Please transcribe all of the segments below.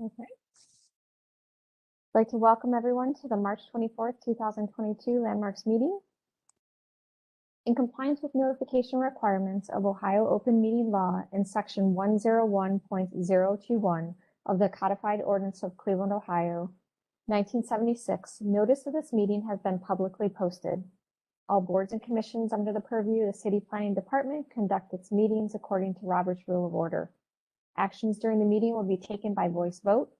Okay. I'd like to welcome everyone to the March 24th, 2022 Landmarks meeting. In compliance with notification requirements of Ohio Open Meeting Law and Section 101.021 of the Codified Ordinance of Cleveland, Ohio, 1976, notice of this meeting has been publicly posted. All boards and commissions under the purview of the City Planning Department conduct its meetings according to Robert's Rule of Order. Actions during the meeting will be taken by voice vote.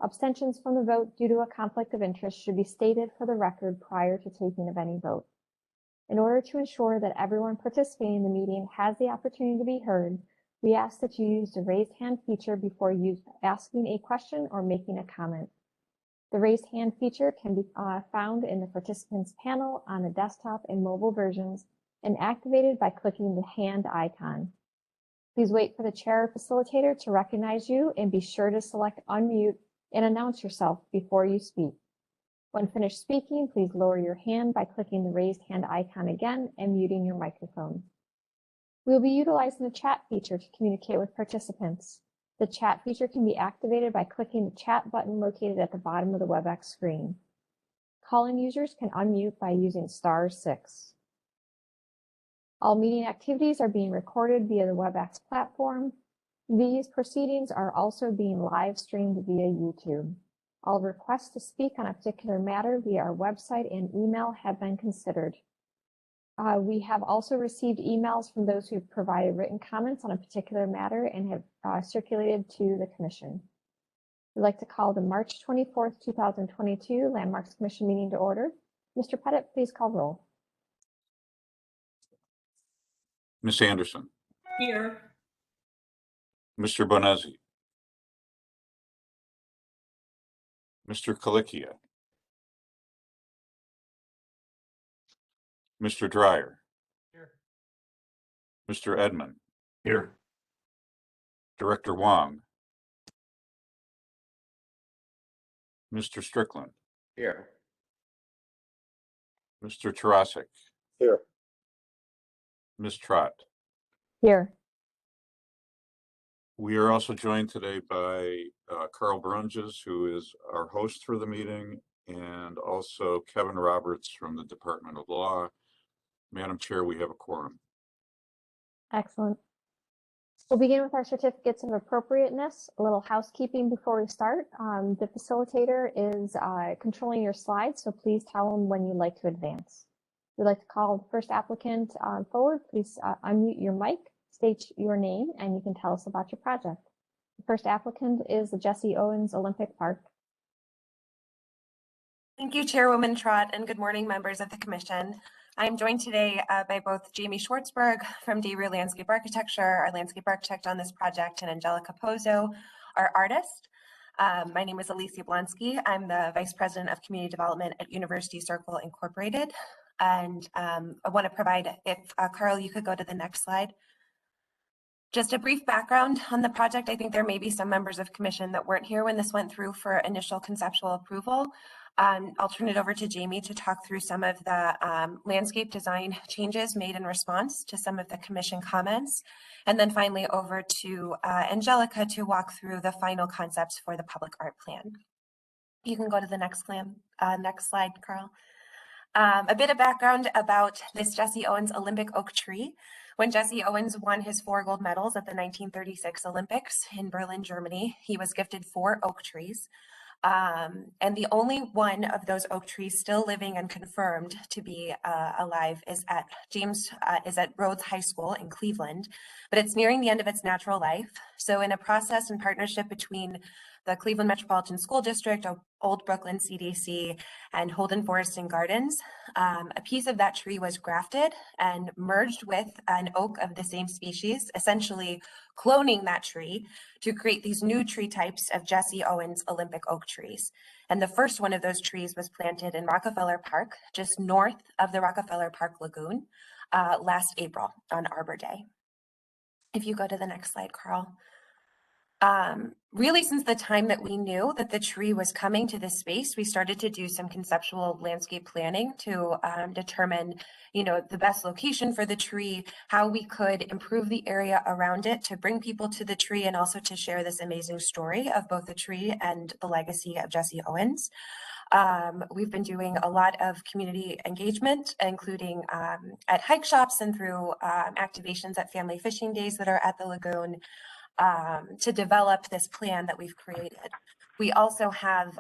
Abstentions from the vote due to a conflict of interest should be stated for the record prior to taking of any vote. In order to ensure that everyone participating in the meeting has the opportunity to be heard, we ask that you use the raised hand feature before asking a question or making a comment. The raised hand feature can be found in the participants panel on the desktop and mobile versions and activated by clicking the hand icon. Please wait for the chair or facilitator to recognize you and be sure to select unmute and announce yourself before you speak. When finished speaking, please lower your hand by clicking the raised hand icon again and muting your microphone. We will be utilizing the chat feature to communicate with participants. The chat feature can be activated by clicking the chat button located at the bottom of the WebEx screen. Call-in users can unmute by using *6. All meeting activities are being recorded via the WebEx platform. These proceedings are also being live streamed via YouTube. All requests to speak on a particular matter via our website and email have been considered. We have also received emails from those who have provided written comments on a particular matter and have circulated to the Commission. We'd like to call the March 24th, 2022 Landmarks Commission meeting to order. Mr. Pettit, please call roll. Ms. Anderson. Here. Mr. Bonazzi. Mr. Kalickia. Mr. Dreyer. Here. Mr. Edmond. Here. Director Wong. Mr. Strickland. Here. Mr. Tarasik. Here. Ms. Trott. Here. We are also joined today by Carl Brunges, who is our host for the meeting, and also Kevin Roberts from the Department of Law. Madam Chair, we have a quorum. Excellent. We'll begin with our certificates of appropriateness. A little housekeeping before we start. The facilitator is controlling your slides, so please tell them when you'd like to advance. We'd like to call the first applicant forward. Please unmute your mic, state your name, and you can tell us about your project. The first applicant is the Jesse Owens Olympic Park. Thank you, Chairwoman Trott, and good morning, members of the Commission. I am joined today by both Jamie Schwartzberg from Deaver Landscape Architecture, our landscape architect on this project, and Angelica Pozo, our artist. My name is Alicia Blonsky. I'm the Vice President of Community Development at University Circle Incorporated. And I want to provide, if Carl, you could go to the next slide. Just a brief background on the project. I think there may be some members of Commission that weren't here when this went through for initial conceptual approval. I'll turn it over to Jamie to talk through some of the landscape design changes made in response to some of the Commission comments. And then finally over to Angelica to walk through the final concepts for the public art plan. You can go to the next slide, Carl. A bit of background about this Jesse Owens Olympic oak tree. When Jesse Owens won his 4 gold medals at the 1936 Olympics in Berlin, Germany, he was gifted 4 oak trees. And the only one of those oak trees still living and confirmed to be alive is at Rhodes High School in Cleveland, but it's nearing the end of its natural life. So in a process and partnership between the Cleveland Metropolitan School District, Old Brooklyn CDC, and Holden Forest and Gardens, a piece of that tree was grafted and merged with an oak of the same species, essentially cloning that tree to create these new tree types of Jesse Owens Olympic oak trees. And the first one of those trees was planted in Rockefeller Park, just north of the Rockefeller Park Lagoon, last April on Arbor Day. If you go to the next slide, Carl. Really, since the time that we knew that the tree was coming to this space, we started to do some conceptual landscape planning to determine, the best location for the tree, how we could improve the area around it to bring people to the tree, and also to share this amazing story of both the tree and the legacy of Jesse Owens. We've been doing a lot of community engagement, including at hike shops and through activations at family fishing days that are at the lagoon, to develop this plan that we've created. We also have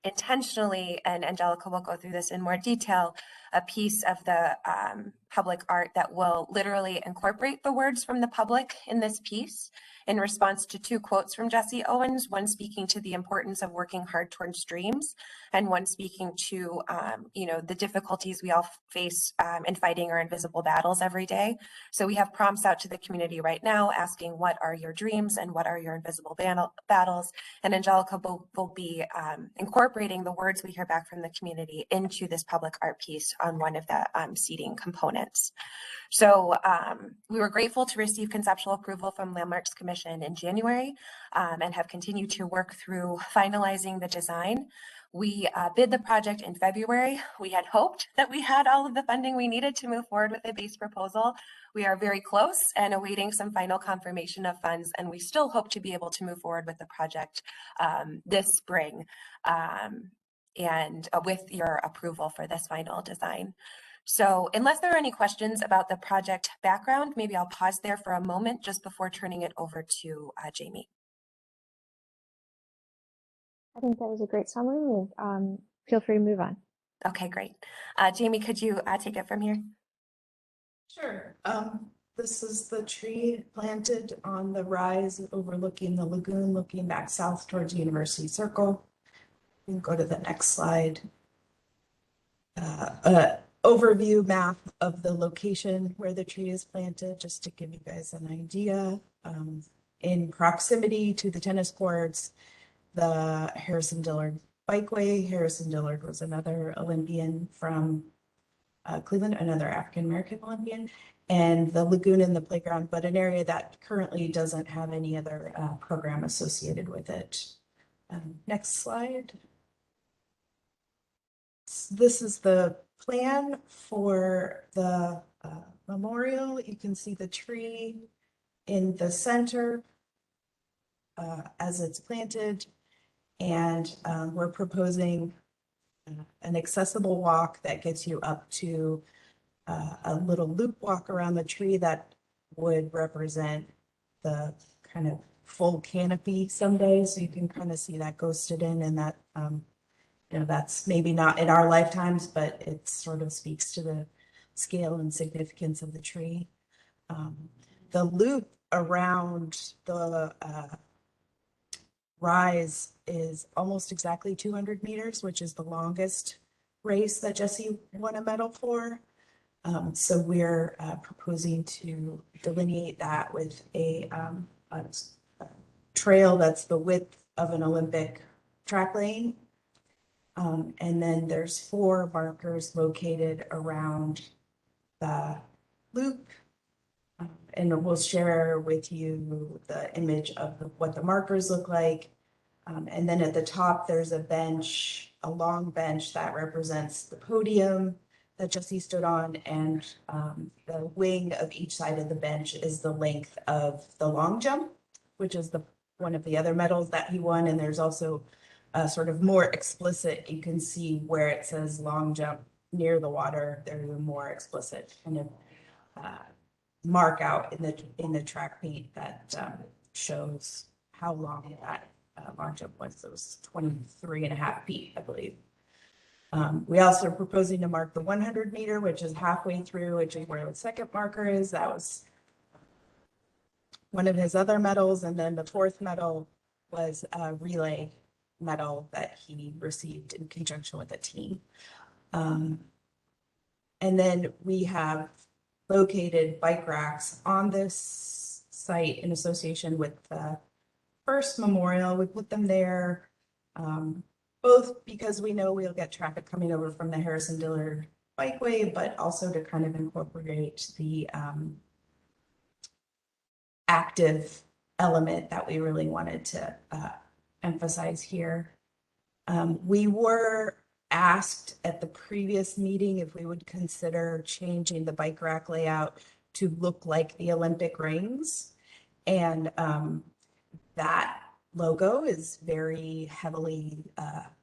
intentionally, and Angelica will go through this in more detail, a piece of the public art that will literally incorporate the words from the public in this piece in response to 2 quotes from Jesse Owens, one speaking to the importance of working hard towards dreams, and one speaking to, the difficulties we all face in fighting our invisible battles every day. So we have prompts out to the community right now asking, what are your dreams and what are your invisible battles? And Angelica will be incorporating the words we hear back from the community into this public art piece on one of the seating components. So we were grateful to receive conceptual approval from Landmarks Commission in January, and have continued to work through finalizing the design. We bid the project in February. We had hoped that we had all of the funding we needed to move forward with a base proposal. We are very close and awaiting some final confirmation of funds, and we still hope to be able to move forward with the project this spring, and with your approval for this final design. So unless there are any questions about the project background, maybe I'll pause there for a moment just before turning it over to Jamie. I think that was a great summary. Feel free to move on. Okay, great. Jamie, could you take it from here? Sure. This is the tree planted on the rise overlooking the lagoon, looking back south towards University Circle. You can go to the next slide. Overview map of the location where the tree is planted, just to give you guys an idea. In proximity to the tennis courts, the Harrison Dillard Bikeway. Harrison Dillard was another Olympian from Cleveland, another African-American Olympian, and the lagoon and the playground, but an area that currently doesn't have any other program associated with it. Next slide. This is the plan for the memorial. You can see the tree in the center as it's planted, and we're proposing an accessible walk that gets you up to a little loop walk around the tree that would represent the kind of full canopy someday. So you can kind of see that ghosted in, and that, that's maybe not in our lifetimes, but it sort of speaks to the scale and significance of the tree. The loop around the rise is almost exactly 200 meters, which is the longest race that Jesse won a medal for. So we're proposing to delineate that with a trail that's the width of an Olympic track lane. And then there's 4 markers located around the loop. And we'll share with you the image of what the markers look like. And then at the top, there's a bench, a long bench that represents the podium that Jesse stood on, and the wing of each side of the bench is the length of the long jump, which is one of the other medals that he won. And there's also a sort of more explicit, you can see where it says long jump near the water, there's a more explicit kind of mark out in the track paint that shows how long that long jump was. It was 23.5 feet, I believe. We also are proposing to mark the 100 meter, which is halfway through, which is where the second marker is. That was one of his other medals. And then the 4th medal was a relay medal that he received in conjunction with a team. And then we have located bike racks on this site in association with the first memorial. We put them there, both because we know we'll get traffic coming over from the Harrison Dillard Bikeway, but also to kind of incorporate the active element that we really wanted to emphasize here. We were asked at the previous meeting if we would consider changing the bike rack layout to look like the Olympic rings. And that logo is very heavily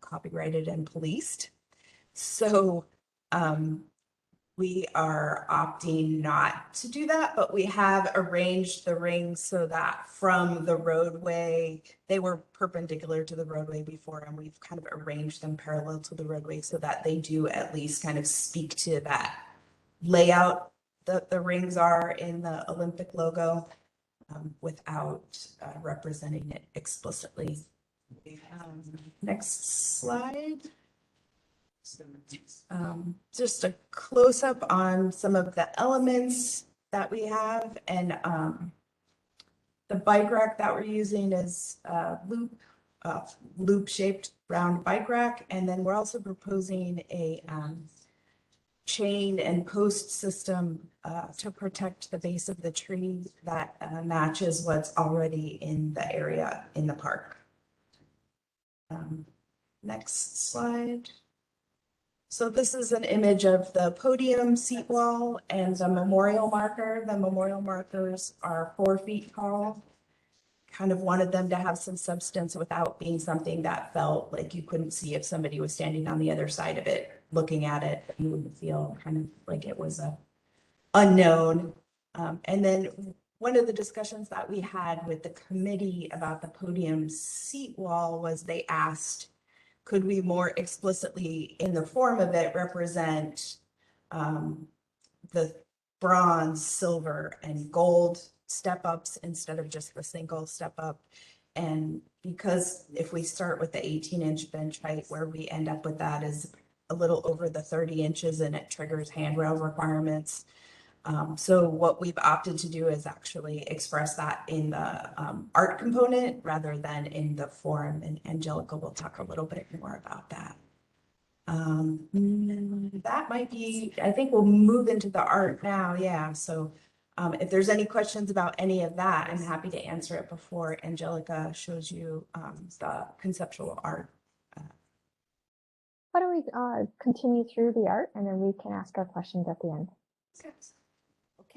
copyrighted and policed. So we are opting not to do that, but we have arranged the rings so that from the roadway, they were perpendicular to the roadway before, and we've kind of arranged them parallel to the roadway so that they do at least kind of speak to that layout that the rings are in the Olympic logo without representing it explicitly. Next slide. Just a close-up on some of the elements that we have, and the bike rack that we're using is loop-shaped round bike rack, and then we're also proposing a chain and post system to protect the base of the tree that matches what's already in the area in the park. Next slide. So this is an image of the podium seat wall and the memorial marker. The memorial markers are 4 feet tall. Kind of wanted them to have some substance without being something that felt like you couldn't see if somebody was standing on the other side of it, looking at it. You wouldn't feel kind of like it was a unknown. And then one of the discussions that we had with the committee about the podium seat wall was they asked, could we more explicitly in the form of it represent the bronze, silver, and gold step-ups instead of just the single step-up? And because if we start with the 18-inch bench height, where we end up with that is a little over the 30 inches, and it triggers handrail requirements. So what we've opted to do is actually express that in the art component rather than in the form, and Angelica will talk a little bit more about that. That might be, I think we'll move into the art now, yeah. So if there's any questions about any of that, I'm happy to answer it before Angelica shows you the conceptual art. Why don't we continue through the art, and then we can ask our questions at the end.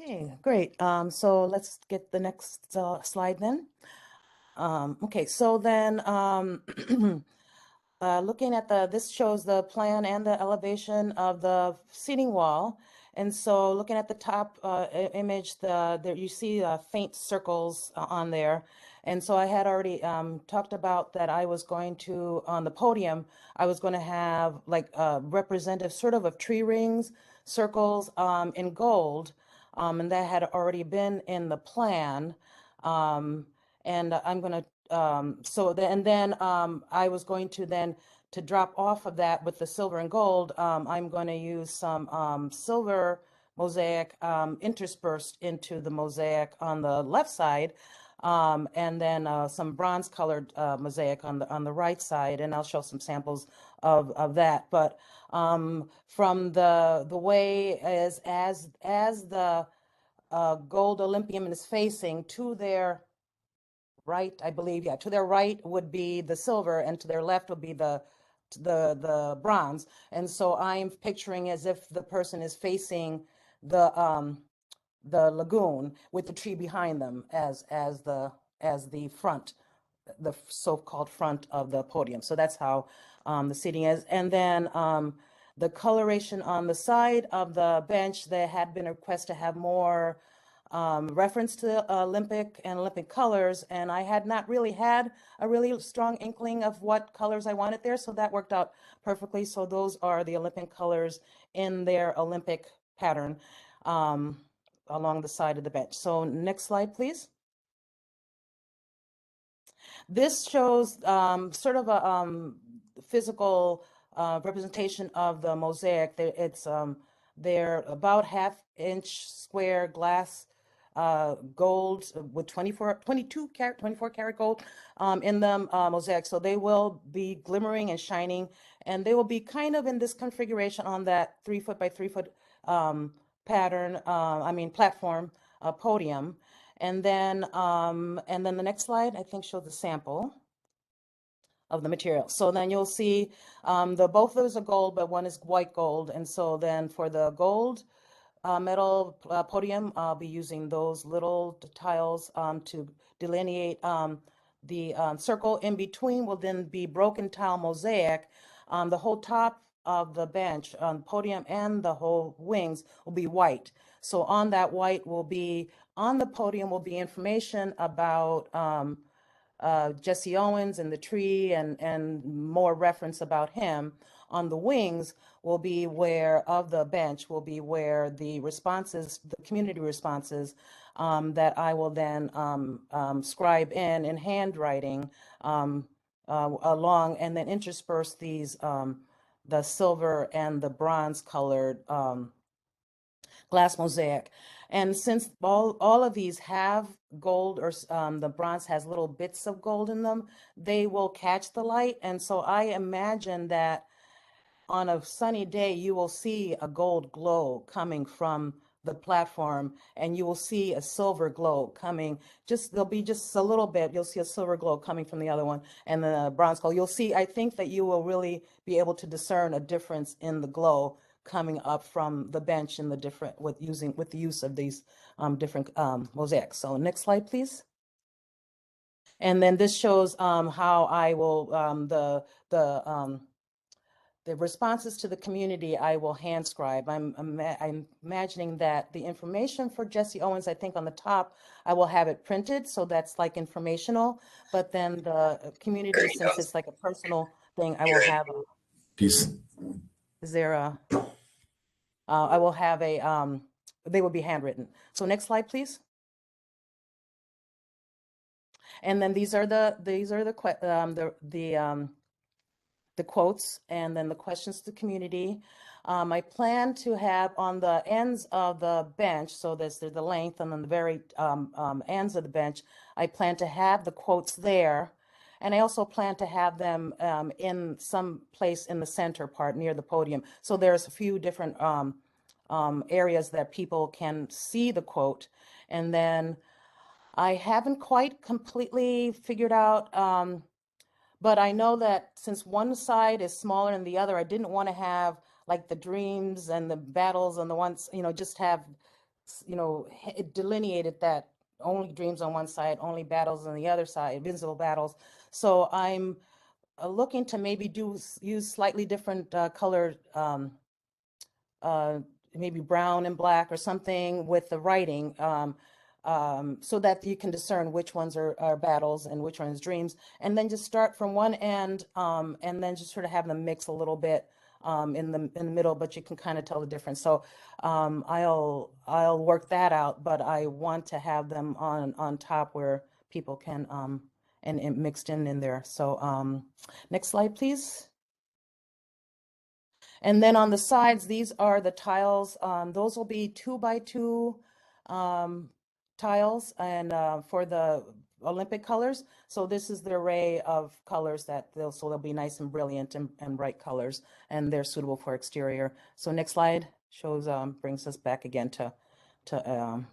Okay, great. So let's get the next slide then. Okay, so then looking at this shows the plan and the elevation of the seating wall. And so looking at the top image, there you see faint circles on there. And so I had already talked about that I was going to, on the podium, I was going to have like representative sort of tree rings, circles in gold. And that had already been in the plan. And I'm going to, I was going to then to drop off of that with the silver and gold, I'm going to use some silver mosaic interspersed into the mosaic on the left side, and then some bronze colored mosaic on the right side, and I'll show some samples of that. But from the way as the gold Olympian is facing to their right, I believe, yeah, to their right would be the silver, and to their left would be the bronze. And so I'm picturing as if the person is facing the lagoon with the tree behind them as the front, the so-called front of the podium. So that's how the seating is. And then the coloration on the side of the bench, there had been a request to have more reference to Olympic and Olympic colors, and I had not really had a really strong inkling of what colors I wanted there, so that worked out perfectly. So those are the Olympic colors in their Olympic pattern along the side of the bench. So next slide, please. This shows sort of a physical representation of the mosaic. They're about 1/2-inch square glass gold with 24 karat gold in them, mosaic. So they will be glimmering and shining, and they will be kind of in this configuration on that 3 foot by 3 foot pattern, platform podium. And then the next slide, I think, shows the sample of the material. So then you'll see both of those are gold, but one is white gold. And so then for the gold metal podium, I'll be using those little tiles to delineate the circle. In between will then be broken tile mosaic. The whole top of the bench, podium, and the whole wings will be white. So on that white will be, on the podium will be information about Jesse Owens and the tree, and more reference about him. On the wings will be where, of the bench, will be where the responses, the community responses that I will then scribe in handwriting along, and then intersperse these, the silver and the bronze colored glass mosaic. And since all of these have gold, or the bronze has little bits of gold in them, they will catch the light. And so I imagine that on a sunny day, you will see a gold glow coming from the platform, and you will see a silver glow coming. There'll be just a little bit, you'll see a silver glow coming from the other one, and the bronze glow. You'll see, I think that you will really be able to discern a difference in the glow coming up from the bench in the different, with the use of these different mosaics. So next slide, please. And then this shows how I will the responses to the community I will hand scribe. I'm imagining that the information for Jesse Owens, I think on the top, I will have it printed, so that's like informational. But then the community, since it's like a personal thing, I will have. Peace. Is there a? I will have a. They will be handwritten. So next slide, please. And then these are the quotes, and then the questions to the community. I plan to have on the ends of the bench, so there's the length, and then the very ends of the bench, I plan to have the quotes there. And I also plan to have them in some place in the center part near the podium. So there's a few different areas that people can see the quote. And then I haven't quite completely figured out, but I know that since one side is smaller than the other, I didn't want to have like the dreams and the battles and the ones, just have, it delineated that only dreams on one side, only battles on the other side, visible battles. So I'm looking to maybe use slightly different color, maybe brown and black or something with the writing, so that you can discern which ones are battles and which ones dreams, and then just start from one end, and then just sort of have them mix a little bit in the middle, but you can kind of tell the difference. So I'll work that out, but I want to have them on top where people can and mixed in there. So next slide, please. And then on the sides, these are the tiles. Those will be 2x2 tiles, and for the Olympic colors. So this is the array of colors that they'll be nice and brilliant and bright colors, and they're suitable for exterior. So next slide shows brings us back again to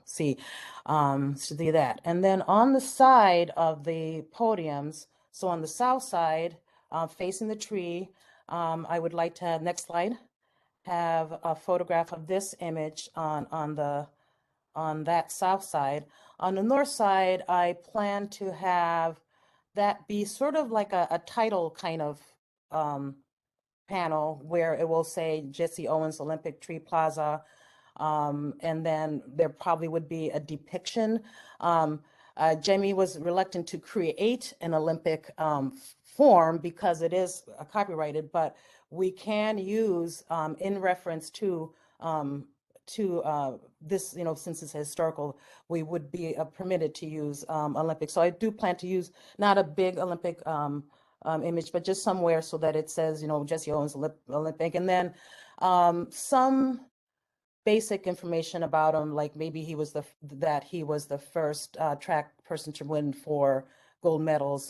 see that. And then on the side of the podiums, so on the south side, facing the tree, I would like to have, next slide, have a photograph of this image on that south side. On the north side, I plan to have that be sort of like a title kind of panel where it will say Jesse Owens Olympic Tree Plaza, and then there probably would be a depiction. Jamie was reluctant to create an Olympic form because it is copyrighted, but we can use in reference to this, since it's historical, we would be permitted to use Olympic. So I do plan to use not a big Olympic image, but just somewhere so that it says, Jesse Owens Olympic, and then some basic information about him, like maybe he was the first track person to win 4 gold medals,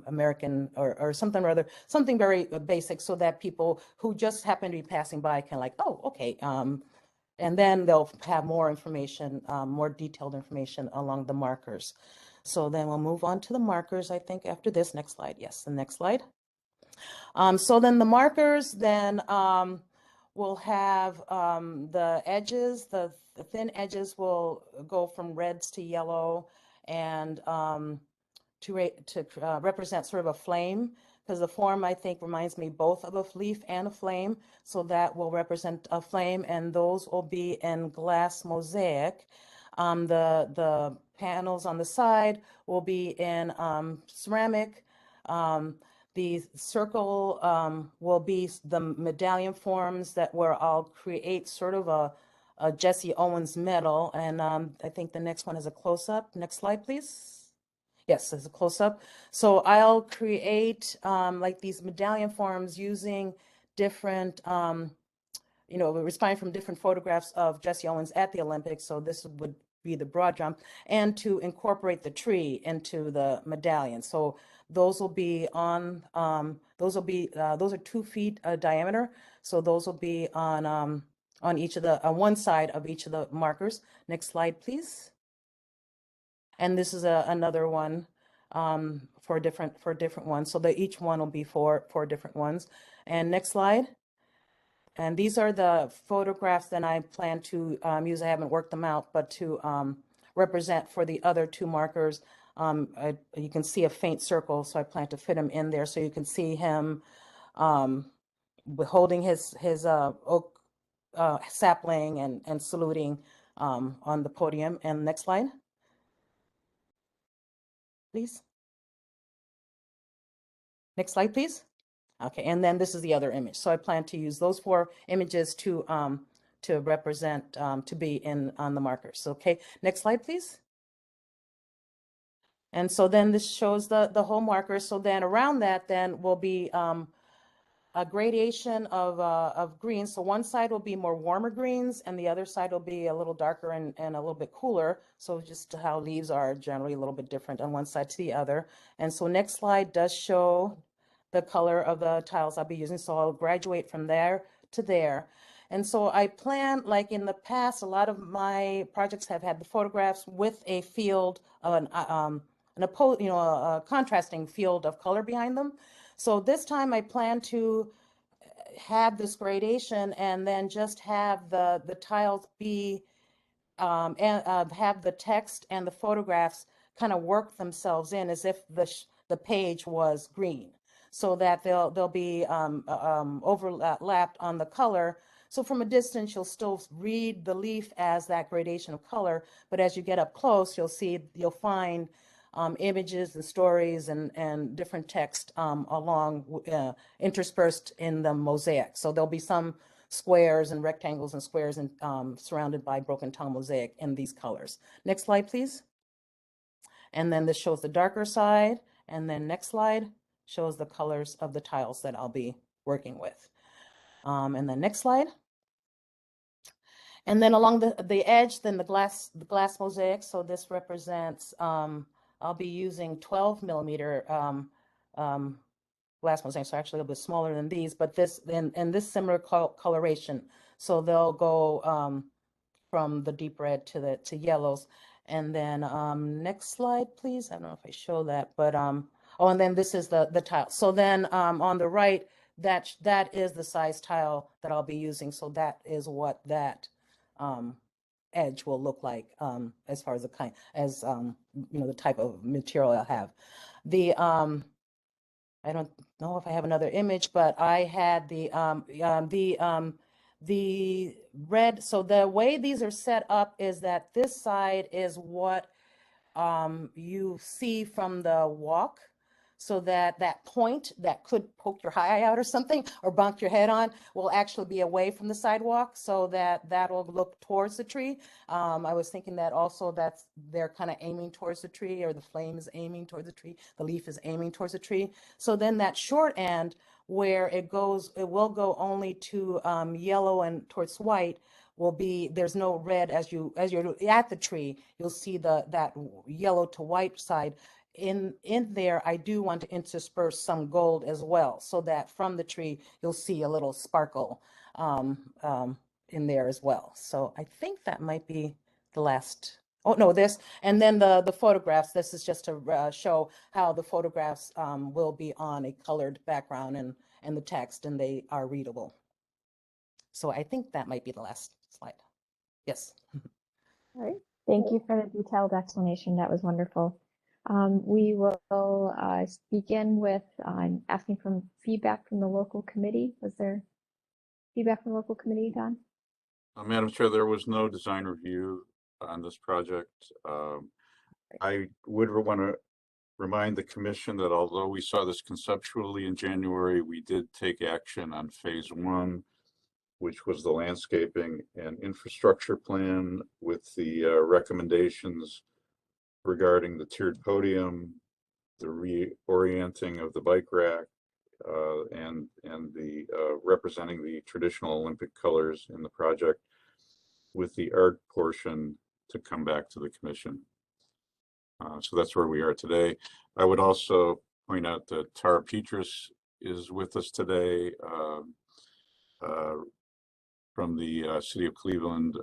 American or something or other, something very basic, so that people who just happen to be passing by can like, oh, okay, and then they'll have more information, more detailed information along the markers. So then we'll move on to the markers, I think, after this. Next slide. Yes, the next slide. So then the markers then will have the edges, the thin edges will go from reds to yellow and to represent sort of a flame, because the form, I think, reminds me both of a leaf and a flame. So that will represent a flame, and those will be in glass mosaic. The panels on the side will be in ceramic. The circle will be the medallion forms that where I'll create sort of a Jesse Owens medal. And I think the next one is a close-up. Next slide, please. Yes, there's a close-up. So I'll create like these medallion forms using different, responding from different photographs of Jesse Owens at the Olympics. So this would be the broad jump, and to incorporate the tree into the medallion. So those will be on, those are 2 feet diameter. So those will be on each of the, on one side of each of the markers. Next slide, please. And this is another one for a different one. So that each one will be four different ones. And next slide. And these are the photographs that I plan to use. I haven't worked them out, but to represent for the other 2 markers. You can see a faint circle, so I plan to fit him in there so you can see him holding his oak sapling and saluting on the podium. And next slide, please. Next slide, please. Okay, and then this is the other image. So I plan to use those 4 images to represent, to be on the markers. Okay, next slide, please. And so then this shows the whole marker. So then around that then will be a gradation of greens. So one side will be more warmer greens, and the other side will be a little darker and a little bit cooler. So just how leaves are generally a little bit different on one side to the other. And so next slide does show the color of the tiles I'll be using. So I'll graduate from there to there. And so I plan, like in the past, a lot of my projects have had the photographs with a field of a contrasting field of color behind them. So this time I plan to have this gradation and then just have the tiles be and have the text and the photographs kind of work themselves in as if the page was green, so that they'll be overlapped on the color. So from a distance, you'll still read the leaf as that gradation of color, but as you get up close, you'll find images and stories and different text along interspersed in the mosaic. So there'll be some squares and rectangles and squares and surrounded by broken tile mosaic in these colors. Next slide, please. And then this shows the darker side. And then next slide shows the colors of the tiles that I'll be working with. And then next slide. And then along the edge, then the glass mosaic. So this represents, I'll be using 12 millimeter glass mosaic. So actually a little bit smaller than these, but this similar coloration. So they'll go from the deep red to yellows. And then next slide, please. I don't know if I show that, but oh, and then this is the tile. So then on the right, that is the size tile that I'll be using. So that is what that edge will look like as far as the kind, as the type of material I'll have. The I don't know if I have another image, but I had the red. So the way these are set up is that this side is what you see from the walk, so that point that could poke your eye out or something or bonk your head on will actually be away from the sidewalk, so that'll look towards the tree. I was thinking that also they're kind of aiming towards the tree, or the flame is aiming towards the tree, the leaf is aiming towards the tree. So then that short end where it will go only to yellow and towards white will be, there's no red as you're at the tree, you'll see that yellow to white side. In there, I do want to intersperse some gold as well, so that from the tree you'll see a little sparkle in there as well. So I think that might be the last. Oh, no, this, and then the photographs, this is just to show how the photographs will be on a colored background and the text, and they are readable. So I think that might be the last slide. Yes. All right. Thank you for the detailed explanation. That was wonderful. We will begin with asking for feedback from the local committee. Was there feedback from the local committee, Don? Madam Chair, there was no design review on this project. I would want to remind the commission that although we saw this conceptually in January, we did take action on phase 1, which was the landscaping and infrastructure plan with the recommendations regarding the tiered podium, the reorienting of the bike rack, and the representing the traditional Olympic colors in the project, with the art portion to come back to the commission. So that's where we are today. I would also point out that Tara Petrus is with us today from the City of Cleveland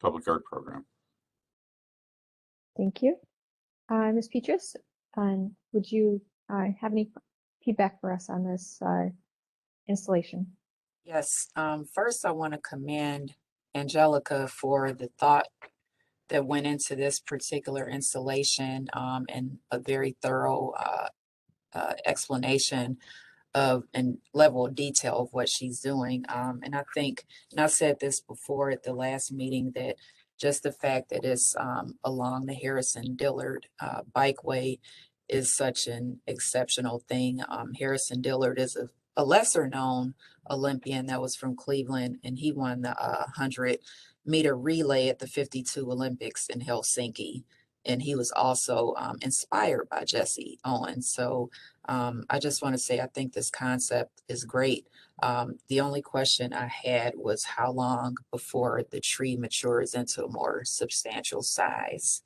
Public Art Program. Thank you. Ms. Petrus, would you have any feedback for us on this installation? Yes, first I want to commend Angelica for the thought that went into this particular installation and a very thorough explanation of and level of detail of what she's doing. And I think, and I said this before at the last meeting, that just the fact that it's along the Harrison Dillard bikeway is such an exceptional thing. Harrison Dillard is a lesser known Olympian that was from Cleveland, and he won the 100-meter relay at the 52 Olympics in Helsinki. And he was also inspired by Jesse Owens. So I just want to say, I think this concept is great. The only question I had was how long before the tree matures into a more substantial size?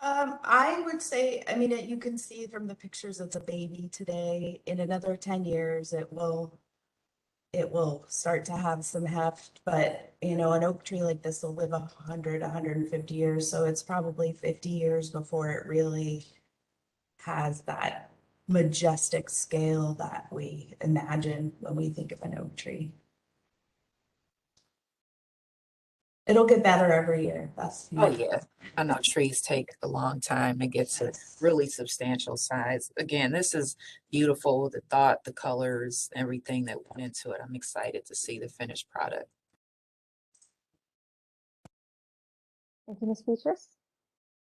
I would say, I mean, you can see from the pictures of the baby today, in another 10 years, it will start to have some heft, but you know, an oak tree like this will live 100, 150 years. So it's probably 50 years before it really has that majestic scale that we imagine when we think of an oak tree. It'll get better every year. That's Oh, yeah. I know trees take a long time to get to Yes. really substantial size. Again, this is beautiful, the thought, the colors, everything that went into it. I'm excited to see the finished product. Thank you, Ms. Petrus.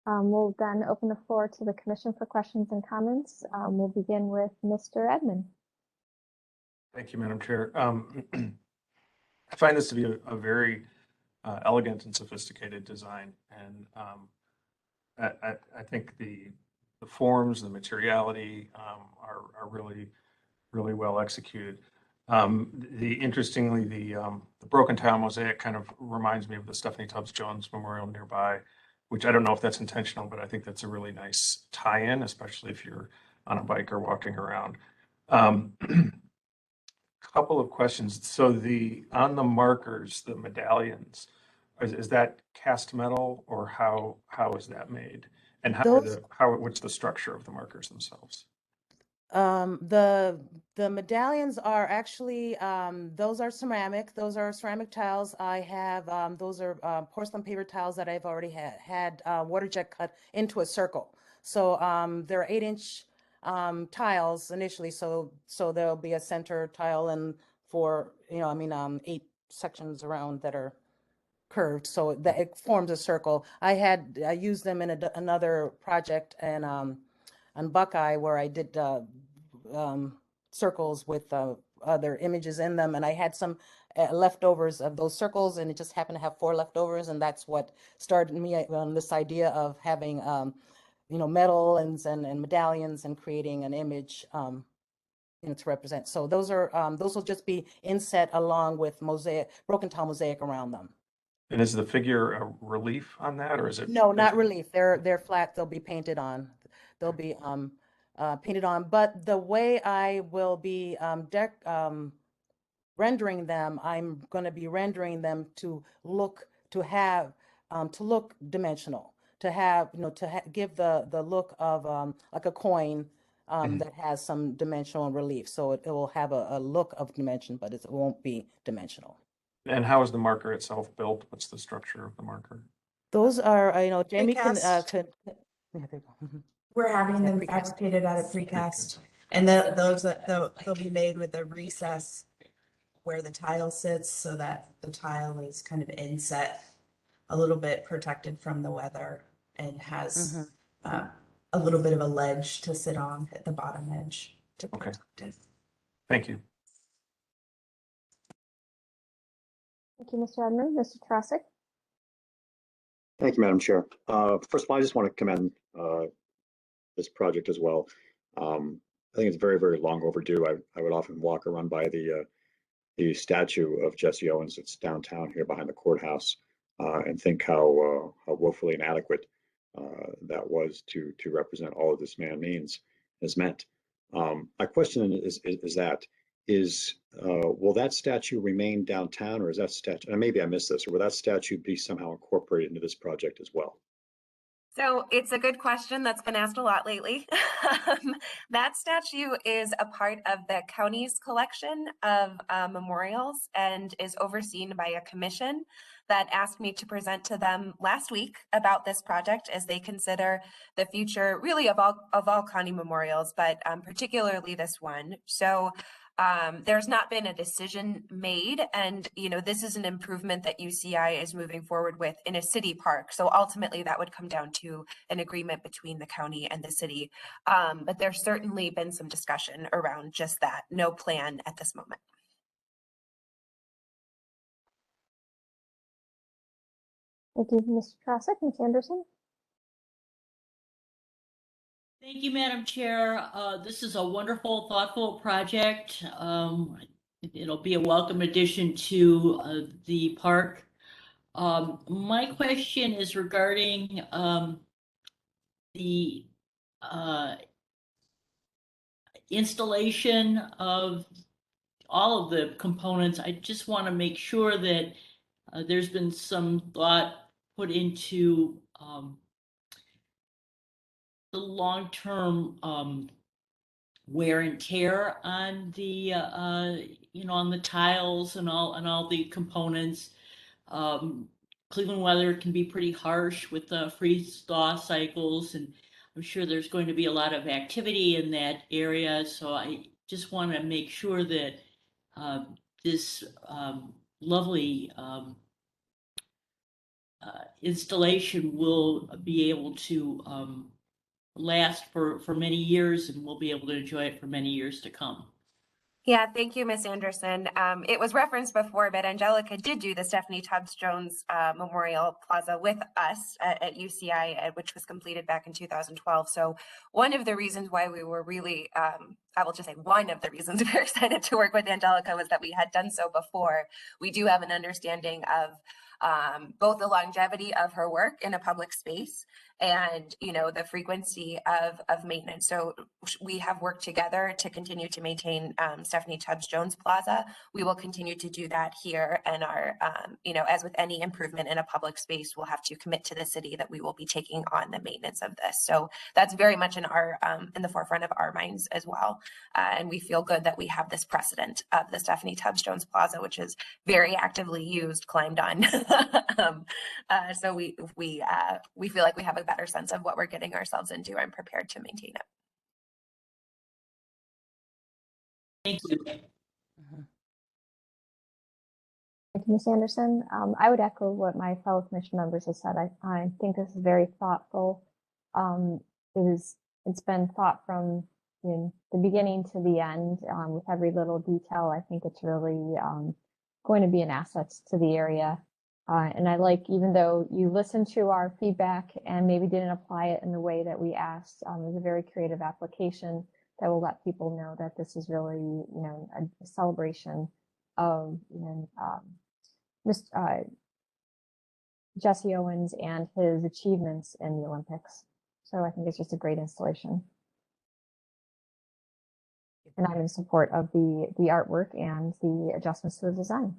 We'll then open the floor to the commission for questions and comments. We'll begin with Mr. Edmond. Thank you, Madam Chair. I find this to be a very elegant and sophisticated design, and I think the forms, the materiality are really well executed. Interestingly, the broken tile mosaic kind of reminds me of the Stephanie Tubbs Jones Memorial nearby, which I don't know if that's intentional, but I think that's a really nice tie-in, especially if you're on a bike or walking around. Couple of questions. So on the markers, the medallions, is that cast metal, or how is that made? And what's the structure of the markers themselves? The medallions are actually those are ceramic. Those are ceramic tiles. I have those are porcelain paper tiles that I've already had water jet cut into a circle. So they're 8-inch tiles initially. So there'll be a center tile and 8 sections around that are curved, so that it forms a circle. I used them in another project and on Buckeye, where I did circles with other images in them, and I had some leftovers of those circles, and it just happened to have 4 leftovers, and that's what started me on this idea of having metal and medallions and creating an image to represent. So those will just be inset along with broken tile mosaic around them. And is the figure a relief on that, or is it? No, not relief. They're flat. They'll be painted on. They'll be painted on. But the way I will be rendering them, I'm going to be rendering them to look dimensional, to have, give the look of like a coin that has some dimensional relief. So it will have a look of dimension, but it won't be dimensional. And how is the marker itself built? What's the structure of the marker? Those are, Jamie can, Precast. yeah, there you go. Mhm. We're having Yeah, them precast. fabricated out of precast, and they'll be made with a recess where the tile sits, so that the tile is kind of inset, a little bit protected from the weather, and has a little bit of a ledge to sit on at the bottom edge to Okay. protect it. Thank you. Thank you, Mr. Edmund. Mr. Trasick? Thank you, Madam Chair. First of all, I just want to commend this project as well. I think it's very, very long overdue. I would often walk or run by the statue of Jesse Owens that's downtown here behind the courthouse and think how woefully inadequate that was to represent all of this man is meant. My question is will that statue remain downtown, or is that statue, and maybe I missed this, or will that statue be somehow incorporated into this project as well? So it's a good question that's been asked a lot lately. That statue is a part of the county's collection of memorials and is overseen by a commission that asked me to present to them last week about this project as they consider the future really of all county memorials, but particularly this one. So there's not been a decision made, and this is an improvement that UCI is moving forward with in a city park. So ultimately that would come down to an agreement between the county and the city. But there's certainly been some discussion around just that. No plan at this moment. Thank you, Mr. Trasick. Ms. Anderson? Thank you, Madam Chair. This is a wonderful, thoughtful project. It'll be a welcome addition to the park. My question is regarding the installation of all of the components. I just want to make sure that there's been some thought put into the long-term wear and tear on the on the tiles and all the components. Cleveland weather can be pretty harsh with the freeze-thaw cycles, and I'm sure there's going to be a lot of activity in that area. So I just want to make sure that this lovely installation will be able to last for many years, and we'll be able to enjoy it for many years to come. Yeah, thank you, Ms. Anderson. It was referenced before, but Angelica did do the Stephanie Tubbs Jones Memorial Plaza with us at UCI, which was completed back in 2012. So one of the reasons why we were really, I will just say one of the reasons we were excited to work with Angelica was that we had done so before. We do have an understanding of both the longevity of her work in a public space and the frequency of maintenance. So we have worked together to continue to maintain Stephanie Tubbs Jones Plaza. We will continue to do that here, and our as with any improvement in a public space, we'll have to commit to the city that we will be taking on the maintenance of this. So that's very much in the forefront of our minds as well, and we feel good that we have this precedent of the Stephanie Tubbs Jones Plaza, which is very actively used, climbed on. So we feel like we have a better sense of what we're getting ourselves into and prepared to maintain it. Thank you. Thank you, Ms. Anderson. I would echo what my fellow commission members have said. I think this is very thoughtful. It's been thought from the beginning to the end with every little detail. I think it's really going to be an asset to the area. And I like, even though you listened to our feedback and maybe didn't apply it in the way that we asked, it's a very creative application that will let people know that this is really, a celebration of, Jesse Owens and his achievements in the Olympics. So I think it's just a great installation. And I'm in support of the artwork and the adjustments to the design.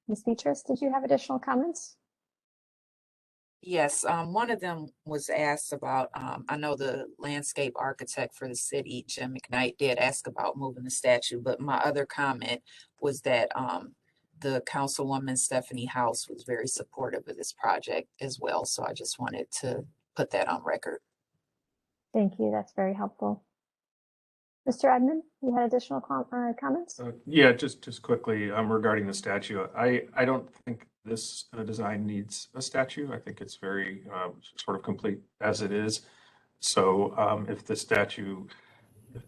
Ms. Beatrice, did you have additional comments? Yes, one of them was asked about, I know the landscape architect for the city, Jim McKnight, did ask about moving the statue, but my other comment was that the Councilwoman Stephanie House was very supportive of this project as well. So I just wanted to put that on record. Thank you. That's very helpful. Mr. Edmond, you had additional comments? Yeah, just quickly regarding the statue. I don't think this design needs a statue. I think it's very sort of complete as it is. So if the statue,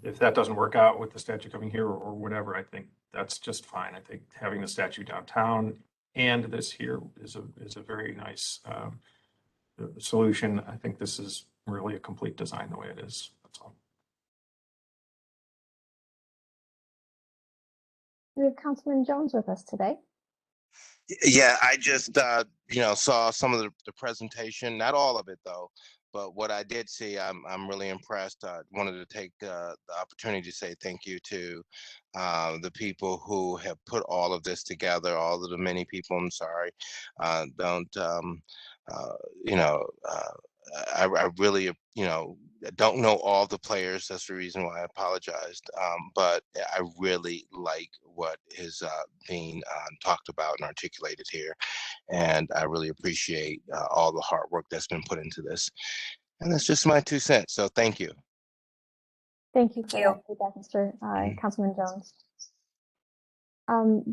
if that doesn't work out with the statue coming here or whatever, I think that's just fine. I think having the statue downtown and this here is a very nice solution. I think this is really a complete design the way it is. That's all. We have Councilman Jones with us today. Yeah, I just saw some of the presentation, not all of it though, but what I did see, I'm really impressed. I wanted to take the opportunity to say thank you to the people who have put all of this together, all of the many people. I'm sorry, I really, don't know all the players. That's the reason why I apologized. But I really like what is being talked about and articulated here. And I really appreciate all the hard work that's been put into this. And that's just my 2 cents. So thank you. Thank you for Thank you. that feedback, Mr. Councilman Jones.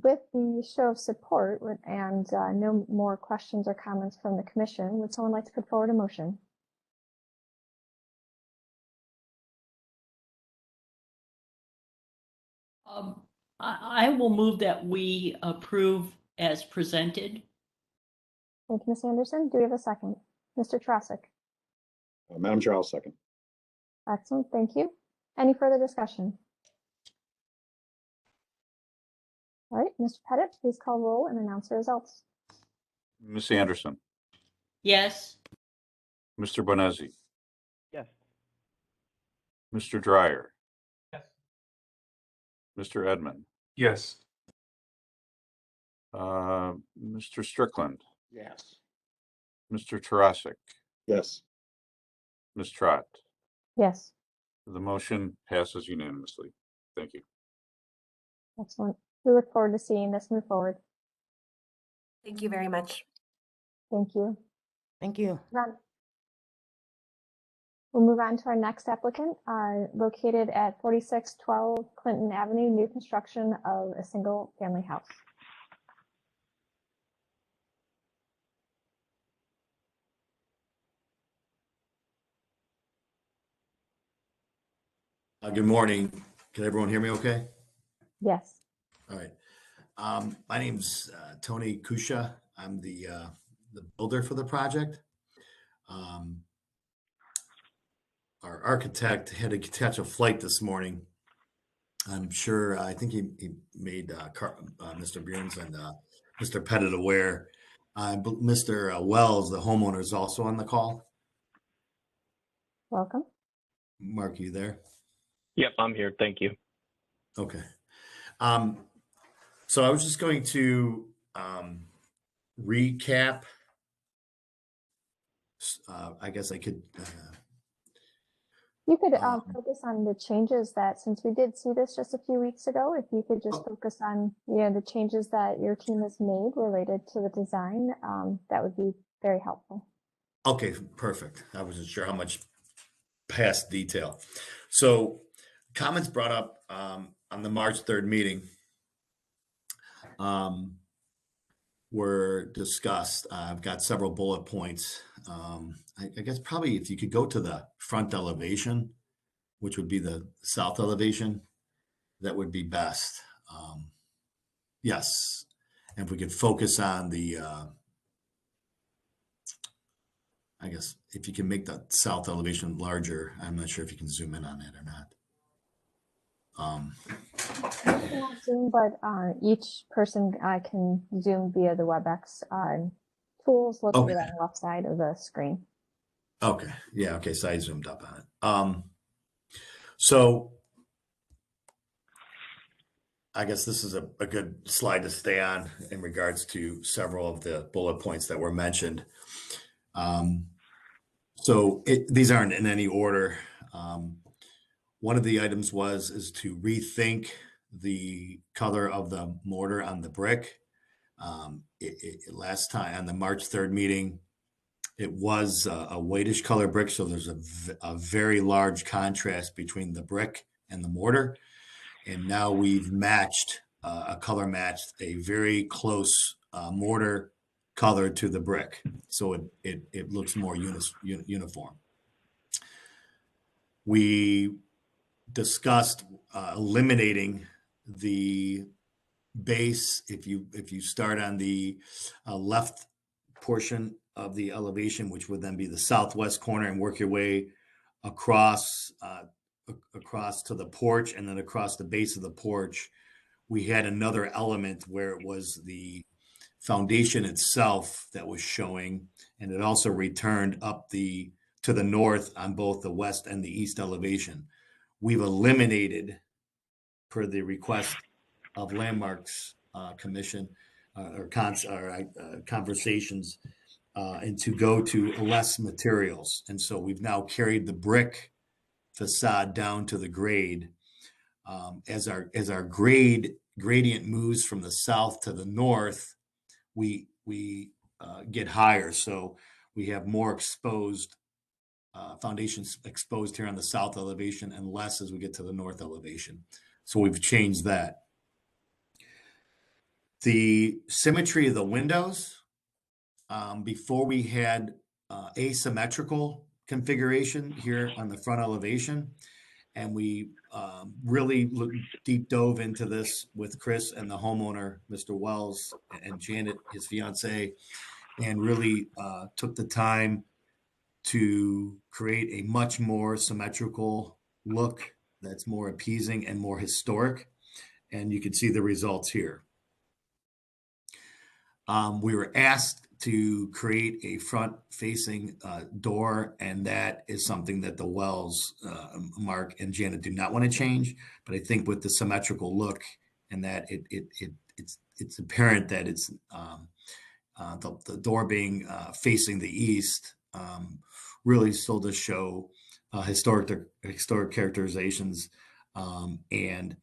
With the show of support and no more questions or comments from the commission, would someone like to put forward a motion? I will move that we approve as presented. Thank you, Ms. Anderson. Do we have a second? Mr. Trasick. Madam Chair, I'll second. Excellent. Thank you. Any further discussion? All right, Mr. Pettit, please call roll and announce the results. Ms. Anderson, Yes. Mr. Bonezzi, Yes. Mr. Dryer, Yes. Mr. Edmond, Yes. Mr. Strickland, Yes. Mr. Tarasik, Yes. Ms. Trott. Yes. The motion passes unanimously. Thank you. Excellent. We look forward to seeing this move forward. Thank you very much. Thank you. Thank you. We'll move on to our next applicant, located at 4612 Clinton Avenue, new construction of a single family house. Good morning. Can everyone hear me okay? Yes. All right. My name's Tony Kusha. I'm the builder for the project. Our architect had to catch a flight this morning. I'm sure, I think he made Mr. Burns and Mr. Pettit aware. Mr. Wells, the homeowner, is also on the call. Welcome. Mark, you there? Yep, I'm here. Thank you. Okay. So I was just going to recap. I guess I could. You could focus on the changes that, since we did see this just a few weeks ago, if you could just focus on the changes that your team has made related to the design, that would be very helpful. Okay, perfect. I wasn't sure how much past detail. So comments brought up on the March 3rd meeting were discussed. I've got several bullet points. I guess probably if you could go to the front elevation, which would be the south elevation, that would be best. Yes. And if we could focus on the, I guess if you can make the south elevation larger, I'm not sure if you can zoom in on that or not. Not Zoom, but each person can Zoom via the WebEx tools located on the left side of the screen. Okay. Yeah. Okay. So I zoomed up on it. So I guess this is a good slide to stay on in regards to several of the bullet points that were mentioned. These aren't in any order. One of the items is to rethink the color of the mortar on the brick. Last time on the March 3rd meeting, it was a whitish color brick, so there's a very large contrast between the brick and the mortar. And now we've matched a color matched a very close mortar color to the brick, so it looks more uniform. We discussed eliminating the base. If you start on the left portion of the elevation, which would then be the southwest corner, and work your way across to the porch, and then across the base of the porch, we had another element where it was the foundation itself that was showing, and it also returned up to the north on both the west and the east elevation. We've eliminated, per the request of Landmarks Commission conversations, and to go to less materials. And so we've now carried the brick facade down to the grade. As our gradient moves from the south to the north, we get higher. So we have more exposed foundations exposed here on the south elevation, and less as we get to the north elevation. So we've changed that. The symmetry of the windows, before we had asymmetrical configuration here on the front elevation, and we really deep dove into this with Chris and the homeowner, Mr. Wells, and Janet, his fiance, and really took the time to create a much more symmetrical look that's more appeasing and more historic. And you can see the results here. We were asked to create a front-facing door, and that is something that the Wells, Mark and Janet, do not want to change. But I think with the symmetrical look, and that it's apparent that it's the door being facing the east, really still to show historic characterizations, and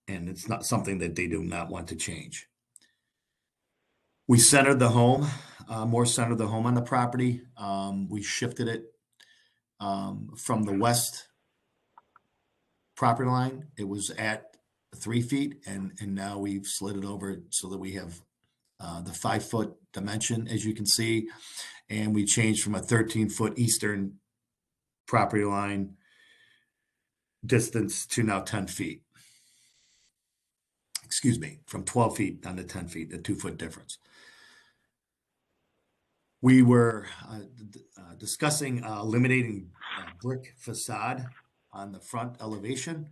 it's not something that they do not want to change. We centered the home, more centered the home on the property. We shifted it from the west property line. It was at 3 feet, and now we've slid it over so that we have the 5-foot dimension, as you can see. And we changed from a 13-foot eastern property line distance to now 10 feet. Excuse me, from 12 feet down to 10 feet, a 2-foot difference. We were discussing eliminating brick facade on the front elevation,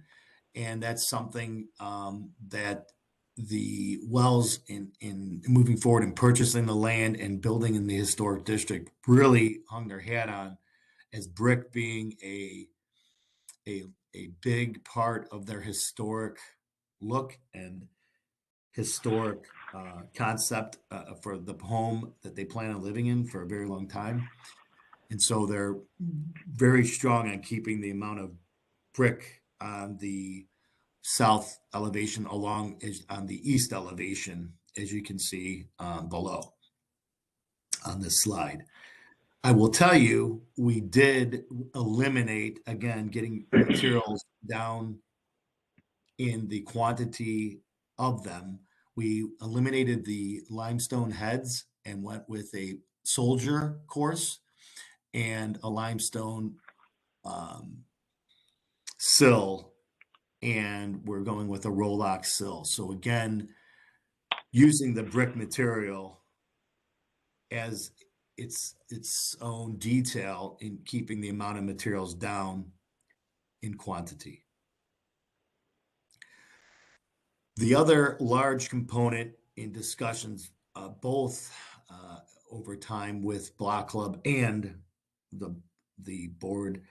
and that's something that the Wells, in moving forward and purchasing the land and building in the historic district, really hung their hat on, as brick being a big part of their historic look and historic concept for the home that they plan on living in for a very long time. And so they're very strong on keeping the amount of brick on the south elevation along on the east elevation, as you can see below on this slide. I will tell you, we did eliminate, again, getting materials down in the quantity of them. We eliminated the limestone heads and went with a soldier course and a limestone sill, and we're going with a Rolox sill. So again, using the brick material as its own detail in keeping the amount of materials down in quantity. The other large component in discussions, both over time with Block Club and the board,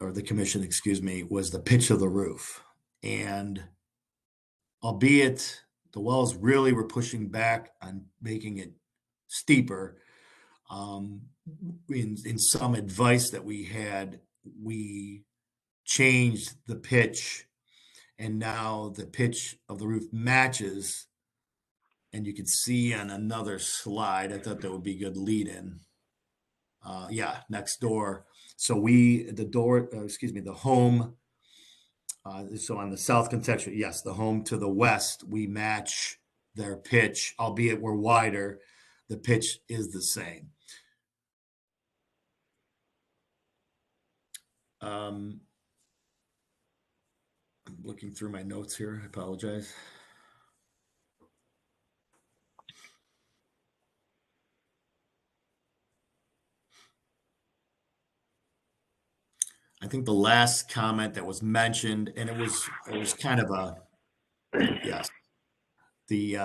or the commission, excuse me, was the pitch of the roof. And albeit the wells really were pushing back on making it steeper. In some advice that we had, we changed the pitch, and now the pitch of the roof matches. And you can see on another slide, I thought that would be good lead in. Yeah, next door. So the home. So on the south contextual, yes, the home to the west, we match their pitch, albeit we're wider. The pitch is the same. I'm looking through my notes here. I apologize. I think the last comment that was mentioned, and it was kind of a, yes, the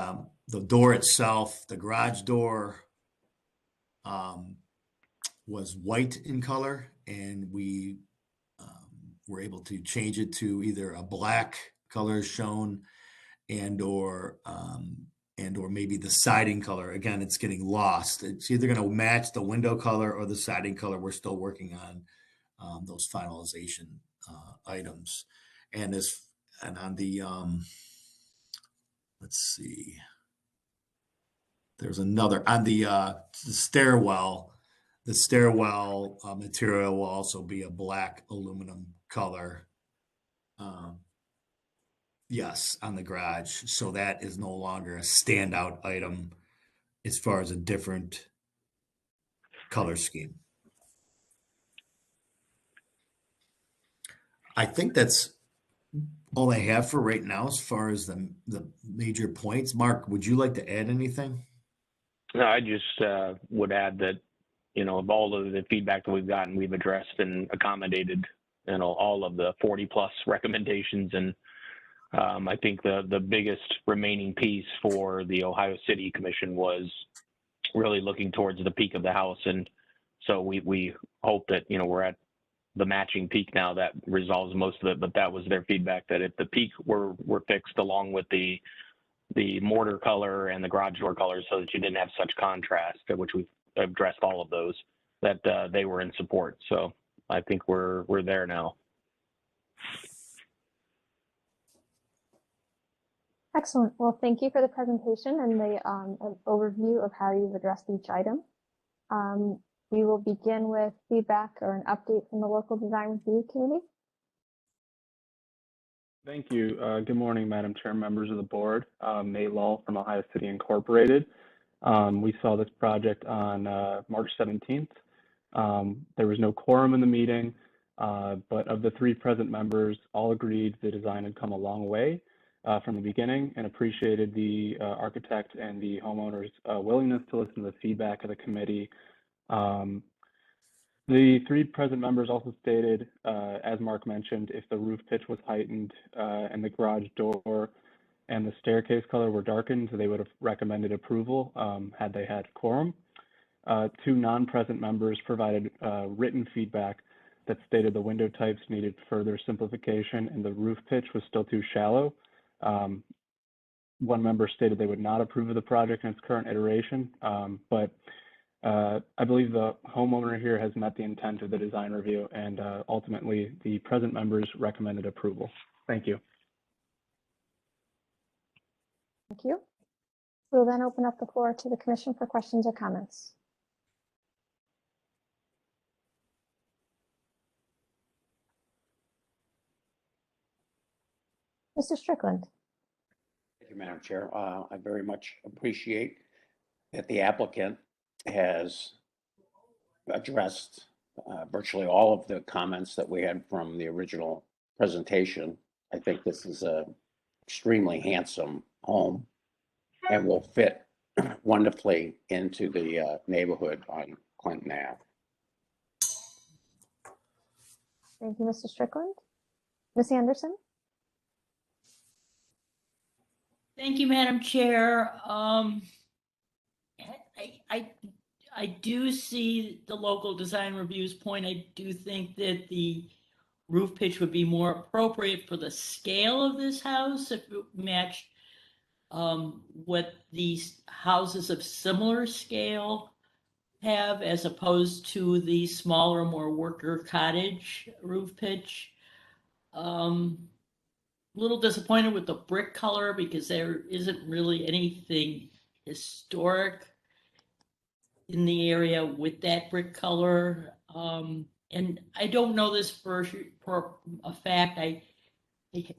door itself, the garage door, was white in color, and we were able to change it to either a black color shown or maybe the siding color. Again, it's getting lost. It's either going to match the window color or the siding color. We're still working on those finalization items. And on the let's see, there's another on the stairwell. The stairwell material will also be a black aluminum color. Yes, on the garage. So that is no longer a standout item as far as a different color scheme. I think that's all I have for right now as far as the major points. Mark, would you like to add anything? No, I just would add that, of all of the feedback that we've gotten, we've addressed and accommodated, all of the 40 plus recommendations. And I think the biggest remaining piece for the Ohio City Commission was really looking towards the peak of the house. And so we hope that, we're at the matching peak now that resolves most of it, but that was their feedback, that if the peak were fixed along with the mortar color and the garage door colors so that you didn't have such contrast, which we've addressed all of those, that they were in support. So I think we're there now. Excellent. Well, thank you for the presentation and the an overview of how you've addressed each item. We will begin with feedback or an update from the local design review committee. Thank you. Good morning, Madam Chair, members of the board. Nate Lull from Ohio City Incorporated. We saw this project on March 17th. There was no quorum in the meeting, but of the 3 present members, all agreed the design had come a long way from the beginning and appreciated the architect and the homeowner's willingness to listen to the feedback of the committee. The 3 present members also stated, as Mark mentioned, if the roof pitch was heightened and the garage door and the staircase color were darkened, they would have recommended approval had they had quorum. 2 non-present members provided written feedback that stated the window types needed further simplification and the roof pitch was still too shallow. 1 member stated they would not approve of the project in its current iteration, but I believe the homeowner here has met the intent of the design review, and ultimately the present members recommended approval. Thank you. Thank you. We'll then open up the floor to the commission for questions or comments. Mr. Strickland. Thank you, Madam Chair. I very much appreciate that the applicant has addressed virtually all of the comments that we had from the original presentation. I think this is a extremely handsome home and will fit wonderfully into the neighborhood on Clinton Ave. Thank you, Mr. Strickland. Ms. Anderson. Thank you, Madam Chair. I do see the local design review's point. I do think that the roof pitch would be more appropriate for the scale of this house if it matched what these houses of similar scale have, as opposed to the smaller, more worker cottage roof pitch. Little disappointed with the brick color because there isn't really anything historic in the area with that brick color. And I don't know this for a fact. I'm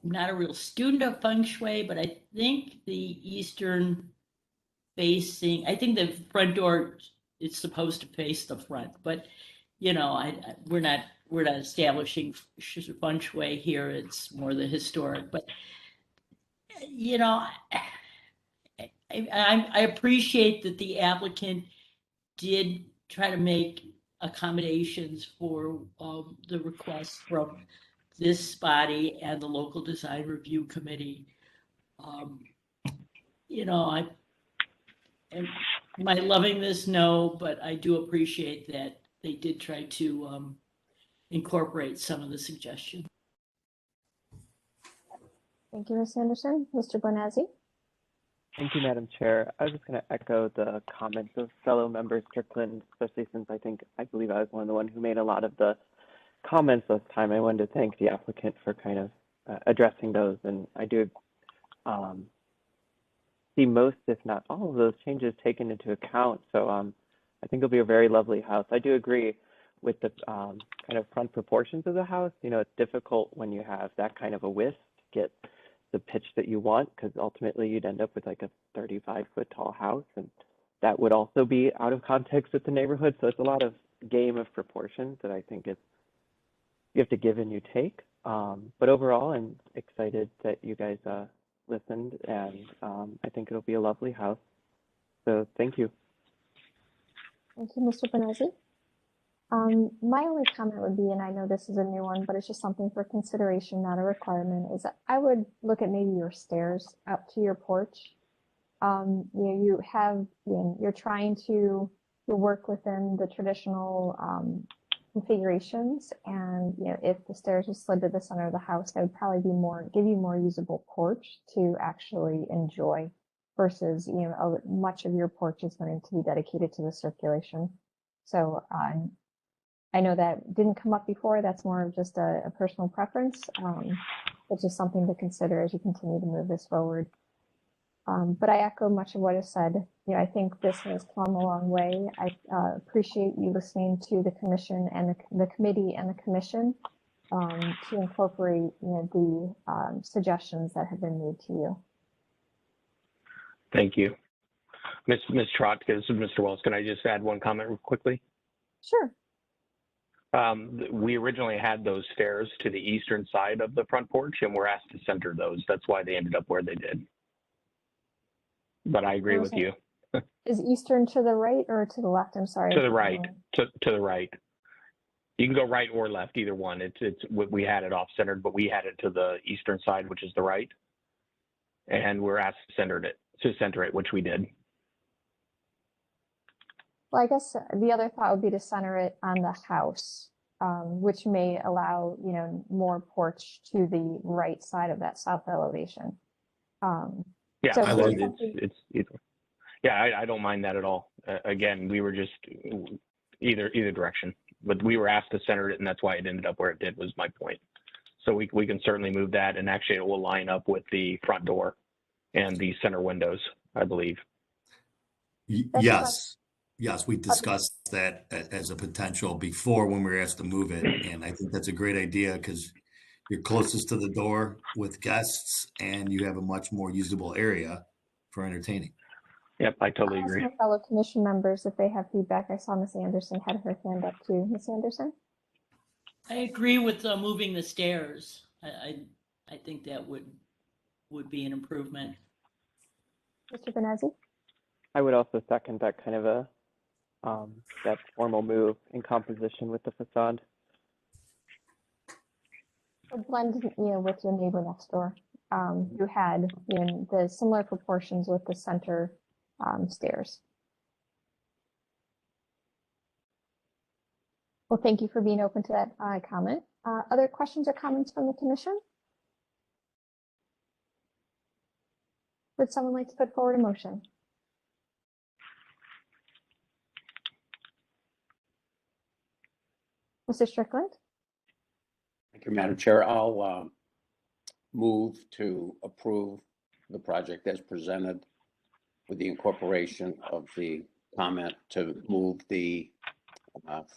not a real student of feng shui, but I think the eastern facing, I think the front door is supposed to face the front, but you know, we're not establishing feng shui here. It's more the historic, but you know, I appreciate that the applicant did try to make accommodations for the request from this body and the local design review committee. You know, am I loving this? No, but I do appreciate that they did try to incorporate some of the suggestions. Thank you, Ms. Anderson. Mr. Bonazzi? Thank you, Madam Chair. I was just going to echo the comments of fellow members, Strickland, especially since I believe I was one of the ones who made a lot of the comments this time. I wanted to thank the applicant for kind of addressing those, and I do see most, if not all of those changes taken into account. So I think it'll be a very lovely house. I do agree with the kind of front proportions of the house. You know, it's difficult when you have that kind of a width to get the pitch that you want, because ultimately you'd end up with like a 35-foot tall house, and that would also be out of context with the neighborhood. So it's a lot of game of proportions that I think you have to give and you take. But overall, I'm excited that you guys listened, and I think it'll be a lovely house. So thank you. Thank you, Mr. Bonazzi. My only comment would be, and I know this is a new one, but it's just something for consideration, not a requirement, is that I would look at maybe your stairs up to your porch. You have, you're trying to work within the traditional configurations, and if the stairs were slid to the center of the house, that would probably be give you more usable porch to actually enjoy, versus much of your porch is going to be dedicated to the circulation. So I know that didn't come up before. That's more of just a personal preference. It's just something to consider as you continue to move this forward. But I echo much of what is said. I think this has come a long way. I appreciate you listening to the commission and the committee and the commission to incorporate the suggestions that have been made to you. Thank you. Ms. Trott, this is Mr. Wells. Can I just add one comment real quickly? Sure. We originally had those stairs to the eastern side of the front porch, and we're asked to center those. That's why they ended up where they did. But I agree with you. Is eastern to the right or to the left? I'm sorry. To the right. To the right. You can go right or left, either one. We had it off centered, but we had it to the eastern side, which is the right, and we're asked to center it, which we did. Well, I guess the other thought would be to center it on the house, which may allow, more porch to the right side of that south elevation. Yeah, so I like it's either. Yeah, I don't mind that at all. Again, we were just either direction, but we were asked to center it, and that's why it ended up where it did, was my point. So we can certainly move that, and actually it will line up with the front door and the center windows, I believe. Yes. Yes, we discussed that as a potential before when we were asked to move it. And I think that's a great idea because you're closest to the door with guests and you have a much more usable area for entertaining. Yep, I totally agree. My fellow commission members, if they have feedback, I saw Ms. Anderson had her hand up too. Ms. Anderson? I agree with moving the stairs. I think that would be an improvement. Mr. Bonazzi? I would also second that kind of that formal move in composition with the facade. Blend, with your neighbor next door. You had the similar proportions with the center stairs. Well, thank you for being open to that comment. Other questions or comments from the commission? Would someone like to put forward a motion? Mr. Strickland? Thank you, Madam Chair. I'll move to approve the project as presented with the incorporation of the comment to move the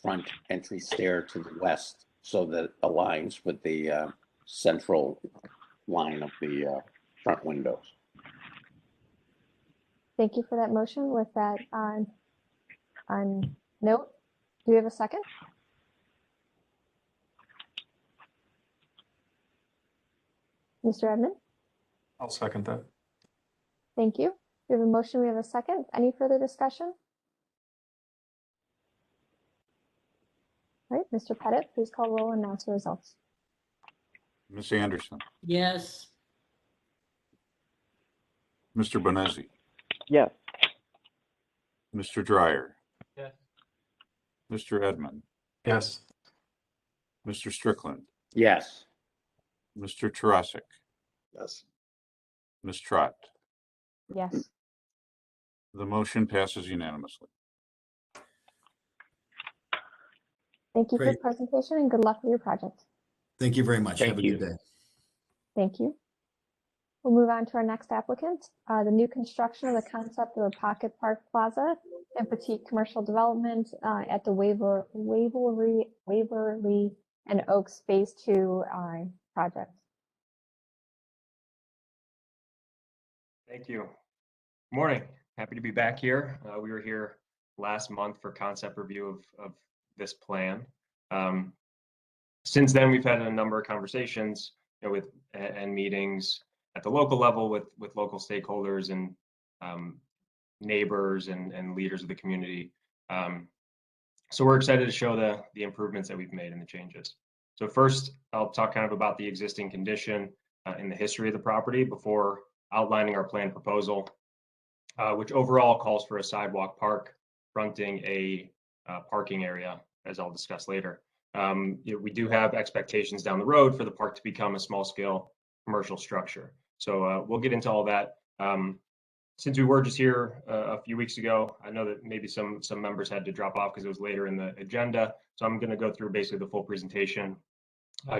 front entry stair to the west so that it aligns with the central line of the front windows. Thank you for that motion. With that on note, do we have a second? Mr. Edmond? I'll second that. Thank you. We have a motion, we have a second. Any further discussion? All right, Mr. Pettit, please call roll and announce the results. Ms. Anderson, Yes. Mr. Bonezzi, Yes. Mr. Dryer, Yes. Mr. Edmond, Yes. Mr. Strickland, Yes. Mr. Tarasik, Yes. Ms. Trott. Yes. The motion passes unanimously. Thank you for the Great. presentation and good luck with your project. Thank you very much. Thank Have a you. good day. Thank you. We'll move on to our next applicant, the new construction of the concept of a Pocket Park Plaza and Petite Commercial Development at the Waverly and Oaks Phase 2 project. Thank you. Morning. Happy to be back here. We were here last month for concept review of this plan. Since then, we've had a number of conversations, with and meetings at the local level with local stakeholders and neighbors and leaders of the community. So we're excited to show the improvements that we've made and the changes. So first, I'll talk kind of about the existing condition in the history of the property before outlining our plan proposal, which overall calls for a sidewalk park fronting a parking area, as I'll discuss later. We do have expectations down the road for the park to become a small-scale commercial structure. So we'll get into all that. Since we were just here a few weeks ago, I know that maybe some members had to drop off because it was later in the agenda. So I'm going to go through basically the full presentation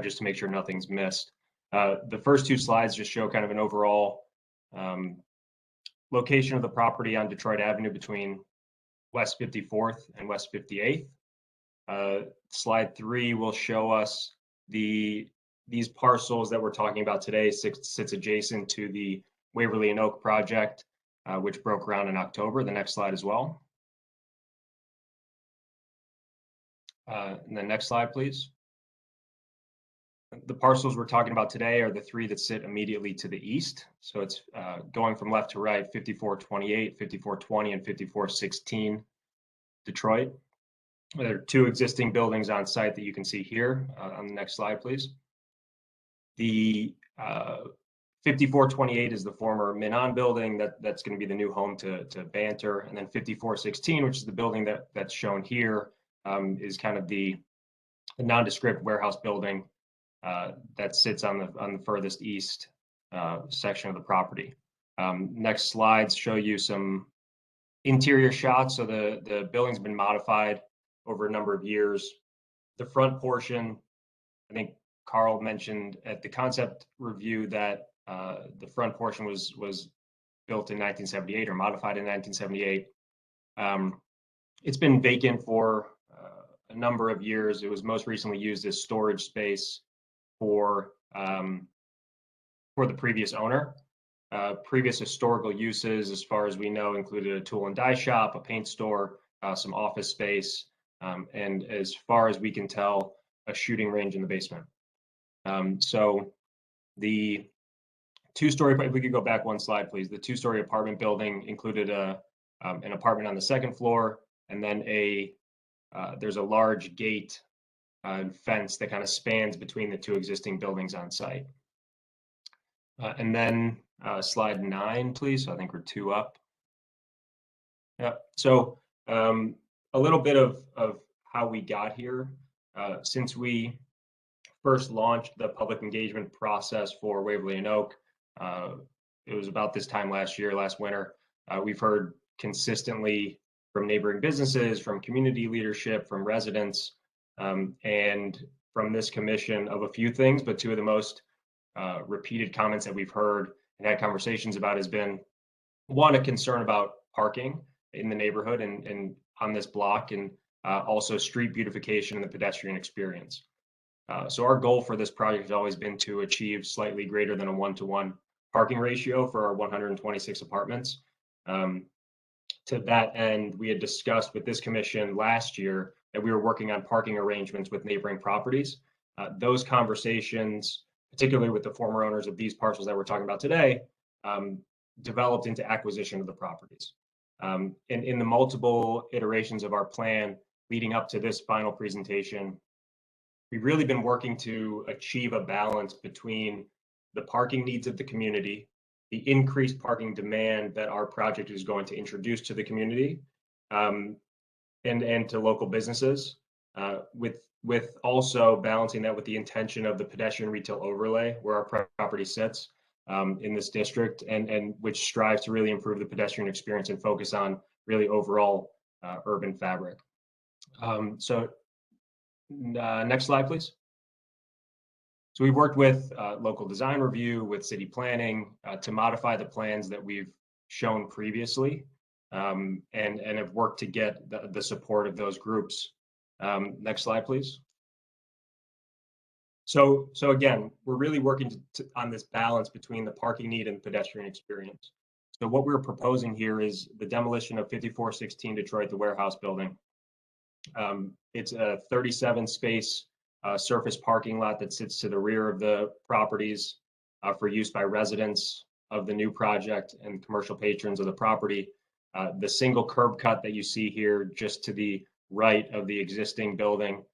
just to make sure nothing's missed. The first two slides just show kind of an overall location of the property on Detroit Avenue between West 54th and West 58th. Slide 3 will show us these parcels that we're talking about today sits adjacent to the Waverly and Oak project, which broke ground in October. The next slide as well. And the next slide, please. The parcels we're talking about today are the three that sit immediately to the east. So it's going from left to right, 5428, 5420, and 5416 Detroit. There are two existing buildings on site that you can see here on the next slide, please. The 5428 is the former Minon building that's going to be the new home to Banter. And then 5416, which is the building that's shown here, is kind of the nondescript warehouse building that sits on the furthest east section of the property. Next slides show you some interior shots. So the building's been modified over a number of years. The front portion, I think Carl mentioned at the concept review that the front portion was built in 1978 or modified in 1978. It's been vacant for a number of years. It was most recently used as storage space for the previous owner. Previous historical uses, as far as we know, included a tool and die shop, a paint store, some office space, and as far as we can tell, a shooting range in the basement. So the two-story, if we could go back one slide, please. The two-story apartment building included an apartment on the second floor, and then there's a large gate and fence that kind of spans between the two existing buildings on site. And then slide 9, please. So I think we're 2 up. Yeah. So a little bit of how we got here. Since we first launched the public engagement process for Waverly and Oak, it was about this time last winter, we've heard consistently from neighboring businesses, from community leadership, from residents, and from this commission of a few things, but two of the most repeated comments that we've heard and had conversations about has been, one, a concern about parking in the neighborhood and on this block, and also street beautification and the pedestrian experience. So our goal for this project has always been to achieve slightly greater than a 1-to-1 parking ratio for our 126 apartments. To that end, we had discussed with this commission last year that we were working on parking arrangements with neighboring properties. Those conversations, particularly with the former owners of these parcels that we're talking about today, developed into acquisition of the properties. In the multiple iterations of our plan leading up to this final presentation, we've really been working to achieve a balance between the parking needs of the community, the increased parking demand that our project is going to introduce to the community, and to local businesses, with also balancing that with the intention of the pedestrian retail overlay where our property sits in this district, and which strives to really improve the pedestrian experience and focus on really overall urban fabric. Next slide, please. So we've worked with local design review, with city planning to modify the plans that we've shown previously, and have worked to get the support of those groups. Next slide, please. So again, we're really working on this balance between the parking need and pedestrian experience. So what we're proposing here is the demolition of 5416 Detroit, the warehouse building. It's a 37 space surface parking lot that sits to the rear of the properties for use by residents of the new project and commercial patrons of the property. The single curb cut that you see here just to the right of the existing building,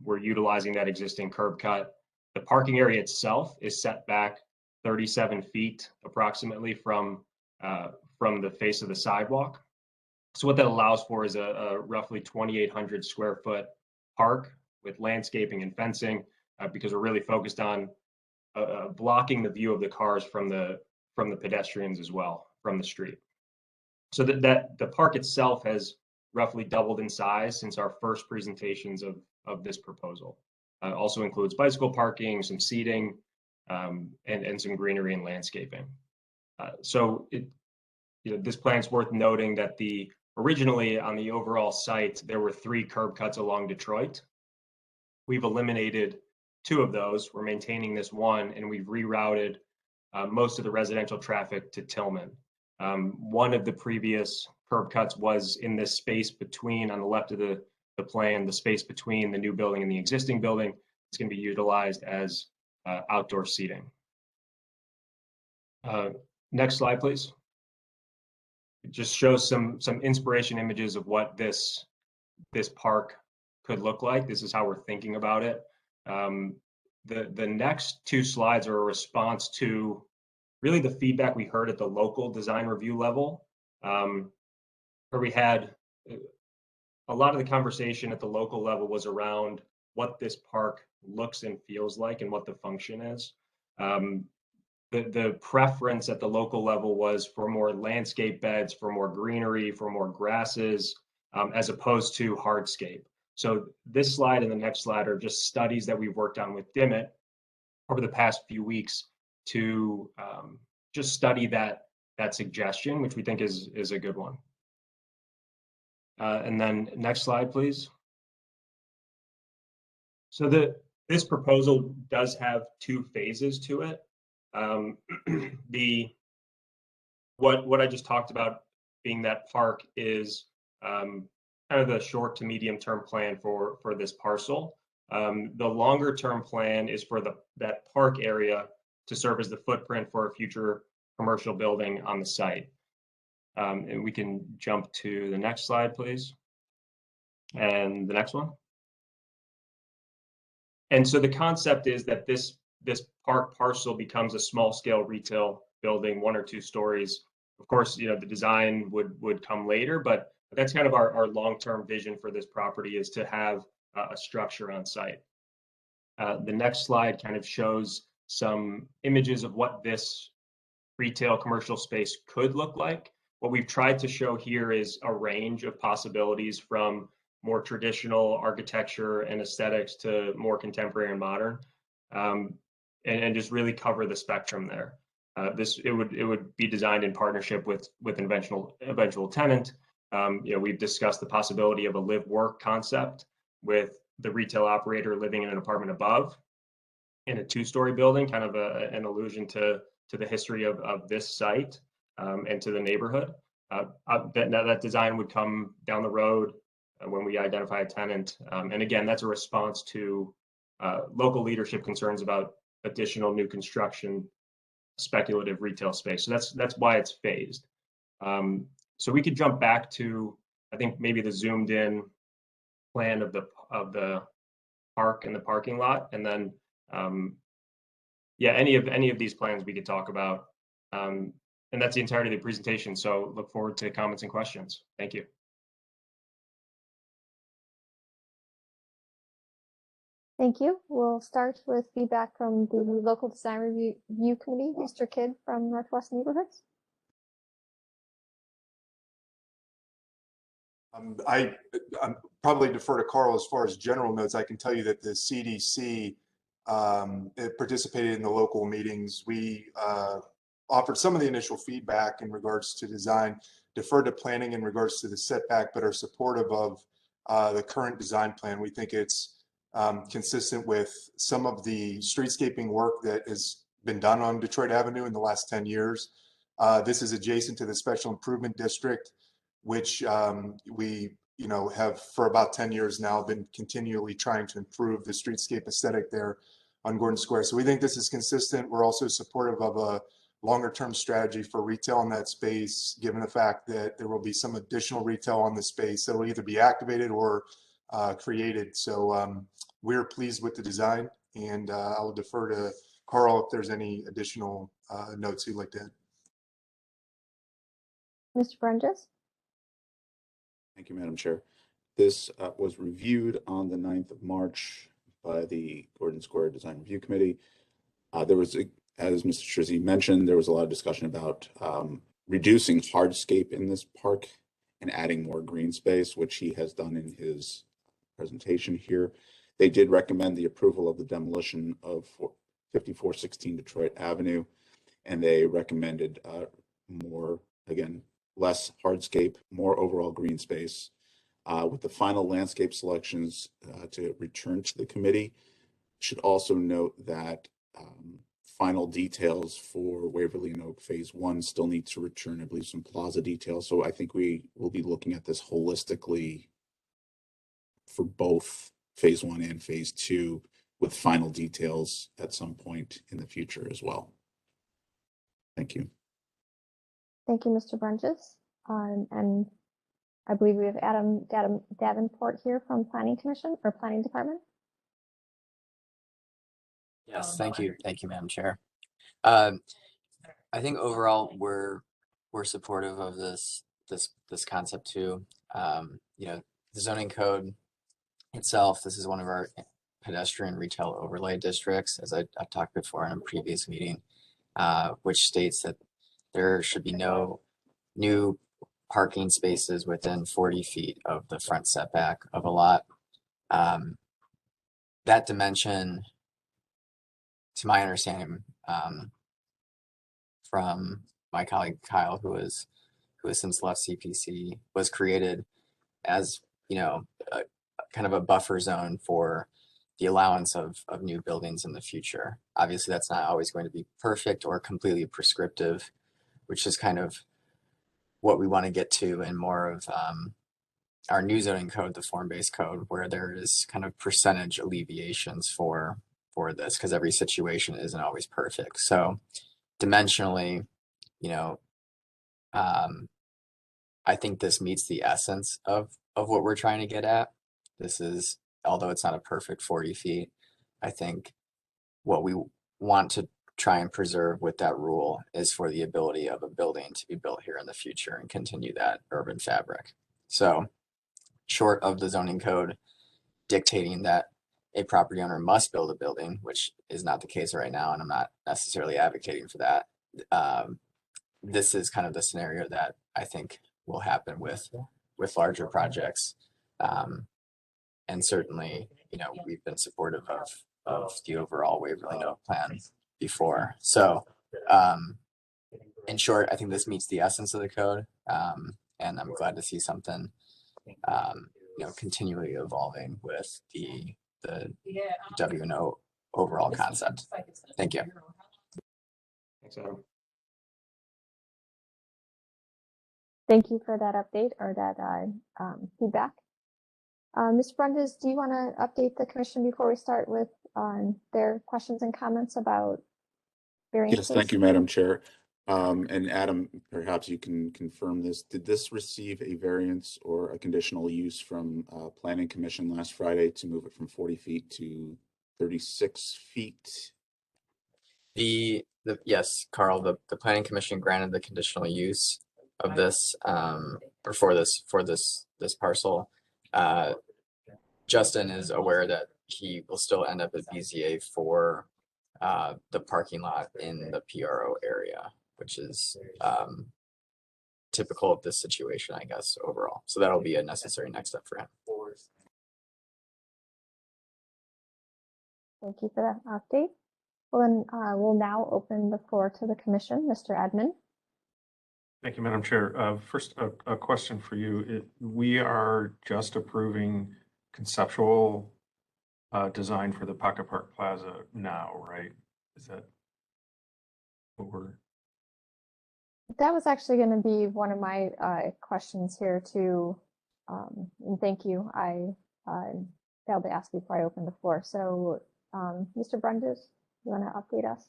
we're utilizing that existing curb cut. The parking area itself is set back 37 feet approximately from the face of the sidewalk. So what that allows for is a roughly 2,800 square foot park with landscaping and fencing, because we're really focused on blocking the view of the cars from the pedestrians as well from the street. So that the park itself has roughly doubled in size since our first presentations of this proposal. Also includes bicycle parking, some seating, and some greenery and landscaping. This plan's worth noting that originally on the overall site, there were 3 curb cuts along Detroit. We've eliminated 2 of those. We're maintaining this one, and we've rerouted most of the residential traffic to Tillman. One of the previous curb cuts was in this space between, on the left of the plan, the space between the new building and the existing building. It's going to be utilized as outdoor seating. Next slide, please. It just shows some inspiration images of what this park could look like. This is how we're thinking about it. The next 2 slides are a response to really the feedback we heard at the local design review level, where we had a lot of the conversation at the local level was around what this park looks and feels like and what the function is. The preference at the local level was for more landscape beds, for more greenery, for more grasses, as opposed to hardscape. So this slide and the next slide are just studies that we've worked on with Dimmitt over the past few weeks to just study that suggestion, which we think is a good one. And then next slide, please. So this proposal does have 2 phases to it. What I just talked about being that park is kind of the short to medium term plan for this parcel. The longer term plan is for that park area to serve as the footprint for a future commercial building on the site. And we can jump to the next slide, please. And the next one. And so the concept is that this park parcel becomes a small scale retail building, 1 or 2 stories. Of course, the design would come later, but that's kind of our long-term vision for this property, is to have a structure on site. The next slide kind of shows some images of what this retail commercial space could look like. What we've tried to show here is a range of possibilities from more traditional architecture and aesthetics to more contemporary and modern, and just really cover the spectrum there. It would be designed in partnership with an eventual tenant. We've discussed the possibility of a live-work concept with the retail operator living in an apartment above in a two-story building, kind of an allusion to the history of this site and to the neighborhood. That design would come down the road when we identify a tenant. And again, that's a response to local leadership concerns about additional new construction, speculative retail space. So that's why it's phased. So we could jump back to, I think, maybe the zoomed in plan of the park and the parking lot, and then any of these plans we could talk about. And that's the entirety of the presentation. So look forward to comments and questions. Thank you. Thank you. We'll start with feedback from the Local Design Review Committee, Mr. Kidd from Northwest Neighborhoods. I probably defer to Carl as far as general notes. I can tell you that the CDC participated in the local meetings. We offered some of the initial feedback in regards to design, deferred to planning in regards to the setback, but are supportive of the current design plan. We think it's consistent with some of the streetscaping work that has been done on Detroit Avenue in the last 10 years. This is adjacent to the Special Improvement District, which we have for about 10 years now been continually trying to improve the streetscape aesthetic there on Gordon Square. So we think this is consistent. We're also supportive of a longer term strategy for retail in that space, given the fact that there will be some additional retail on the space that will either be activated or created. So we're pleased with the design, and I'll defer to Carl if there's any additional notes you'd like to add. Mr. Brunges? Thank you, Madam Chair. This was reviewed on the 9th of March by the Gordon Square Design Review Committee. There was, as Mr. Shrizzi mentioned, there was a lot of discussion about reducing hardscape in this park and adding more green space, which he has done in his presentation here. They did recommend the approval of the demolition of 5416 Detroit Avenue, and they recommended more, again, less hardscape, more overall green space, with the final landscape selections to return to the committee. Should also note that final details for Waverly and Oak Phase 1 still need to return, I believe, some plaza details. So I think we will be looking at this holistically for both Phase 1 and Phase 2 with final details at some point in the future as well. Thank you. Thank you, Mr. Brunges. And I believe we have Adam Davenport here from Planning Commission or Planning Department. Yes, thank you, Madam Chair. I think overall we're supportive of this concept too. The zoning code itself, this is one of our pedestrian retail overlay districts, as I talked before in a previous meeting, which states that there should be no new parking spaces within 40 feet of the front setback of a lot. That dimension, to my understanding, from my colleague Kyle, who has since left CPC, was created as kind of a buffer zone for the allowance of new buildings in the future. Obviously, that's not always going to be perfect or completely prescriptive, which is kind of what we want to get to in more of our new zoning code, the form-based code, where there is kind of percentage alleviations for this, because every situation isn't always perfect. So dimensionally, I think this meets the essence of what we're trying to get at. This is, although it's not a perfect 40 feet, I think what we want to try and preserve with that rule is for the ability of a building to be built here in the future and continue that urban fabric. So short of the zoning code dictating that a property owner must build a building, which is not the case right now, and I'm not necessarily advocating for that. This is kind of the scenario that I think will happen with larger projects. And certainly, you know, we've been supportive of the overall Waverly Note plan before. So in short, I think this meets the essence of the code. And I'm glad to see something, you know, continually evolving with the WNO overall concept. Thank you. Thanks, Adam. Thank you for that update or that feedback. Ms. Brundage, do you want to update the commission before we start with their questions and comments about variances? Yes, thank you, Madam Chair. And Adam, perhaps you can confirm this. Did this receive a variance or a conditional use from Planning Commission last Friday to move it from 40 feet to 36 feet? Yes, Carl, the Planning Commission granted the conditional use of this, or for this parcel. Justin is aware that he will still end up at BZA for the parking lot in the PRO area, which is typical of this situation, I guess, overall. So that'll be a necessary next step for him. Thank you for that update. Well, then we'll now open the floor to the commission. Mr. Edmond. Thank you, Madam Chair. First, a question for you. We are just approving conceptual design for the Pocket Park Plaza now, right? Is that what we're? That was actually going to be one of my questions here too. And thank you. I failed to ask before I opened the floor. So, Mr. Brundage, you want to update us?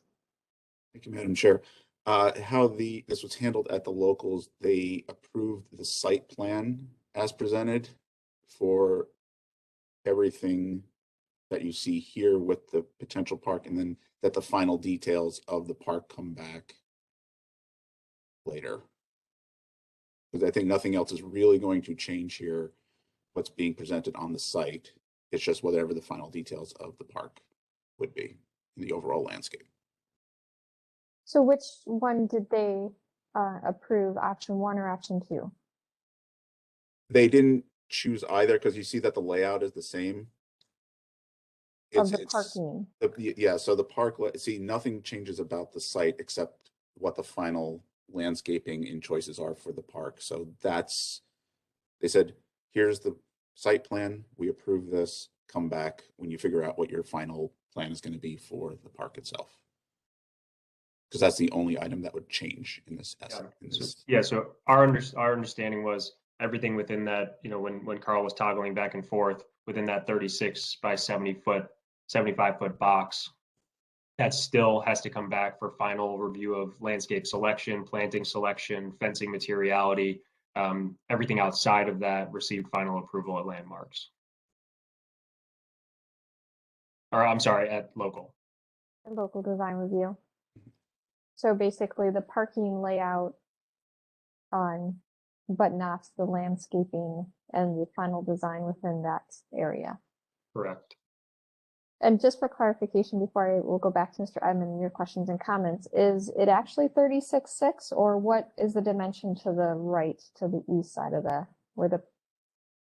Thank you, Madam Chair. How this was handled at the locals, they approved the site plan as presented for everything that you see here with the potential park, and then that the final details of the park come back later. Because I think nothing else is really going to change here. What's being presented on the site, it's just whatever the final details of the park would be in the overall landscape. So which one did they approve, option 1 or option 2? They didn't choose either because you see that the layout is the same. Of the parking. Yeah, so the park, see, nothing changes about the site except what the final landscaping and choices are for the park. So they said, here's the site plan, we approve this, come back when you figure out what your final plan is going to be for the park itself. Because that's the only item that would change in this. So our understanding was everything within that, you know, when Carl was toggling back and forth within that 36 by 75 foot box, that still has to come back for final review of landscape selection, planting selection, fencing materiality. Everything outside of that received final approval at landmarks. Or I'm sorry, at local. Local design review. So basically the parking layout but not the landscaping and the final design within that area. Correct. And just for clarification, before I will go back to Mr. Edmond and your questions and comments, is it actually 36.6 or what is the dimension to the right, to the east side of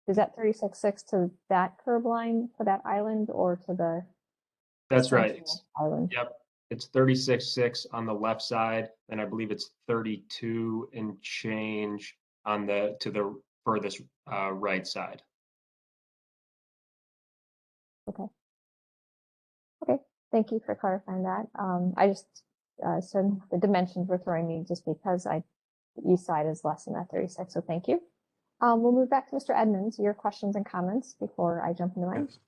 is that 36.6 to that curb line for that island or to the? That's right. Island? Yep. It's 36.6 on the left side, and I believe it's 32 and change on the furthest right side. Okay, thank you for clarifying that. I just so the dimensions were throwing me just because the east side is less than that 36. So thank you. We'll move back to Mr. Edmonds. Your questions and comments before I jump into mine. Yes.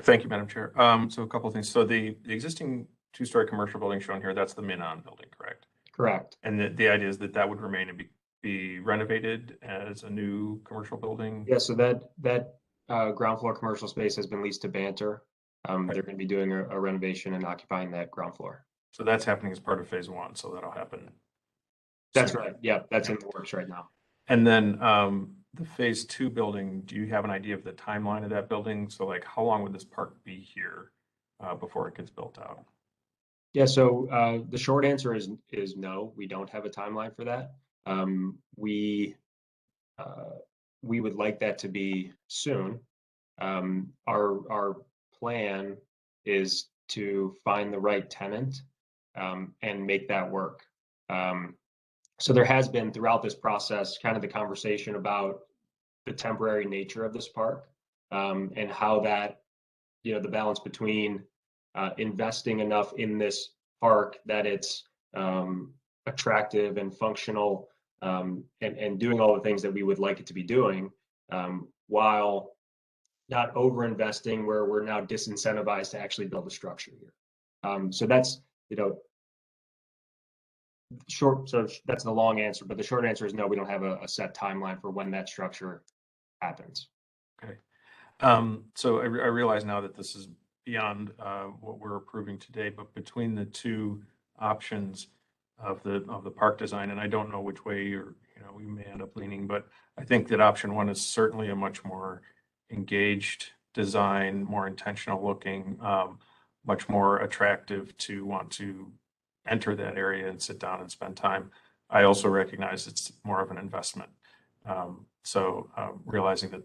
Thank you, Madam Chair. So a couple of things. So the existing 2-story commercial building shown here, that's the Minon building, correct? Correct. And the idea is that would remain and be renovated as a new commercial building? Yeah, so that ground floor commercial space has been leased to Banter. They're going to be doing a renovation and occupying that ground floor. So that's happening as part of phase 1, so that'll happen. That's right. Yeah, that's in the works right now. And then the phase 2 building, do you have an idea of the timeline of that building? So like, how long would this park be here before it gets built out? Yeah, so the short answer is no, we don't have a timeline for that. We would like that to be soon. Our plan is to find the right tenant and make that work. So there has been throughout this process kind of the conversation about the temporary nature of this park and how that, the balance between investing enough in this park that it's attractive and functional and doing all the things that we would like it to be doing while not over investing where we're now disincentivized to actually build a structure here. So that's, short. So that's the long answer, but the short answer is no, we don't have a set timeline for when that structure happens. Okay. So I realize now that this is beyond what we're approving today, but between the two options of the park design, and I don't know which way we may end up leaning, but I think that option 1 is certainly a much more engaged design, more intentional looking, much more attractive to want to enter that area and sit down and spend time. I also recognize it's more of an investment. So realizing that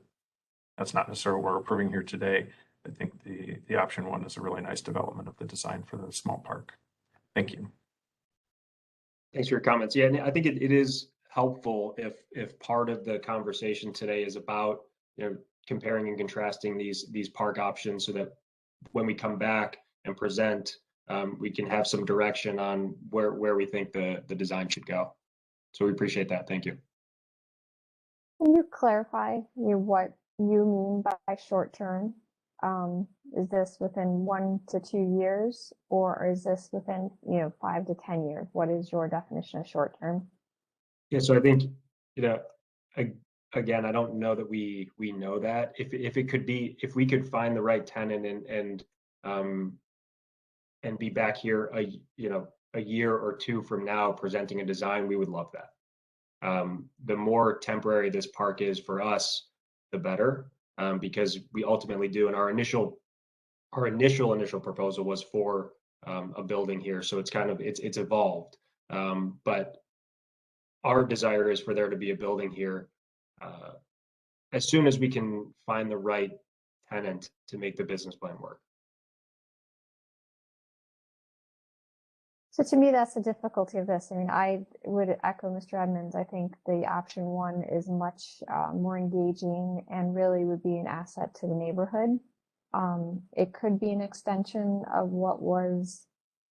that's not necessarily what we're approving here today, I think the option 1 is a really nice development of the design for the small park. Thank you. Thanks for your comments. Yeah, and I think it is helpful if part of the conversation today is about comparing and contrasting these park options so that when we come back and present, we can have some direction on where we think the design should go. So we appreciate that. Thank you. Can you clarify what you mean by short term? Is this within 1 to 2 years, or is this within 5 to 10 years? What is your definition of short term? Yeah, so I think again, I don't know that we know that. If it could be, if we could find the right tenant and be back here a year or 2 from now presenting a design, we would love that. The more temporary this park is for us, the better, because we ultimately do. And our initial proposal was for a building here, so it's it's evolved. But our desire is for there to be a building here as soon as we can find the right tenant to make the business plan work. So to me, that's the difficulty of this. I mean, I would echo Mr. Edmonds. I think the option 1 is much more engaging and really would be an asset to the neighborhood. It could be an extension of what was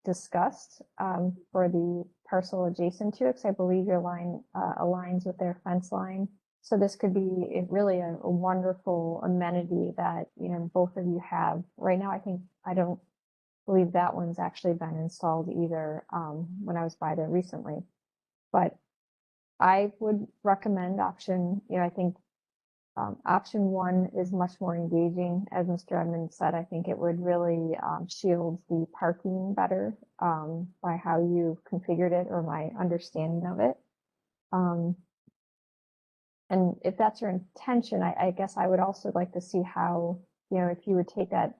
discussed for the parcel adjacent to it, because I believe your line aligns with their fence line. So this could be really a wonderful amenity that both of you have right now. I don't believe that one's actually been installed either when I was by there recently. But I would recommend option, I think option 1 is much more engaging. As Mr. Edmonds said, I think it would really shield the parking better by how you configured it or my understanding of it. And if that's your intention, I guess I would also like to see how, if you would take that.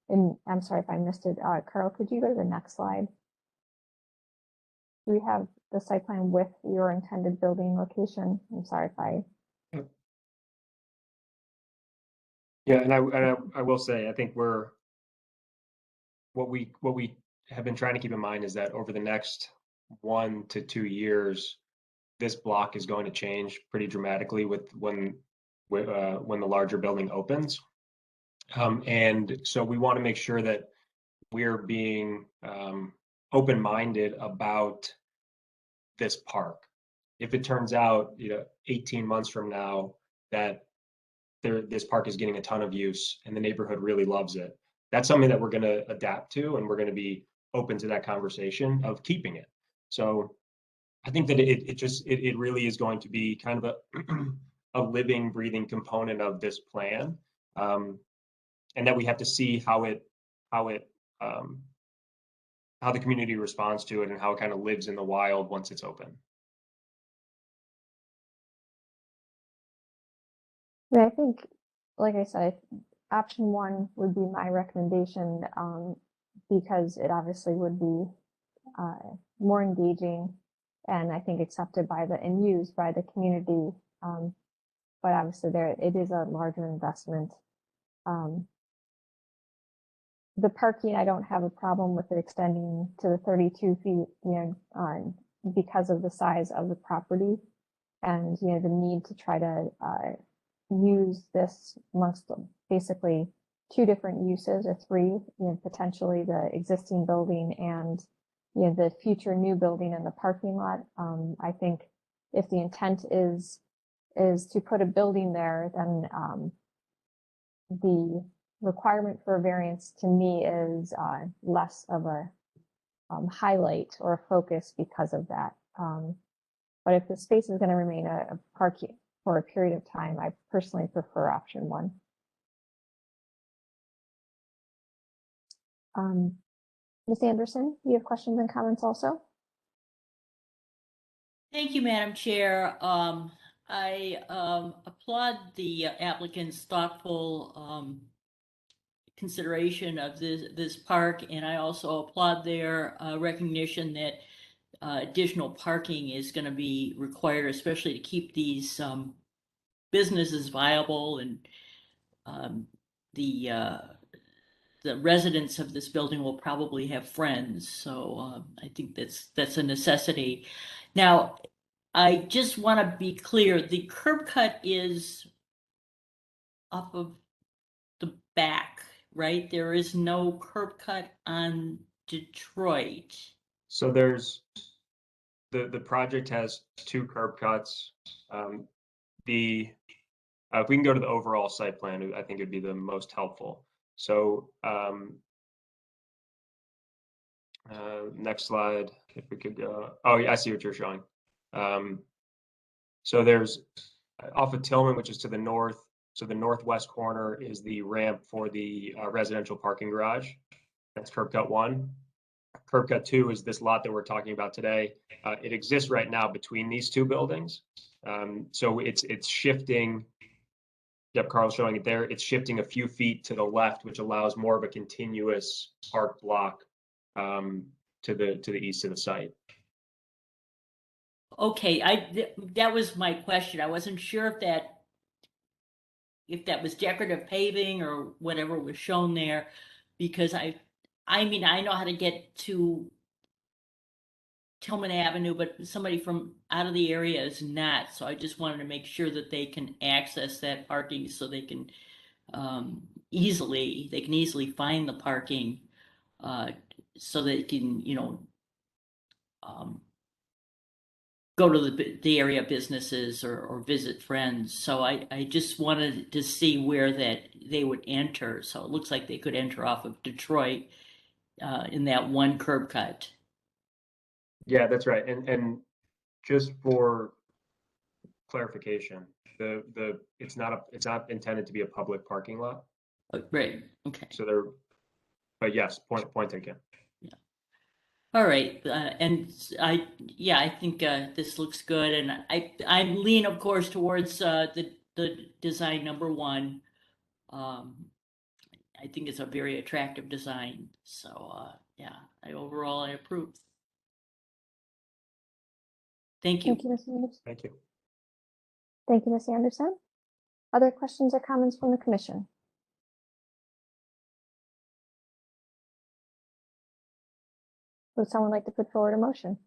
And I'm sorry if I missed it. Carl, could you go to the next slide? Do we have the site plan with your intended building location? I'm sorry if I. Yeah, and I will say, I think what we have been trying to keep in mind is that over the next 1 to 2 years, this block is going to change pretty dramatically with when the larger building opens. And so we want to make sure that we're being open-minded about this park. If it turns out, 18 months from now that this park is getting a ton of use and the neighborhood really loves it, that's something that we're going to adapt to, and we're going to be open to that conversation of keeping it. So I think that it really is going to be kind of a living, breathing component of this plan. And that we have to see how the community responds to it and how it kind of lives in the wild once it's open. I think, like I said, option one would be my recommendation, because it obviously would be more engaging and I think accepted by and used by the community. But obviously it is a larger investment. The parking, I don't have a problem with it extending to the 32 feet, because of the size of the property and, the need to try to use this amongst them, basically two different uses or three, potentially the existing building and, the future new building in the parking lot. I think if the intent is to put a building there, then the requirement for a variance to me is less of a highlight or a focus because of that. But if the space is going to remain a parking for a period of time, I personally prefer option one. Ms. Anderson, you have questions and comments also? Thank you, Madam Chair. I applaud the applicant's thoughtful consideration of this park, and I also applaud their recognition that additional parking is going to be required, especially to keep these businesses viable, and the residents of this building will probably have friends. So I think that's a necessity. Now, I just want to be clear, the curb cut is off of the back, right? There is no curb cut on Detroit. So there's, the project has two curb cuts. If we can go to the overall site plan, I think it'd be the most helpful. So next slide, if we could go. Oh, yeah, I see what you're showing. So there's off of Tillman, which is to the north. So the northwest corner is the ramp for the residential parking garage. That's curb cut one. Curb cut two is this lot that we're talking about today. It exists right now between these two buildings. So it's shifting. Yep, Carl's showing it there. It's shifting a few feet to the left, which allows more of a continuous park block to the east of the site. Okay, that was my question. I wasn't sure if that was decorative paving or whatever was shown there, because I mean, I know how to get to Tillman Avenue, but somebody from out of the area is not. So I just wanted to make sure that they can access that parking so they can easily find the parking so they can, go to the area businesses or visit friends. So I just wanted to see where that they would enter. So it looks like they could enter off of Detroit in that one curb cut. Yeah, that's right. And just for clarification, it's not intended to be a public parking lot. Right. Okay. So but yes, point taken. All right, and I think this looks good, and I lean, of course, towards the design number one. I think it's a very attractive design, so yeah, overall I approve. Thank you. Thank you, Ms. Anderson. Thank you. Thank you, Ms. Anderson. Other questions or comments from the commission? Would someone like to put forward a motion?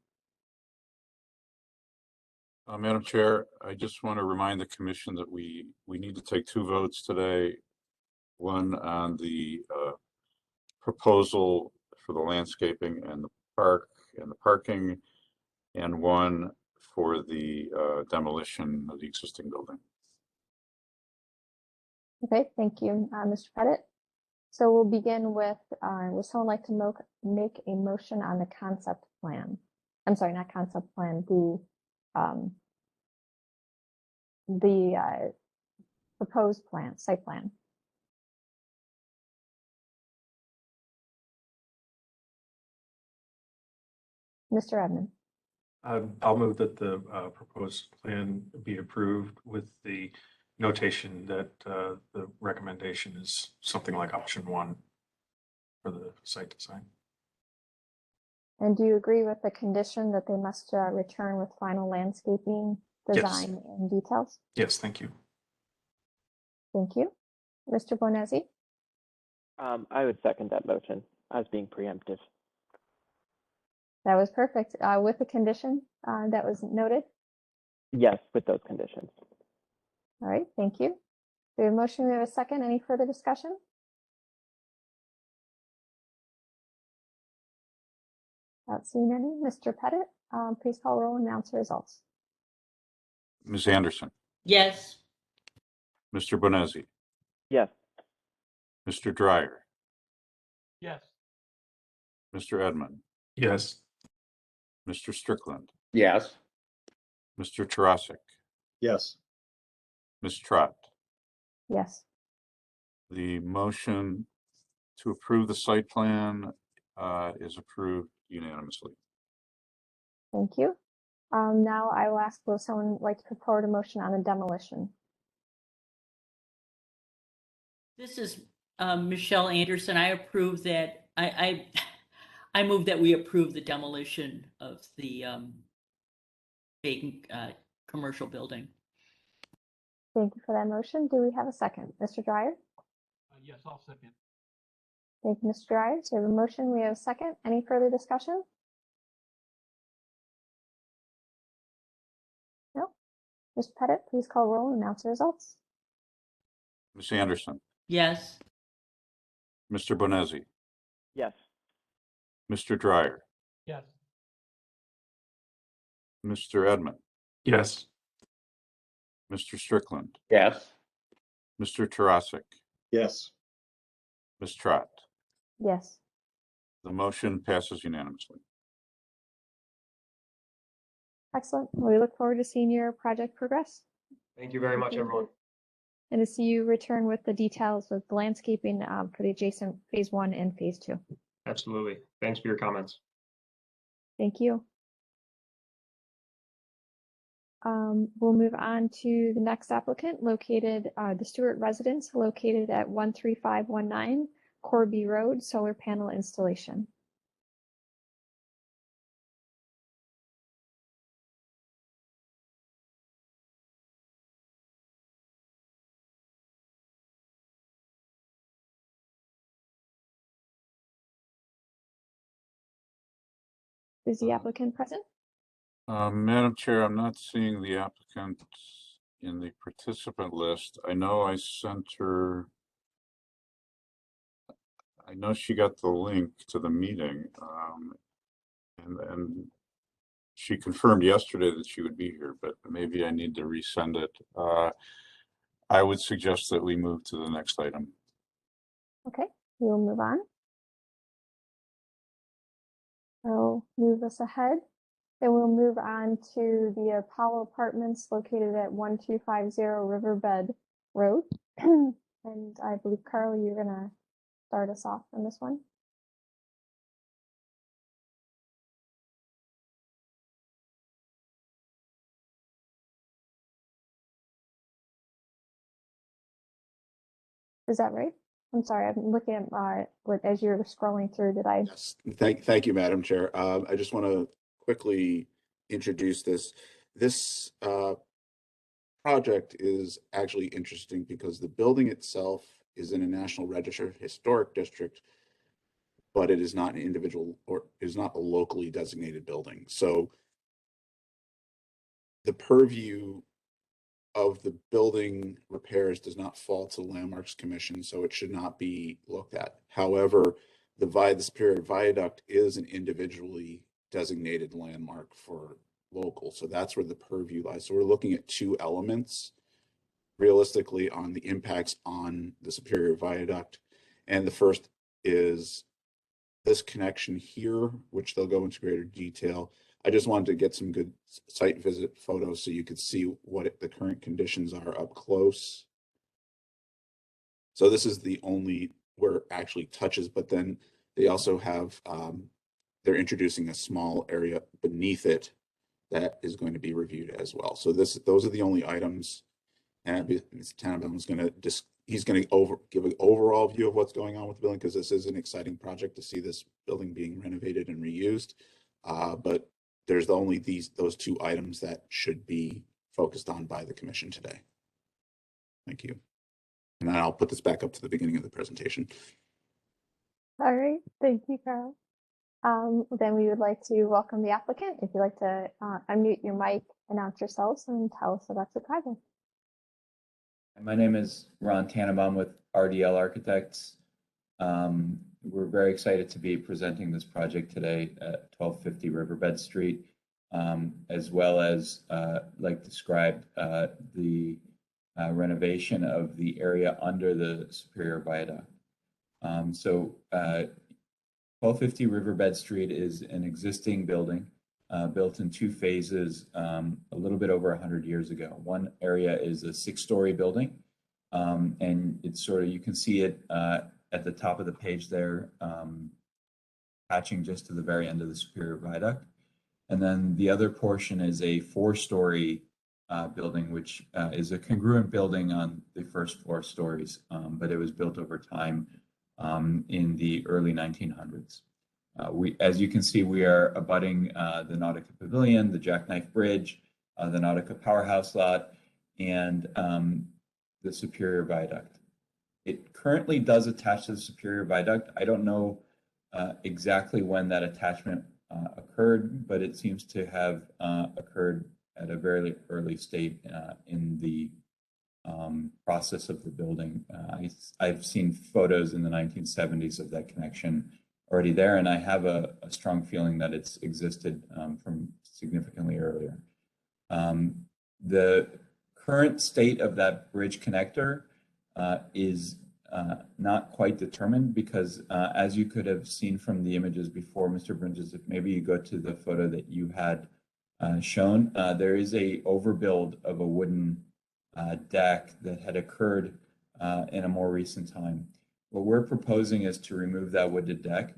Madam Chair, I just want to remind the commission that we need to take two votes today. One on the proposal for the landscaping and the park and the parking, and one for the demolition of the existing building. Okay, thank you, Mr. Pettit. So we'll begin with, would someone like to make a motion on the concept plan? I'm sorry, not concept plan, the proposed plan, site plan. Mr. Edmond. I'll move that the proposed plan be approved with the notation that the recommendation is something like option 1 for the site design. And do you agree with the condition that they must return with final landscaping design and details? Yes, thank you. Thank you. Mr. Bonesi? I would second that motion as being preemptive. That was perfect. With the condition that was noted? Yes, with those conditions. All right, thank you. We have a motion, we have a second. Any further discussion? Not seeing any. Mr. Pettit, please call roll and announce the results. Ms. Anderson, Yes. Mr. Bonesi, Yes. Mr. Dryer, Yes. Mr. Edmund, Yes. Mr. Strickland, Yes. Mr. Tarasik, Yes. Ms. Trott. Yes. The motion to approve the site plan is approved unanimously. Thank you. Now I will ask, will someone like to put forward a motion on the demolition? This is Michelle Anderson. I approve that. I move that we approve the demolition of the vacant commercial building. Thank you for that motion. Do we have a second? Mr. Dryer? Yes, I'll second. Thank you, Mr. Dryer. So we have a motion, we have a second. Any further discussion? No. Mr. Pettit, please call roll and announce the results. Ms. Anderson, Yes. Mr. Bonesi, Yes. Mr. Dryer, Yes. Mr. Edmund, Yes. Mr. Strickland, Yes. Mr. Tarasik, Yes. Ms. Trott. Yes. The motion passes unanimously. Excellent. We look forward to seeing your project progress. Thank you very much, everyone. And to see you return with the details of the landscaping for the adjacent phase 1 and phase 2. Absolutely. Thanks for your comments. Thank you. We'll move on to the next applicant located, the Stewart residence located at 13519 Corby Road, solar panel installation. Is the applicant present? Madam Chair, I'm not seeing the applicant in the participant list. I know I sent her. I know she got the link to the meeting, and she confirmed yesterday that she would be here, but maybe I need to resend it. I would suggest that we move to the next item. Okay, we will move on. I'll move us ahead. Then we'll move on to the Apollo Apartments located at 1250 Riverbed Road. And I believe, Carl, you're going to start us off on this one. Is that right? I'm sorry, I'm looking at as you're scrolling through, did I? Yes, thank you, Madam Chair. I just want to quickly introduce this. This project is actually interesting because the building itself is in a National Register Historic District, but it is not an individual or is not a locally designated building. So the purview of the building repairs does not fall to the Landmarks Commission, so it should not be looked at. However, the Superior Viaduct is an individually designated landmark for local, so that's where the purview lies. So we're looking at two elements realistically on the impacts on the Superior Viaduct. And the first is this connection here, which they'll go into greater detail. I just wanted to get some good site visit photos so you could see what the current conditions are up close. So this is the only where it actually touches, but then they also have, they're introducing a small area beneath it that is going to be reviewed as well. So those are the only items And Mr. Tannenbaum is going to he's going to give an overall view of what's going on with the building, because this is an exciting project to see this building being renovated and reused. But there's only those two items that should be focused on by the commission today. Thank you. And then I'll put this back up to the beginning of the presentation. All right, thank you, Carl. Then we would like to welcome the applicant. If you'd like to unmute your mic, announce yourselves, and tell us about your project. My name is Ron Tannenbaum with RDL Architects. We're very excited to be presenting this project today at 1250 Riverbed Street, as well as, like described, the renovation of the area under the Superior Viaduct. 1250 Riverbed Street is an existing building built in two phases a little bit over 100 years ago. One area is a 6-story building, and it's sort of, you can see it at the top of the page there, patching just to the very end of the Superior Viaduct. And then the other portion is a 4-story building, which is a congruent building on the first 4 stories, but it was built over time in the early 1900s. As you can see, we are abutting the Nautica Pavilion, the Jackknife Bridge, the Nautica Powerhouse Lot, and the Superior Viaduct. It currently does attach to the Superior Viaduct. I don't know exactly when that attachment occurred, but it seems to have occurred at a very early state in the process of the building. I've seen photos in the 1970s of that connection already there, and I have a strong feeling that it's existed from significantly earlier. The current state of that bridge connector is not quite determined, because as you could have seen from the images before, Mr. Bridges, if maybe you go to the photo that you had shown, there is a overbuild of a wooden deck that had occurred in a more recent time. What we're proposing is to remove that wooded deck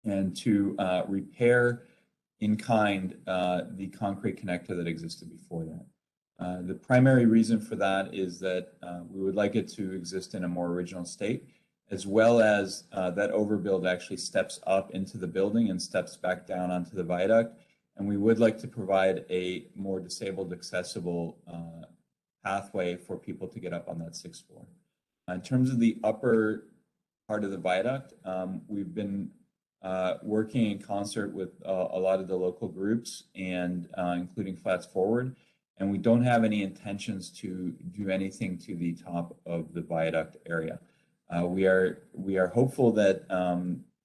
and to repair in kind the concrete connector that existed before that. The primary reason for that is that we would like it to exist in a more original state, as well as that overbuild actually steps up into the building and steps back down onto the viaduct. And we would like to provide a more disabled accessible pathway for people to get up on that 6th floor. In terms of the upper part of the viaduct, we've been working in concert with a lot of the local groups, and including Flats Forward, and we don't have any intentions to do anything to the top of the viaduct area. We are hopeful that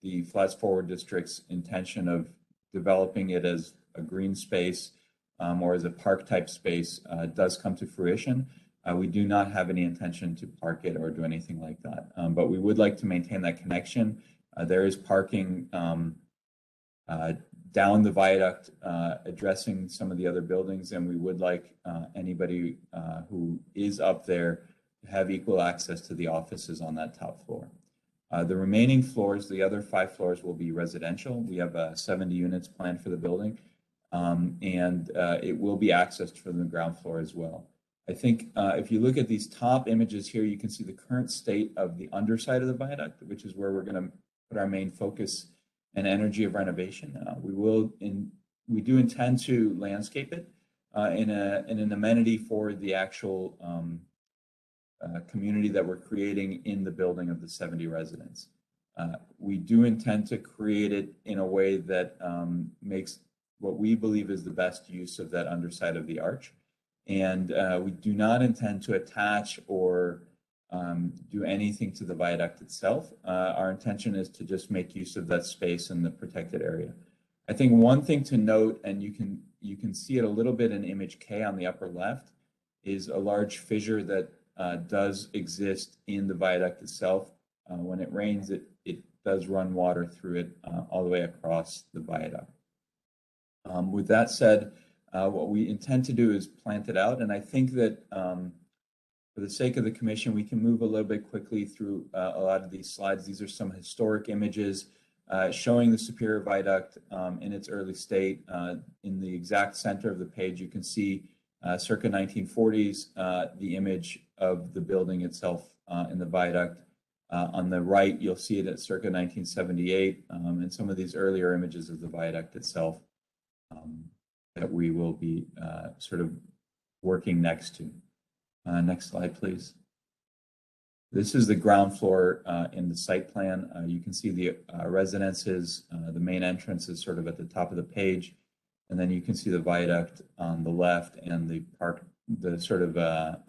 the Flats Forward District's intention of developing it as a green space or as a park type space does come to fruition. We do not have any intention to park it or do anything like that, but we would like to maintain that connection. There is parking down the viaduct addressing some of the other buildings, and we would like anybody who is up there to have equal access to the offices on that top floor. The remaining floors, the other 5 floors, will be residential. We have 70 units planned for the building, and it will be accessed from the ground floor as well. I think if you look at these top images here, you can see the current state of the underside of the viaduct, which is where we're going to put our main focus and energy of renovation. We do intend to landscape it in an amenity for the actual community that we're creating in the building of the 70 residents. We do intend to create it in a way that makes what we believe is the best use of that underside of the arch. And we do not intend to attach or do anything to the viaduct itself. Our intention is to just make use of that space in the protected area. I think one thing to note, and you can see it a little bit in image K on the upper left, is a large fissure that does exist in the viaduct itself. When it rains, it does run water through it all the way across the viaduct. With that said, what we intend to do is plant it out, and I think that for the sake of the commission, we can move a little bit quickly through a lot of these slides. These are some historic images showing the Superior Viaduct in its early state. In the exact center of the page, you can see circa 1940s, the image of the building itself in the viaduct. On the right, you'll see it at circa 1978, and some of these earlier images of the viaduct itself that we will be sort of working next to. Next slide, please. This is the ground floor in the site plan. You can see the residences. The main entrance is sort of at the top of the page, and then you can see the viaduct on the left and the park, the sort of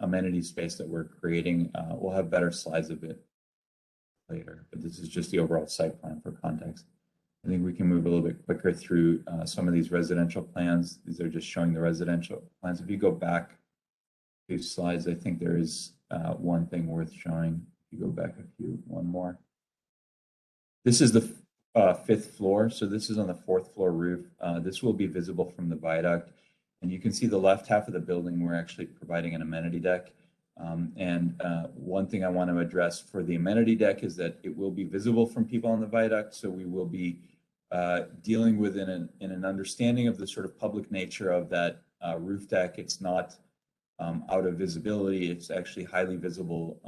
amenity space that we're creating. We'll have better slides of it later, but this is just the overall site plan for context. I think we can move a little bit quicker through some of these residential plans. These are just showing the residential plans. If you go back a few slides, I think there is one thing worth showing. If you go back one more. This is the fifth floor. So this is on the fourth floor roof. This will be visible from the viaduct. And you can see the left half of the building, we're actually providing an amenity deck. One thing I want to address for the amenity deck is that it will be visible from people on the viaduct. So we will be dealing with in an understanding of the sort of public nature of that roof deck. It's not out of visibility. It's actually highly visible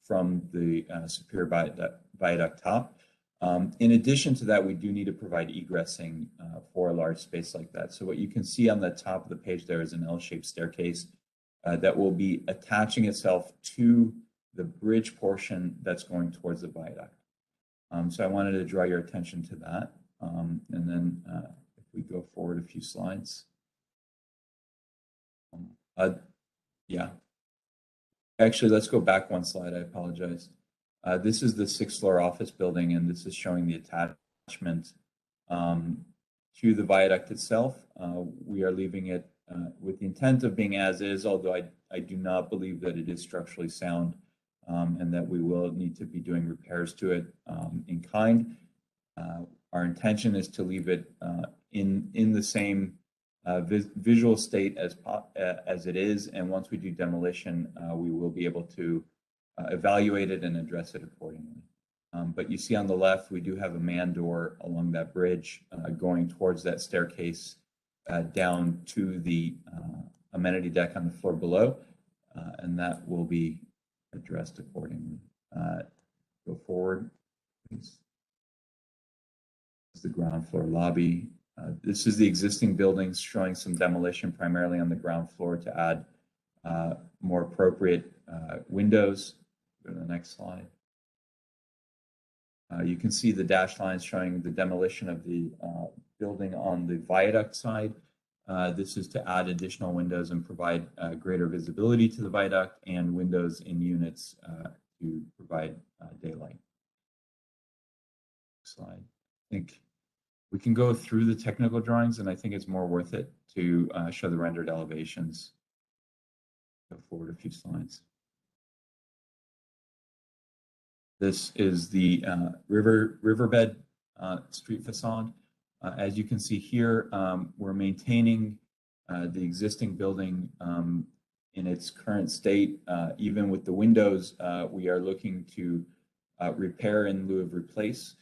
from the Superior Viaduct top. In addition to that, we do need to provide egressing for a large space like that. So what you can see on the top of the page there is an L-shaped staircase that will be attaching itself to the bridge portion that's going towards the viaduct. So I wanted to draw your attention to that. And then if we go forward a few slides. Yeah. Actually, let's go back one slide. I apologize. This is the sixth floor office building, and this is showing the attachment to the viaduct itself. We are leaving it with the intent of being as is, although I do not believe that it is structurally sound and that we will need to be doing repairs to it in kind. Our intention is to leave it in the same visual state as it is, and once we do demolition, we will be able to evaluate it and address it accordingly. But you see on the left, we do have a man door along that bridge going towards that staircase down to the amenity deck on the floor below, and that will be addressed accordingly. Go forward, please. This is the ground floor lobby. This is the existing buildings showing some demolition primarily on the ground floor to add more appropriate windows. Go to the next slide. You can see the dashed lines showing the demolition of the building on the viaduct side. This is to add additional windows and provide greater visibility to the viaduct and windows in units to provide daylight. Slide. I think we can go through the technical drawings, and I think it's more worth it to show the rendered elevations. Go forward a few slides. This is the Riverbed Street facade. As you can see here, we're maintaining the existing building in its current state. Even with the windows, we are looking to repair in lieu of replace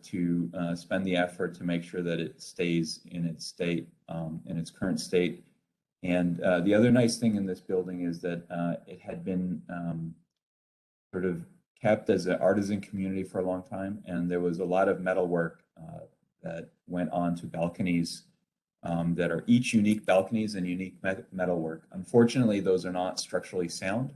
to spend the effort to make sure that it stays in its state, in its current state. And the other nice thing in this building is that it had been sort of kept as an artisan community for a long time, and there was a lot of metal work that went on to balconies that are each unique balconies and unique metal work. Unfortunately, those are not structurally sound,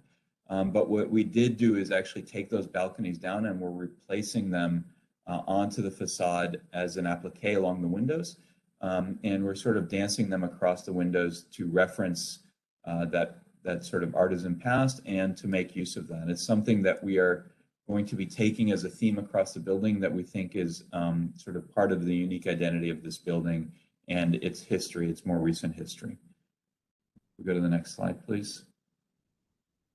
but what we did do is actually take those balconies down, and we're replacing them onto the facade as an applique along the windows, and we're sort of dancing them across the windows to reference that sort of artisan past and to make use of that. It's something that we are going to be taking as a theme across the building that we think is sort of part of the unique identity of this building and its history, its more recent history. We go to the next slide, please.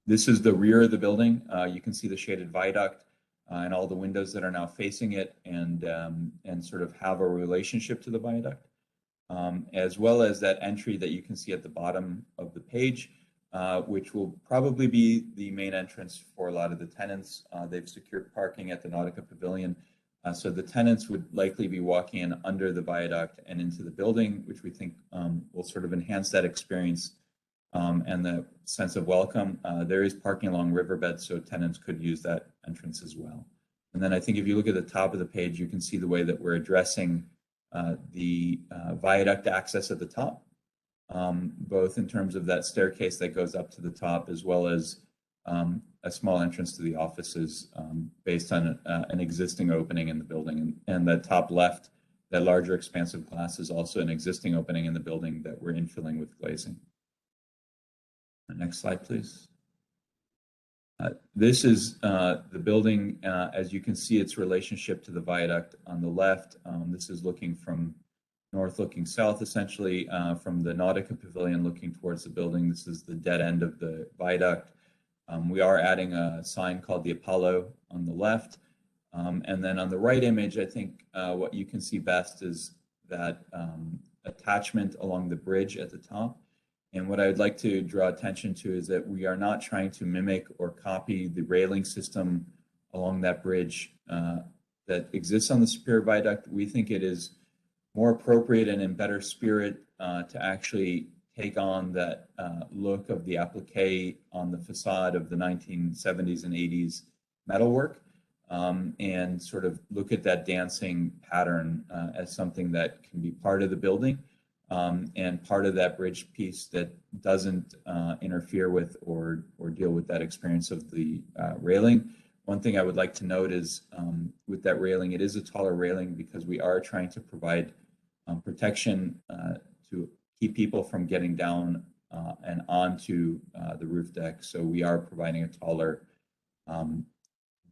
This is the rear of the building. You can see the shaded viaduct and all the windows that are now facing it and sort of have a relationship to the viaduct, as well as that entry that you can see at the bottom of the page, which will probably be the main entrance for a lot of the tenants. They've secured parking at the Nautica Pavilion. So the tenants would likely be walking in under the viaduct and into the building, which we think will sort of enhance that experience and the sense of welcome. There is parking along Riverbed, so tenants could use that entrance as well. And then I think if you look at the top of the page, you can see the way that we're addressing the viaduct access at the top, both in terms of that staircase that goes up to the top, as well as a small entrance to the offices based on an existing opening in the building. And the top left, that larger expansive glass is also an existing opening in the building that we're infilling with glazing. Next slide, please. This is the building, as you can see, its relationship to the viaduct on the left. This is looking from north, looking south, essentially, from the Nautica Pavilion looking towards the building. This is the dead end of the viaduct. We are adding a sign called the Apollo on the left. And then on the right image, I think what you can see best is that attachment along the bridge at the top. And what I'd like to draw attention to is that we are not trying to mimic or copy the railing system along that bridge that exists on the Superior Viaduct. We think it is more appropriate and in better spirit to actually take on that look of the applique on the facade of the 1970s and 80s metalwork, and sort of look at that dancing pattern as something that can be part of the building. And part of that bridge piece that doesn't interfere with or deal with that experience of the railing. One thing I would like to note is with that railing, it is a taller railing because we are trying to provide protection to keep people from getting down and onto the roof deck. So we are providing a taller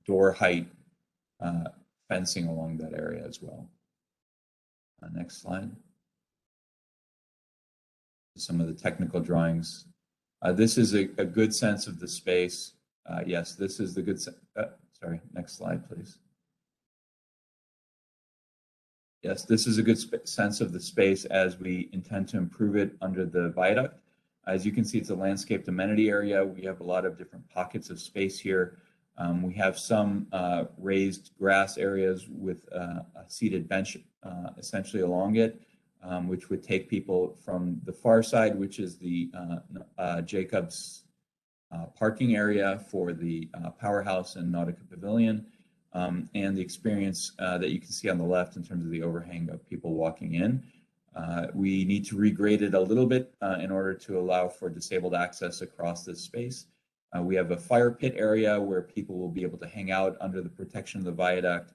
door height fencing along that area as well. Next slide. Some of the technical drawings. This is a good sense of the space. Yes, this is the good, sorry, next slide, please. Yes, this is a good sense of the space as we intend to improve it under the viaduct. As you can see, it's a landscaped amenity area. We have a lot of different pockets of space here. We have some raised grass areas with a seated bench essentially along it. Which would take people from the far side, which is the Jacobs parking area for the Powerhouse and Nautica Pavilion, and the experience that you can see on the left in terms of the overhang of people walking in. We need to regrade it a little bit in order to allow for disabled access across this space. We have a fire pit area where people will be able to hang out under the protection of the viaduct.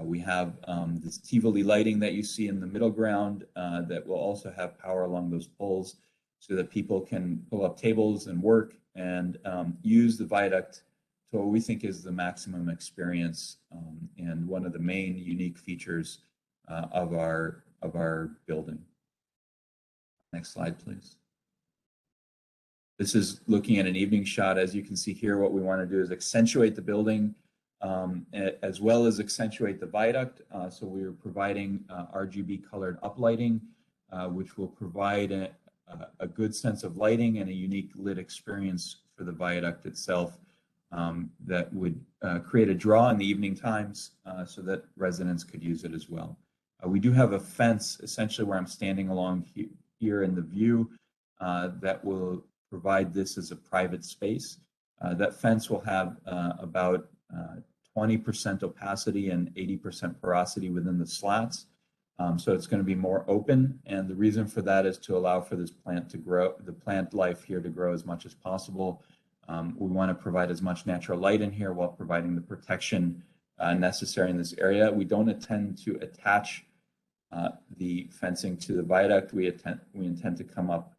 We have this Tivoli lighting that you see in the middle ground that will also have power along those poles so that people can pull up tables and work and use the viaduct to what we think is the maximum experience and one of the main unique features of our building. Next slide, please. This is looking at an evening shot. As you can see here, what we want to do is accentuate the building as well as accentuate the viaduct. So we are providing RGB colored uplighting, which will provide a good sense of lighting and a unique lit experience for the viaduct itself that would create a draw in the evening times so that residents could use it as well. We do have a fence essentially where I'm standing along here in the view that will provide this as a private space. That fence will have about 20% opacity and 80% porosity within the slats. So it's going to be more open. And the reason for that is to allow for this plant to grow, the plant life here to grow as much as possible. We want to provide as much natural light in here while providing the protection necessary in this area. We don't intend to attach the fencing to the viaduct. We intend to come up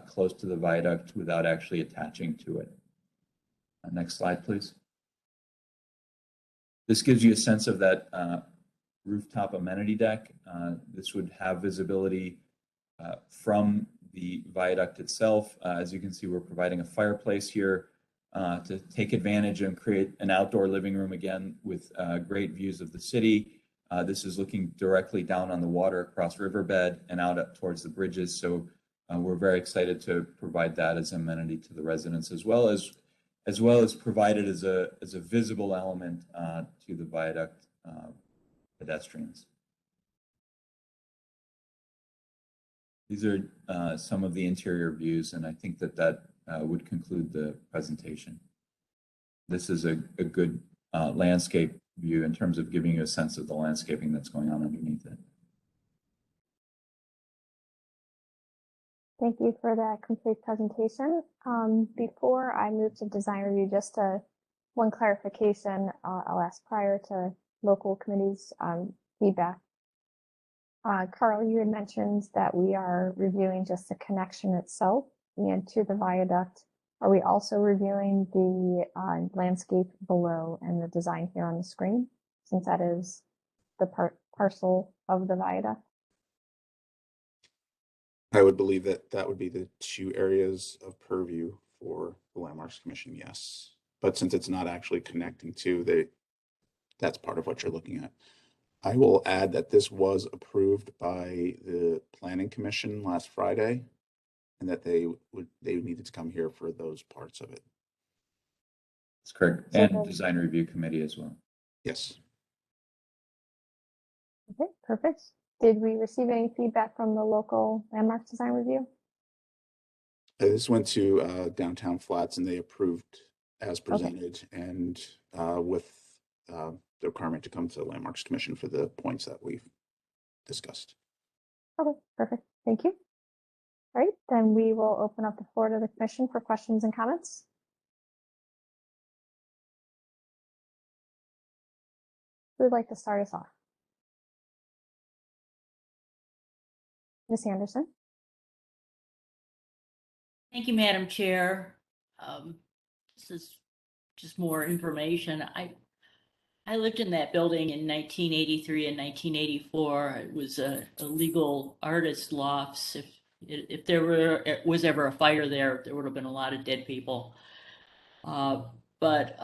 close to the viaduct without actually attaching to it. Next slide, please. This gives you a sense of that rooftop amenity deck. This would have visibility from the viaduct itself. As you can see, we're providing a fireplace here to take advantage and create an outdoor living room again with great views of the city. This is looking directly down on the water across Riverbed and out up towards the bridges. So we're very excited to provide that as an amenity to the residents, as well as provide it as a visible element to the viaduct pedestrians. These are some of the interior views, and I think that would conclude the presentation. This is a good landscape view in terms of giving you a sense of the landscaping that's going on underneath it. Thank you for that complete presentation. Before I move to design review, just one clarification I'll ask prior to local committees feedback. Carl, you had mentioned that we are reviewing just the connection itself and to the viaduct. Are we also reviewing the landscape below and the design here on the screen, since that is the parcel of the viaduct? I would believe that that would be the two areas of purview for the Landmarks Commission, yes. But since it's not actually connecting to, that's part of what you're looking at. I will add that this was approved by the Planning Commission last Friday, and that they needed to come here for those parts of it. That's correct. So And design review committee as well. Yes. Okay, perfect. Did we receive any feedback from the local landmarks design review? This went to Downtown Flats, and they approved as presented, and with the requirement to come to the Landmarks Commission for the points that we've discussed. Okay, perfect. Thank you. All right, then we will open up the floor to the commission for questions and comments. Who would like to start us off? Ms. Anderson. Thank you, Madam Chair. This is just more information. I lived in that building in 1983 and 1984. It was a legal artist lofts. If there was ever a fire there, there would have been a lot of dead people. But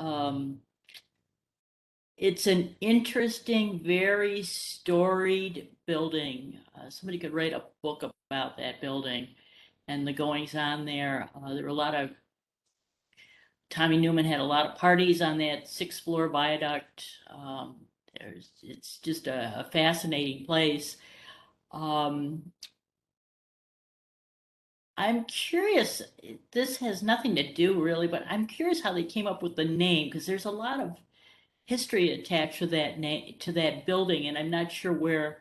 it's an interesting, very storied building. Somebody could write a book about that building and the goings on there. There were a lot of, Tommy Newman had a lot of parties on that 6th floor viaduct. It's just a fascinating place. I'm curious, this has nothing to do really, but I'm curious how they came up with the name, because there's a lot of history attached to that name, to that building, and I'm not sure where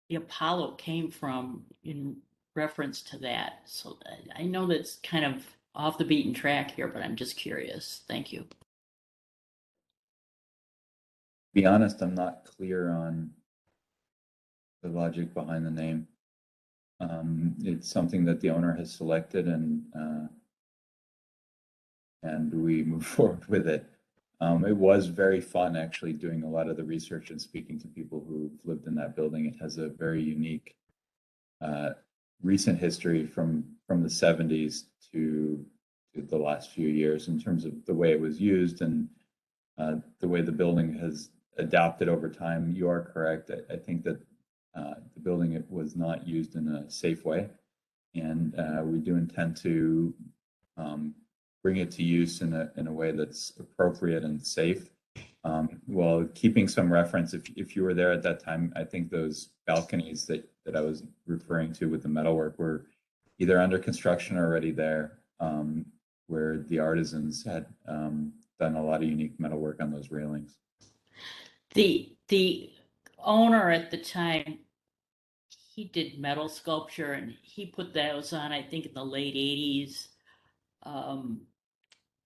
the Apollo came from in reference to that. So I know that's kind of off the beaten track here, but I'm just curious. Thank you. To be honest, I'm not clear on the logic behind the name. It's something that the owner has selected, and we move forward with it. It was very fun actually doing a lot of the research and speaking to people who've lived in that building. It has a very unique recent history from the 70s to the last few years in terms of the way it was used and the way the building has adapted over time. You are correct. I think that the building was not used in a safe way, and we do intend to bring it to use in a way that's appropriate and safe, while keeping some reference. If you were there at that time, I think those balconies that I was referring to with the metalwork were either under construction or already there, where the artisans had done a lot of unique metalwork on those railings. The owner at the time, he did metal sculpture, and he put those on, I think, in the late 80s.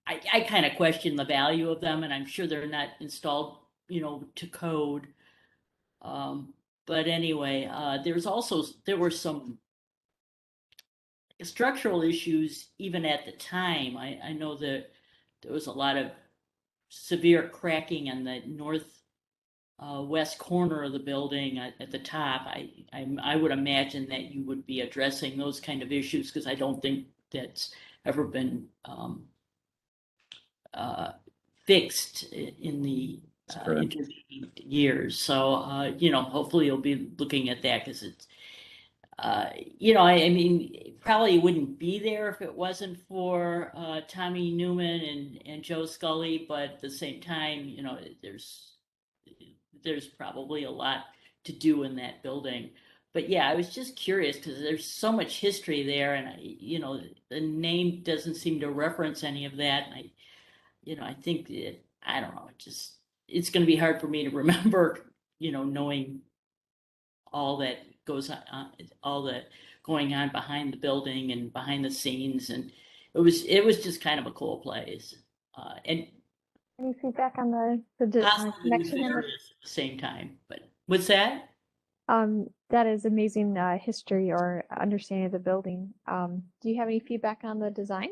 I kind of question the value of them, and I'm sure they're not installed, to code. But anyway, there were some structural issues even at the time. I know that there was a lot of severe cracking in the north west corner of the building at the top. I would imagine that you would be addressing those kind of issues, because I don't think that's ever been fixed in the intervening years. So, hopefully you'll be looking at that, because it's, it probably wouldn't be there if it wasn't for Tommy Newman and Joe Scully, but at the same time, there's probably a lot to do in that building. but yeah, I was just curious because there's so much history there, and the name doesn't seem to reference any of that. And I think that, I don't know, it's going to be hard for me to remember, knowing all that goes on, all the going on behind the building and behind the scenes, and it was just kind of a cool place, and Any feedback on the possibly connection and nefarious at the same time. But what's that? that is amazing history or understanding of the building. Do you have any feedback on the design?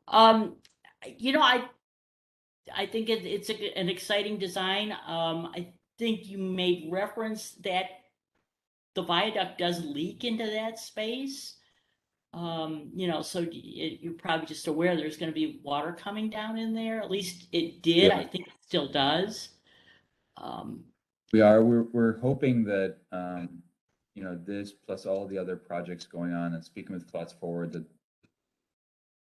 Um, I think it's an exciting design. I think you made reference that the viaduct does leak into that space. So you're probably just aware there's going to be water coming down in there. At least it did. Yeah. I think it still does. We're hoping that, this plus all the other projects going on, and speaking with Plots Forward, that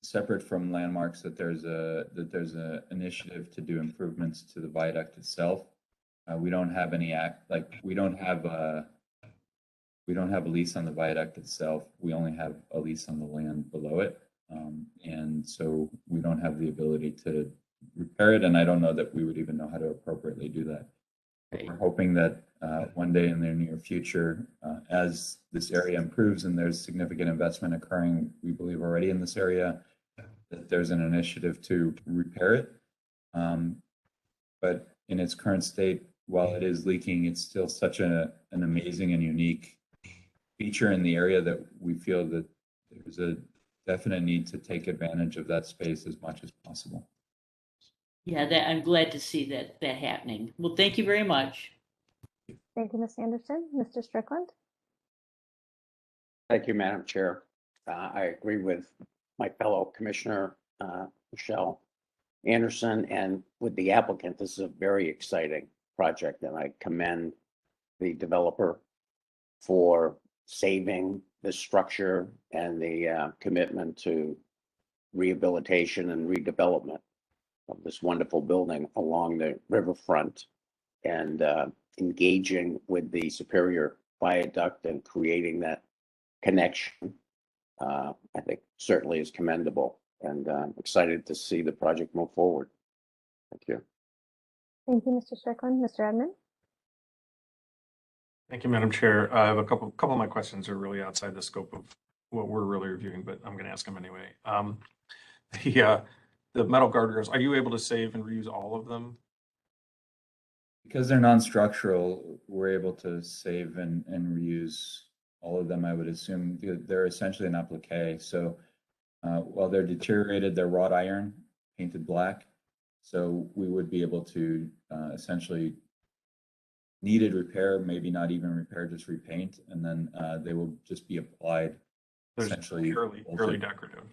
separate from landmarks, that there's a initiative to do improvements to the viaduct itself. We don't have we don't have a lease on the viaduct itself. We only have a lease on the land below it. And so we don't have the ability to repair it. And I don't know that we would even know how to appropriately do that. But we're hoping that one day in the near future, as this area improves and there's significant investment occurring, we believe already in this area, that there's an initiative to repair it. But in its current state, while it is leaking, it's still such an amazing and unique feature in the area that we feel that there's a definite need to take advantage of that space as much as possible. Yeah, I'm glad to see that happening. Well, thank you very much. Thank you, Ms. Anderson. Mr. Strickland? Thank you, Madam Chair. I agree with my fellow Commissioner Michelle Anderson and with the applicant. This is a very exciting project, and I commend the developer for saving the structure and the commitment to rehabilitation and redevelopment of this wonderful building along the riverfront, and engaging with the Superior Viaduct and creating that connection. I think certainly is commendable, and excited to see the project move forward. Thank you. Thank you, Mr. Strickland. Mr. Edmund? Thank you, Madam Chair. I have a couple of my questions are really outside the scope of what we're really reviewing, but I'm going to ask them anyway. The metal guardrails, are you able to save and reuse all of them? Because they're non-structural, we're able to save and reuse all of them, I would assume. They're essentially an applique. So while they're deteriorated, they're wrought iron, painted black. So we would be able to essentially needed repair, maybe not even repair, just repaint, and then they will just be applied. They're essentially purely decorative.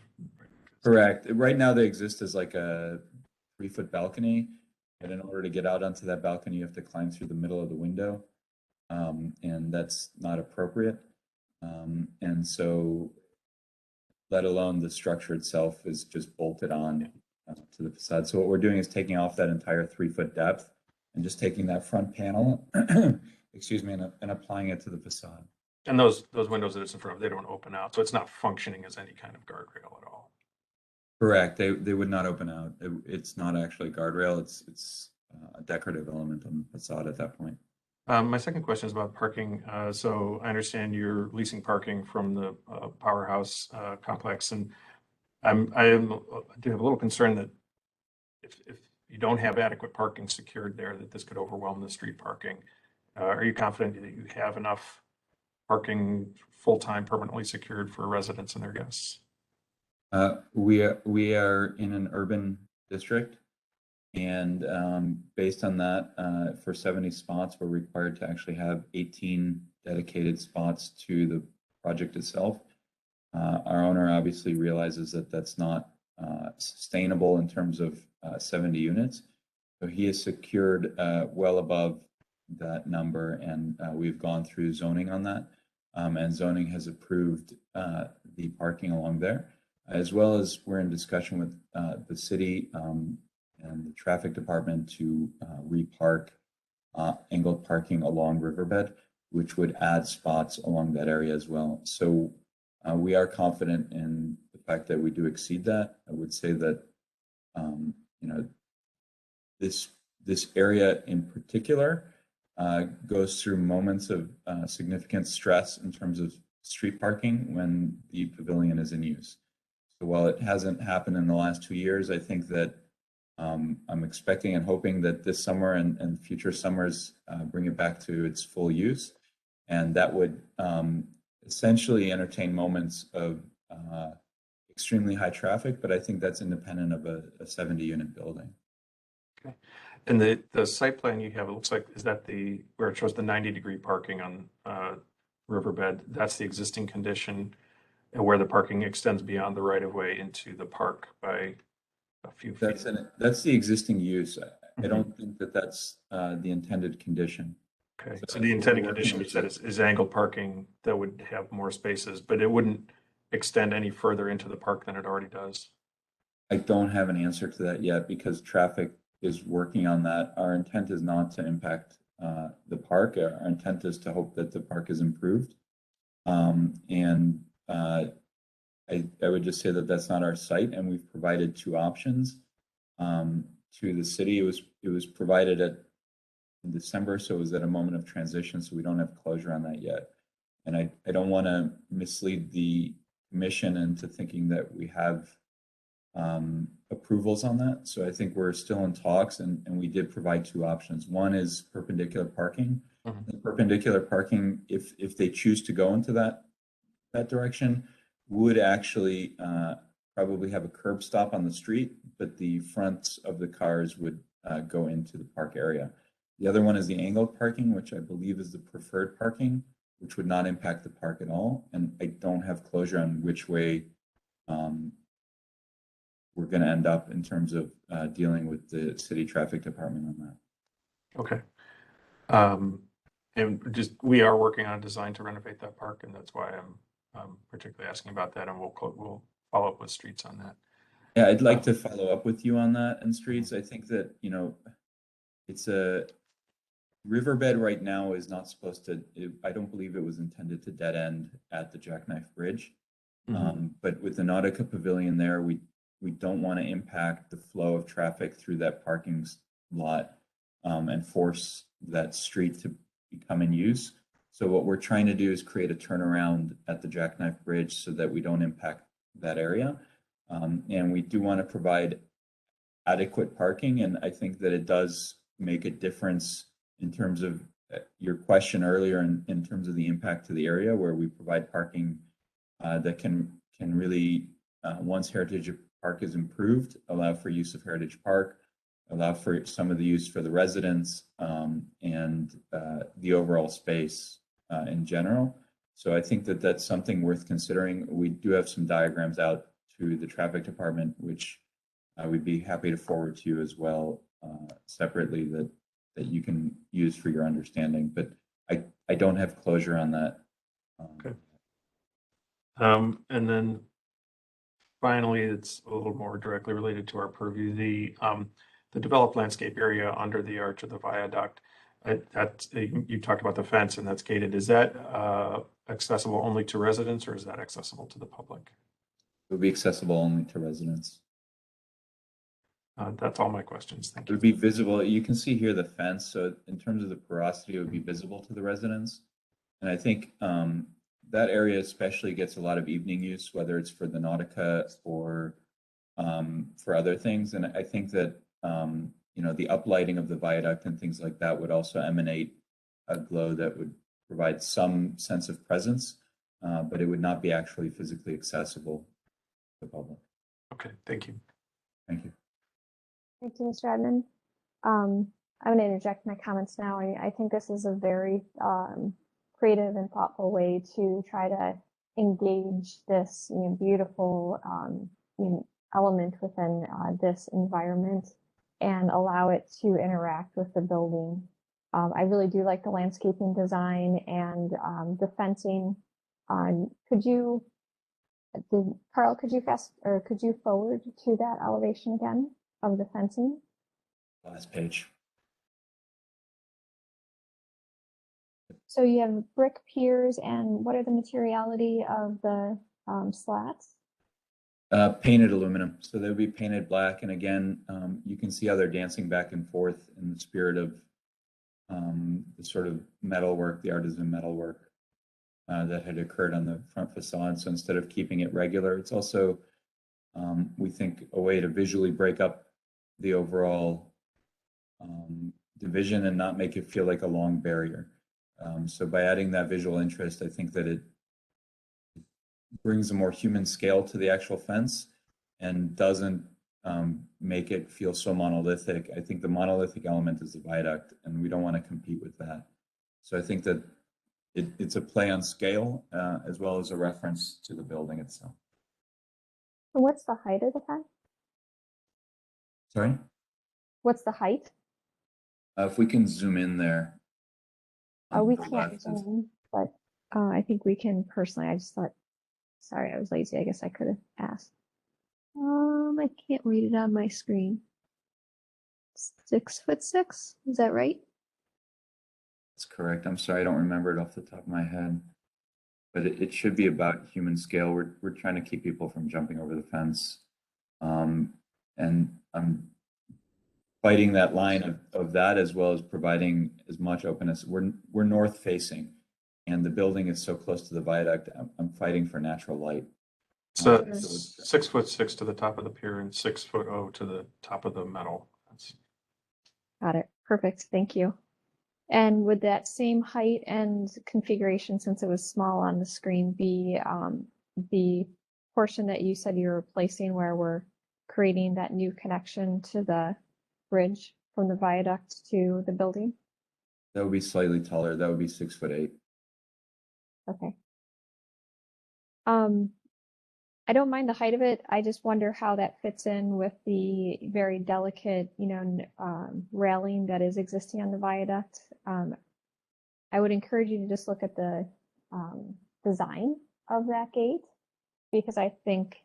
Correct. Right now they exist as like a 3-foot balcony, and in order to get out onto that balcony, you have to climb through the middle of the window, and that's not appropriate. And so, let alone the structure itself is just bolted on to the facade. So what we're doing is taking off that entire 3-foot depth and just taking that front panel, excuse me, and applying it to the facade. And those windows that it's in front of, they don't open out, so it's not functioning as any kind of guardrail at all. Correct. They would not open out. It's not actually a guardrail. It's a decorative element on the facade at that point. My second question is about parking. So I understand you're leasing parking from the Powerhouse complex, and I do have a little concern that if you don't have adequate parking secured there, that this could overwhelm the street parking. Are you confident that you have enough parking full-time permanently secured for residents and their guests? We are in an urban district, and based on that, for 70 spots, we're required to actually have 18 dedicated spots to the project itself. Our owner obviously realizes that that's not sustainable in terms of 70 units. So he has secured well above that number, and we've gone through zoning on that. And zoning has approved the parking along there, as well as we're in discussion with the city and the traffic department to repark angled parking along Riverbed. which would add spots along that area as well. So we are confident in the fact that we do exceed that. I would say that, you know, this area in particular goes through moments of significant stress in terms of street parking when the pavilion is in use. So while it hasn't happened in the last 2 years, I think that I'm expecting and hoping that this summer and future summers bring it back to its full use. And that would essentially entertain moments of extremely high traffic, but I think that's independent of a 70-unit building. Okay. And the site plan you have, it looks like, is that where it shows the 90-degree parking on Riverbed? That's the existing condition, and where the parking extends beyond the right-of-way into the park by a few feet. That's the existing use. I don't think that that's the intended condition. Okay, so the intended condition you said is angled parking that would have more spaces, but it wouldn't extend any further into the park than it already does. I don't have an answer to that yet because traffic is working on that. Our intent is not to impact the park. Our intent is to hope that the park is improved. I would just say that that's not our site, and we've provided two options to the city. It was provided in December, so it was at a moment of transition, so we don't have closure on that yet. And I don't want to mislead the commission into thinking that we have approvals on that. So I think we're still in talks, and we did provide two options. One is perpendicular parking. The perpendicular parking, if they choose to go into that direction, would actually probably have a curb stop on the street, but the fronts of the cars would go into the park area. The other one is the angled parking, which I believe is the preferred parking, which would not impact the park at all. And I don't have closure on which way we're going to end up in terms of dealing with the city traffic department on that. Okay. And we are working on a design to renovate that park, and that's why I'm particularly asking about that, and we'll follow up with streets on that. Yeah, I'd like to follow up with you on that and streets. I think that, you know, it's a Riverbed right now is not supposed to, I don't believe it was intended to dead end at the Jackknife Bridge. But with the Nautica Pavilion there, we don't want to impact the flow of traffic through that parking lot and force that street to become in use. So what we're trying to do is create a turnaround at the Jackknife Bridge so that we don't impact that area. And we do want to provide adequate parking. And I think that it does make a difference in terms of your question earlier in terms of the impact to the area, where we provide parking that can really, once Heritage Park is improved, allow for use of Heritage Park, allow for some of the use for the residents and the overall space in general. So I think that that's something worth considering. We do have some diagrams out to the traffic department, which we'd be happy to forward to you as well separately that you can use for your understanding. But I don't have closure on that. Okay. And then finally, it's a little more directly related to our purview. The developed landscape area under the arch of the viaduct. You talked about the fence, and that's gated. Is that accessible only to residents, or is that accessible to the public? It would be accessible only to residents. That's all my questions. Thank you. It would be visible. You can see here the fence. So in terms of the porosity, it would be visible to the residents. And I think that area especially gets a lot of evening use, whether it's for the Nautica or for other things. And I think that you know, the uplighting of the viaduct and things like that would also emanate a glow that would provide some sense of presence, but it would not be actually physically accessible to the public. Okay, thank you. Thank you. Thank you, Mr. Edmond. I'm going to interject my comments now. I think this is a very creative and thoughtful way to try to engage this beautiful element within this environment and allow it to interact with the building. I really do like the landscaping design and the fencing. Carl, could you forward to that elevation again of the fencing? Last page. So you have brick piers, and what are the materiality of the slats? Painted aluminum, so they'll be painted black. And again, you can see how they're dancing back and forth in the spirit of the sort of metalwork, the artisan metalwork that had occurred on the front facade. So instead of keeping it regular, it's also, we think, a way to visually break up the overall division and not make it feel like a long barrier. So by adding that visual interest, I think that it brings a more human scale to the actual fence and doesn't make it feel so monolithic. I think the monolithic element is the viaduct, and we don't want to compete with that. So I think that it's a play on scale as well as a reference to the building itself. And what's the height of the fence? Sorry? What's the height? If we can zoom in there. We the can't left is- zoom, but I think we can personally. I just thought, sorry, I was lazy. I guess I could have asked. I can't read it on my screen. 6'6", is that right? That's correct. I'm sorry, I don't remember it off the top of my head. But it should be about human scale. We're trying to keep people from jumping over the fence. And I'm fighting that line of that, as well as providing as much openness. We're north facing, and the building is so close to the viaduct. I'm fighting for natural light. So 6'6" to the top of the pier and 6'0" to the top of the metal. Got it. Perfect. Thank you. And would that same height and configuration, since it was small on the screen, be the portion that you said you're replacing, where we're creating that new connection to the bridge from the viaduct to the building? That would be slightly taller. That would be 6'8". Okay. I don't mind the height of it. I just wonder how that fits in with the very delicate, railing that is existing on the viaduct. I would encourage you to just look at the design of that gate, because I think,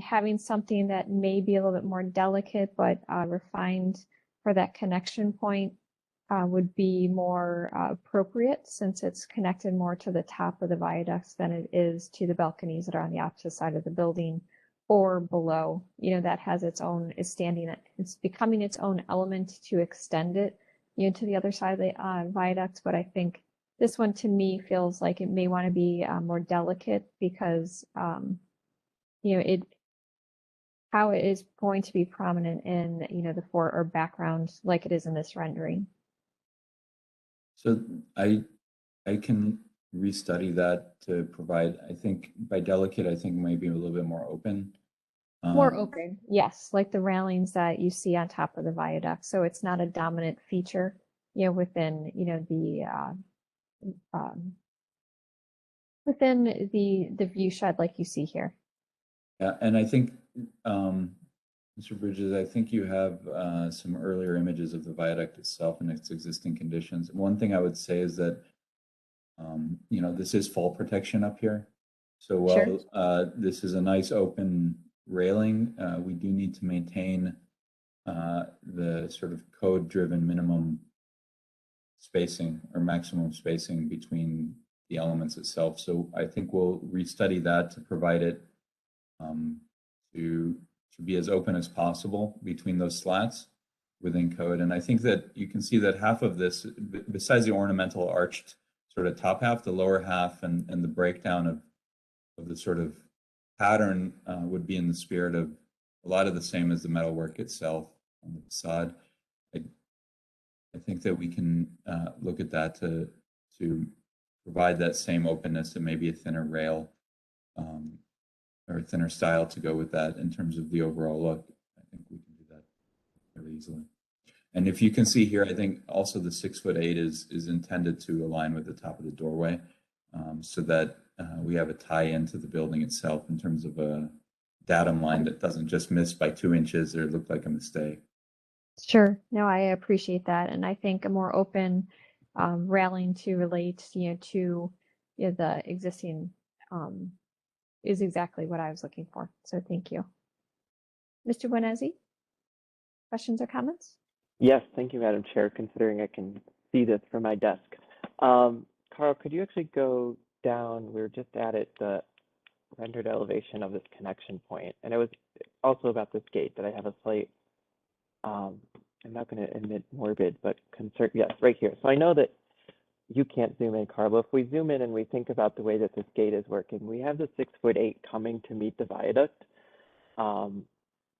having something that may be a little bit more delicate but refined for that connection point would be more appropriate, since it's connected more to the top of the viaducts than it is to the balconies that are on the opposite side of the building or below. That has its own, it's becoming its own element to extend it, to the other side of the viaducts. But I think this one, to me, feels like it may want to be more delicate, because how it is going to be prominent in the fore or background, like it is in this rendering. So I can restudy that to provide, I think by delicate, I think maybe a little bit more open. More open, yes, like the railings that you see on top of the viaduct. So it's not a dominant feature, within, within the view shed like you see here. Yeah, and I think, Mr. Bridges, I think you have some earlier images of the viaduct itself and its existing conditions. One thing I would say is that, this is fall protection up here. So while this is a nice open railing, we do need to maintain the sort of code-driven minimum spacing or maximum spacing between the elements itself. So I think we'll restudy that to provide it to be as open as possible between those slats within code. And I think that you can see that half of this, besides the ornamental arched sort of top half, the lower half and the breakdown of the sort of pattern would be in the spirit of a lot of the same as the metalwork itself on the facade. I think that we can look at that to provide that same openness and maybe a thinner rail or a thinner style to go with that in terms of the overall look. I think we can do that very easily. And if you can see here, I think also the 6'8" is intended to align with the top of the doorway, so that we have a tie into the building itself in terms of a datum line that doesn't just miss by 2 inches or look like a mistake. Sure. No, I appreciate that. And I think a more open railing to relate, to the existing is exactly what I was looking for. So thank you. Mr. Buenezi, questions or comments? Yes, thank you, Madam Chair, considering I can see this from my desk. Carl, could you actually go down? We were just at it, the rendered elevation of this connection point, and it was also about this gate that I have a slight, I'm not going to admit morbid, but concern. Yes, right here. So I know that you can't zoom in, Carl, but if we zoom in and we think about the way that this gate is working, we have the 6'8" coming to meet the viaduct.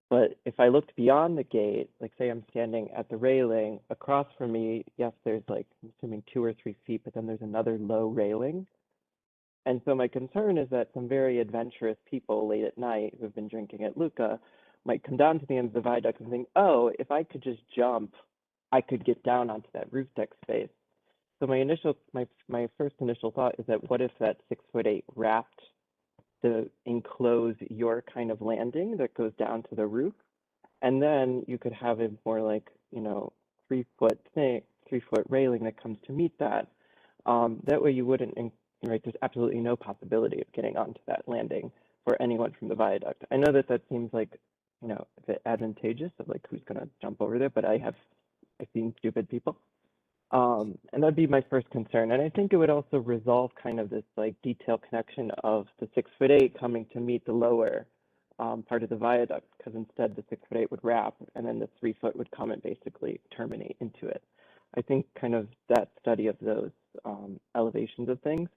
But if I looked beyond the gate, like say I'm standing at the railing, across from me, yes, there's like, I'm assuming 2 or 3 feet, but then there's another low railing. And so my concern is that some very adventurous people late at night who've been drinking at Luca might come down to the end of the viaduct and think, oh, if I could just jump, I could get down onto that roof deck space. So my first initial thought is that what if that 6'8" wrapped to enclose your kind of landing that goes down to the roof, and then you could have it more like, 3-foot thing, 3-foot railing that comes to meet that. That way you wouldn't, right? There's absolutely no possibility of getting onto that landing for anyone from the viaduct. I know that seems like, a bit advantageous of like who's gonna jump over there, but I've seen stupid people. And that'd be my first concern. And I think it would also resolve kind of this like detail connection of the 6'8" coming to meet the lower part of the viaduct, because instead the 6'8" would wrap and then the 3-foot would come and basically terminate into it. I think kind of that study of those elevations of things,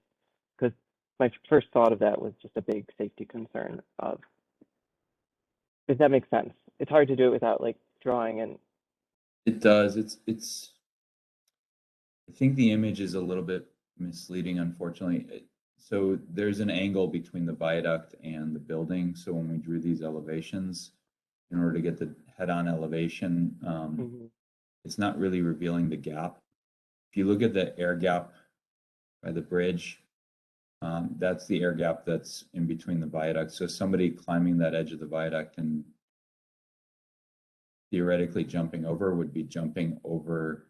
because my first thought of that was just a big safety concern of, if that makes sense. It's hard to do it without like drawing and. It does. I think the image is a little bit misleading, unfortunately. So there's an angle between the viaduct and the building. So when we drew these elevations, in order to get the head-on elevation, it's not really revealing the gap. If you look at the air gap by the bridge, that's the air gap that's in between the viaduct. So somebody climbing that edge of the viaduct and theoretically jumping over would be jumping over.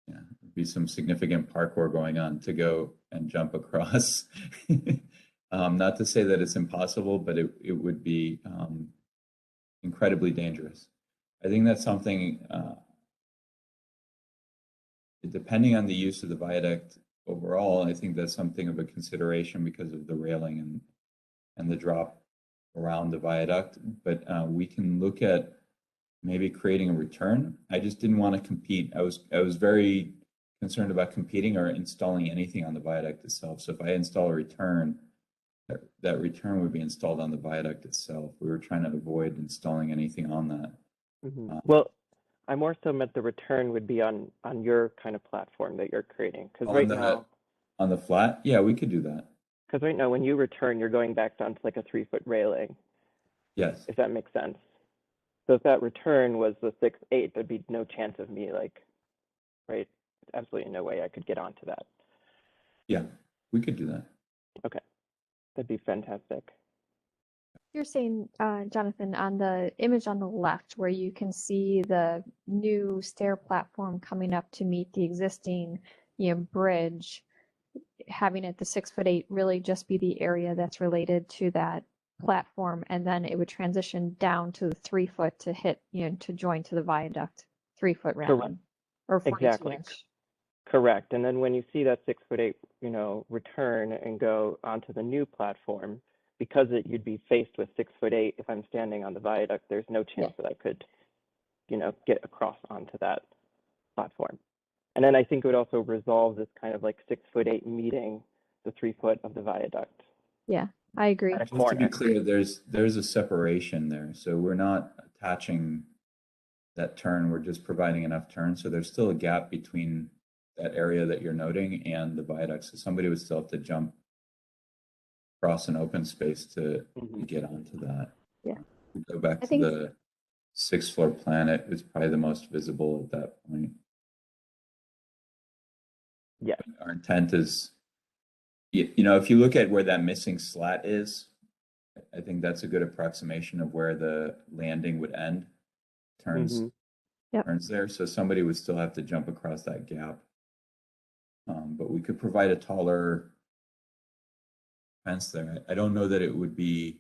Yeah, there'd be some significant parkour going on to go and jump across. Not to say that it's impossible, but it would be incredibly dangerous. I think that's something, depending on the use of the viaduct overall, I think that's something of a consideration because of the railing and the drop around the viaduct. But we can look at maybe creating a return. I just didn't want to compete. I was very concerned about competing or installing anything on the viaduct itself. So if I install a return, that return would be installed on the viaduct itself. We were trying to avoid installing anything on that. Well, I more so meant the return would be on your kind of platform that you're creating. Because right now, on the flat, yeah, we could do that. Because right now, when you return, you're going back down to like a 3-foot railing. Yes. If that makes sense. So if that return was the 6'8", there'd be no chance of me right? Absolutely no way I could get onto that. Yeah, we could do that. Okay, that'd be fantastic. You're saying, Jonathan, on the image on the left where you can see the new stair platform coming up to meet the existing, bridge, having it the 6'8" really just be the area that's related to that platform, and then it would transition down to the 3-foot to hit, to join to the viaduct 3-foot round or 42 Exactly. inch. Correct. And then when you see that 6'8", return and go onto the new platform, because you'd be faced with 6'8", if I'm standing on the viaduct, there's no chance that I could, get across onto that platform. And then I think it would also resolve this kind of like 6'8" meeting the 3-foot of the viaduct. Yeah, I agree. Just to be clear, there's a separation there. So we're not attaching that turn, we're just providing enough turn. So there's still a gap between that area that you're noting and the viaduct. So somebody would still have to jump across an open space to get onto that. Yeah. We go back to the 6th floor plan, it was probably the most visible at that point. Yeah. Our intent is, if you look at where that missing slat is, I think that's a good approximation of where the landing would end. Turns there. So somebody would still have to jump across that gap. But we could provide a taller fence there. I don't know that it would be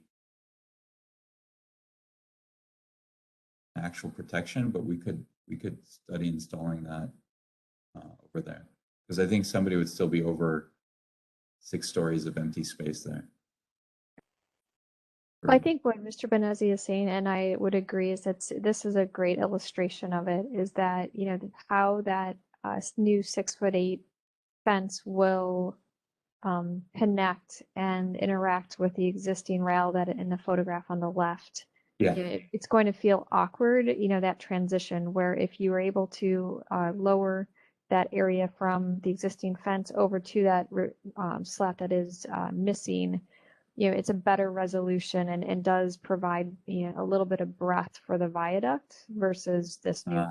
actual protection, but we could study installing that over there. Because I think somebody would still be over 6 stories of empty space there. I think what Mr. Benezzi is saying, and I would agree, is that this is a great illustration of it, is that, you know, how that new 6'8" fence will connect and interact with the existing rail that in the photograph on the left. Yeah. It's going to feel awkward, you know, that transition where if you were able to lower that area from the existing fence over to that slat that is missing, you know, it's a better resolution and does provide, you know, a little bit of breadth for the viaduct versus this new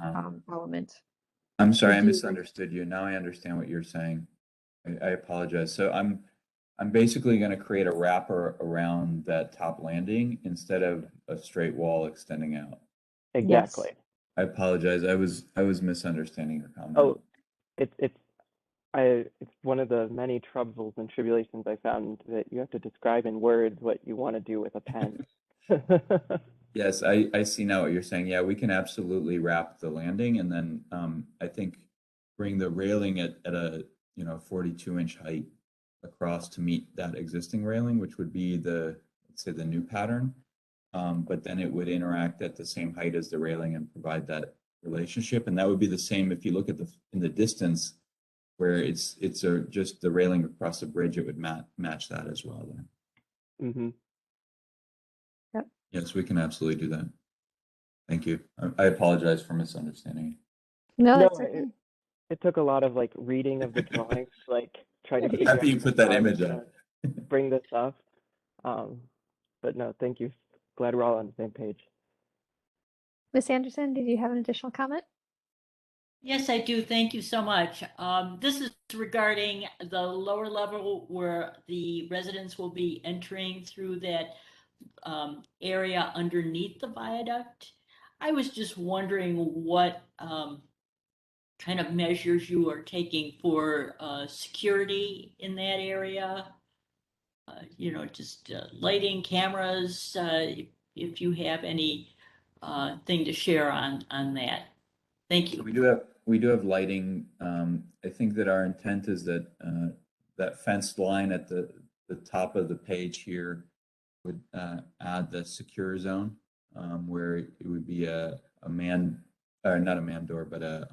element. I'm sorry, I do you- misunderstood you. Now I understand what you're saying. I apologize. So I'm basically going to create a wrapper around that top landing instead of a straight wall extending out. Exactly. I apologize. I was misunderstanding your comment. Oh, it's one of the many troubles and tribulations I found, that you have to describe in words what you want to do with a pen. Yes, I see now what you're saying. Yeah, we can absolutely wrap the landing, and then I think bring the railing at a 42-inch height across to meet that existing railing, which would be let's say the new pattern. But then it would interact at the same height as the railing and provide that relationship. And that would be the same if you look at in the distance where it's just the railing across the bridge, it would match that as well then. Mm-hmm. Yep. Yes, we can absolutely do that. Thank you. I apologize for misunderstanding. No, No, that's okay. it took a lot of like reading of the drawings, like try to figure Happy you out put that how image to up. bring this up. But no, thank you. Glad we're all on the same page. Ms. Anderson, did you have an additional comment? Yes, I do. Thank you so much. This is regarding the lower level where the residents will be entering through that area underneath the viaduct. I was just wondering what kind of measures you are taking for security in that area. Just lighting, cameras, if you have any thing to share on that. Thank you. We do have lighting. I think that our intent is that that fenced line at the top of the page here would add the secure zone, where it would be not a man door, but a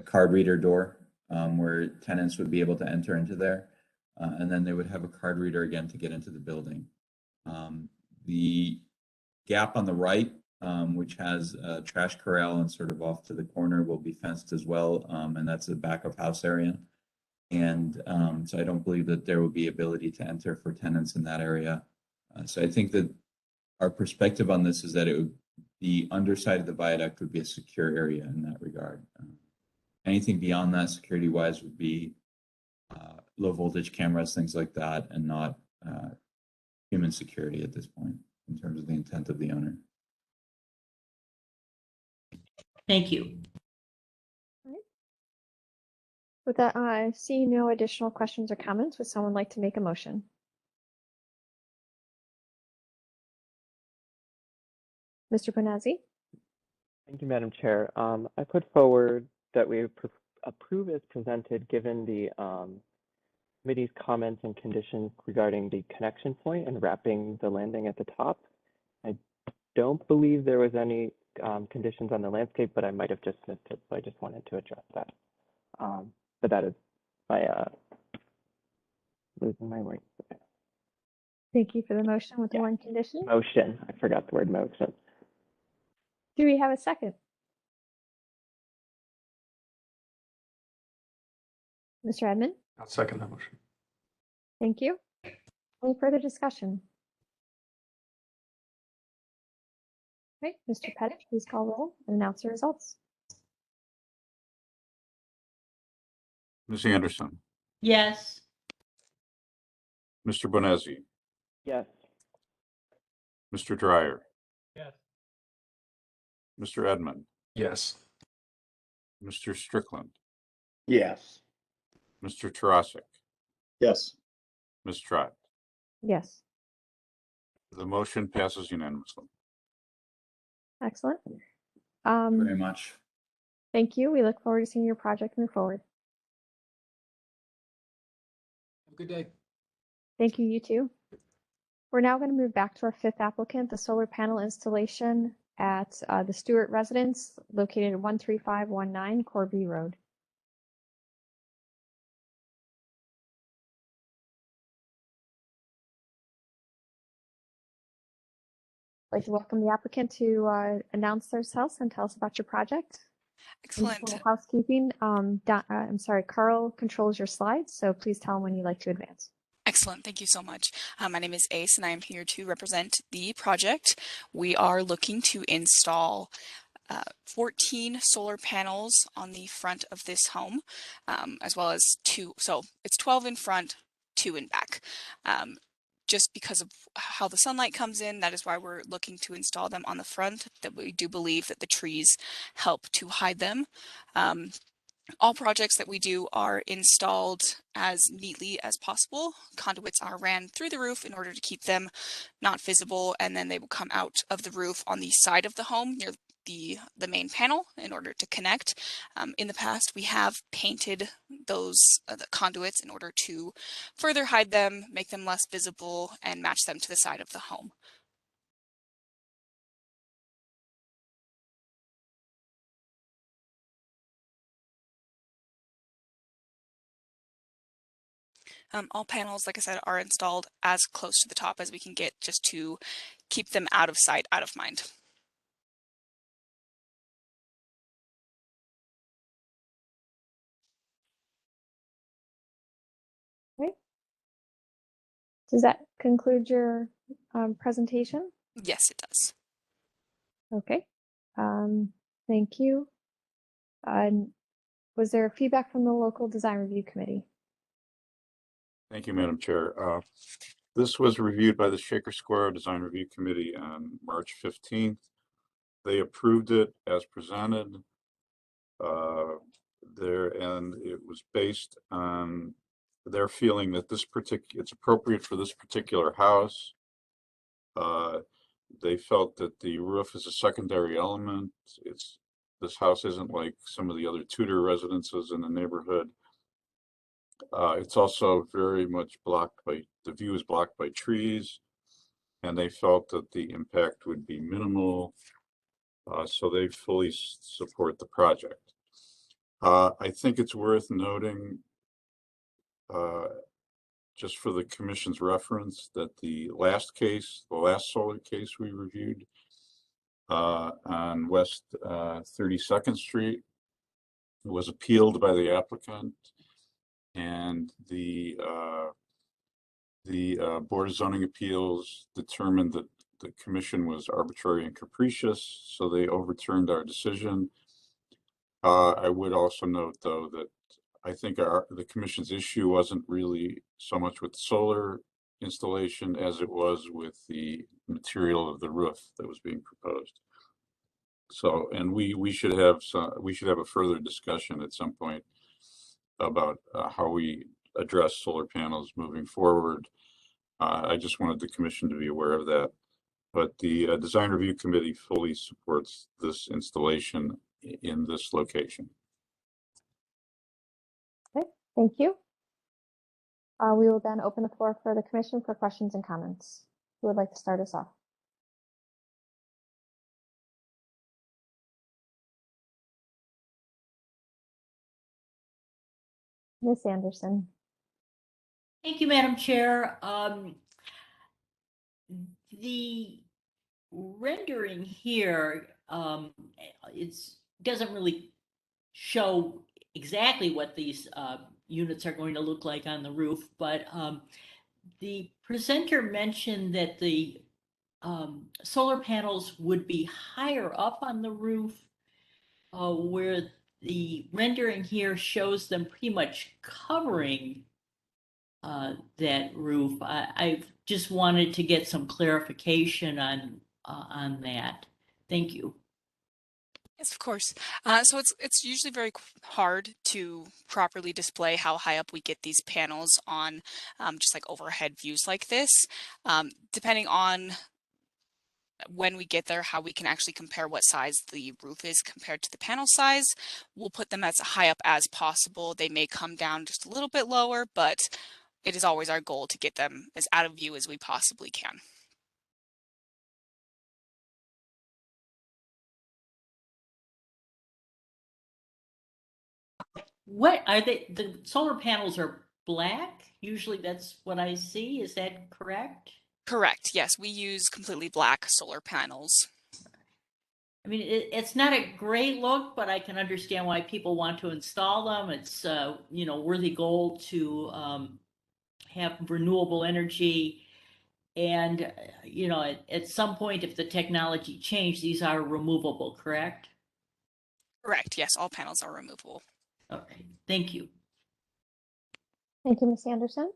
card reader door, where tenants would be able to enter into there, and then they would have a card reader again to get into the building. The gap on the right, which has a trash corral and sort of off to the corner, will be fenced as well, and that's the back of house area. And so I don't believe that there will be ability to enter for tenants in that area. So I think that our perspective on this is that the underside of the viaduct would be a secure area in that regard. Anything beyond that security-wise would be low voltage cameras, things like that, and not human security at this point in terms of the intent of the owner. Thank you. With that, I see no additional questions or comments. Would someone like to make a motion? Mr. Bonazzi? Thank you, Madam Chair. I put forward that we approve as presented, given the committee's comments and conditions regarding the connection point and wrapping the landing at the top. I don't believe there was any conditions on the landscape, but I might have just missed it, so I just wanted to address that. But that is my losing my words. Thank you for the motion with the one condition. Motion. I forgot the word motion. Do we have a second? Mr. Edmond? I'll second that motion. Thank you. Any further discussion? Right, Mr. Pettit, please call roll and announce the results. Ms. Anderson, Yes. Mr. Bonezzi, Yes. Mr. Dryer, Yes. Mr. Edmond, Yes. Mr. Strickland, Yes. Mr. Tarasik, Yes. Ms. Trott. Yes. The motion passes unanimously. Excellent. Thank you very much. Thank you. We look forward to seeing your project move forward. Have a good day. Thank you, you too. We're now going to move back to our fifth applicant, the solar panel installation at the Stewart residence located at 13519 Corby Road. I'd like to welcome the applicant to announce themselves and tell us about your project. Excellent. Housekeeping. I'm sorry, Carl controls your slides, so please tell him when you'd like to advance. Excellent. Thank you so much. My name is Ace, and I am here to represent the project. We are looking to install 14 solar panels on the front of this home, as well as 2. So it's 12 in front, 2 in back. Just because of how the sunlight comes in, that is why we're looking to install them on the front, that we do believe that the trees help to hide them. All projects that we do are installed as neatly as possible. Conduits are ran through the roof in order to keep them not visible, and then they will come out of the roof on the side of the home near the main panel in order to connect. In the past, we have painted those the conduits in order to further hide them, make them less visible, and match them to the side of the home. All panels, like I said, are installed as close to the top as we can get, just to keep them out of sight, out of mind. Okay. Does that conclude your presentation? Yes, it does. Okay. Thank you. Was there feedback from the local design review committee? Thank you, Madam Chair. This was reviewed by the Shaker Square Design Review Committee on March 15th. They approved it as presented. And it was based on their feeling that it's appropriate for this particular house. They felt that the roof is a secondary element. This house isn't like some of the other Tudor residences in the neighborhood. It's also very much the view is blocked by trees, and they felt that the impact would be minimal. So they fully support the project. I think it's worth noting, just for the commission's reference, that the last solar case we reviewed on West 32nd Street was appealed by the applicant, and the Board of Zoning Appeals determined that the commission was arbitrary and capricious, so they overturned our decision. I would also note, though, that I think the commission's issue wasn't really so much with solar installation as it was with the material of the roof that was being proposed. So, and we should have a further discussion at some point about how we address solar panels moving forward. I just wanted the commission to be aware of that. But the Design Review Committee fully supports this installation in this location. Okay, thank you. We will then open the floor for the commission for questions and comments. Who would like to start us off? Ms. Anderson. Thank you, Madam Chair. The rendering here, doesn't really show exactly what these units are going to look like on the roof, but the presenter mentioned that the solar panels would be higher up on the roof, where the rendering here shows them pretty much covering that roof. I just wanted to get some clarification on that. Thank you. Yes, of course. So it's usually very hard to properly display how high up we get these panels on just like overhead views like this. Depending on when we get there, how we can actually compare what size the roof is compared to the panel size. We'll put them as high up as possible. They may come down just a little bit lower, but it is always our goal to get them as out of view as we possibly can. What are they? The solar panels are black. Usually that's what I see. Is that correct? Correct. Yes, we use completely black solar panels. I mean, it's not a great look, but I can understand why people want to install them. It's you know, worthy goal to have renewable energy. And you know, at some point, if the technology changed, these are removable, correct? Correct. Yes, all panels are removable. Okay, thank you. Thank you, Ms. Anderson.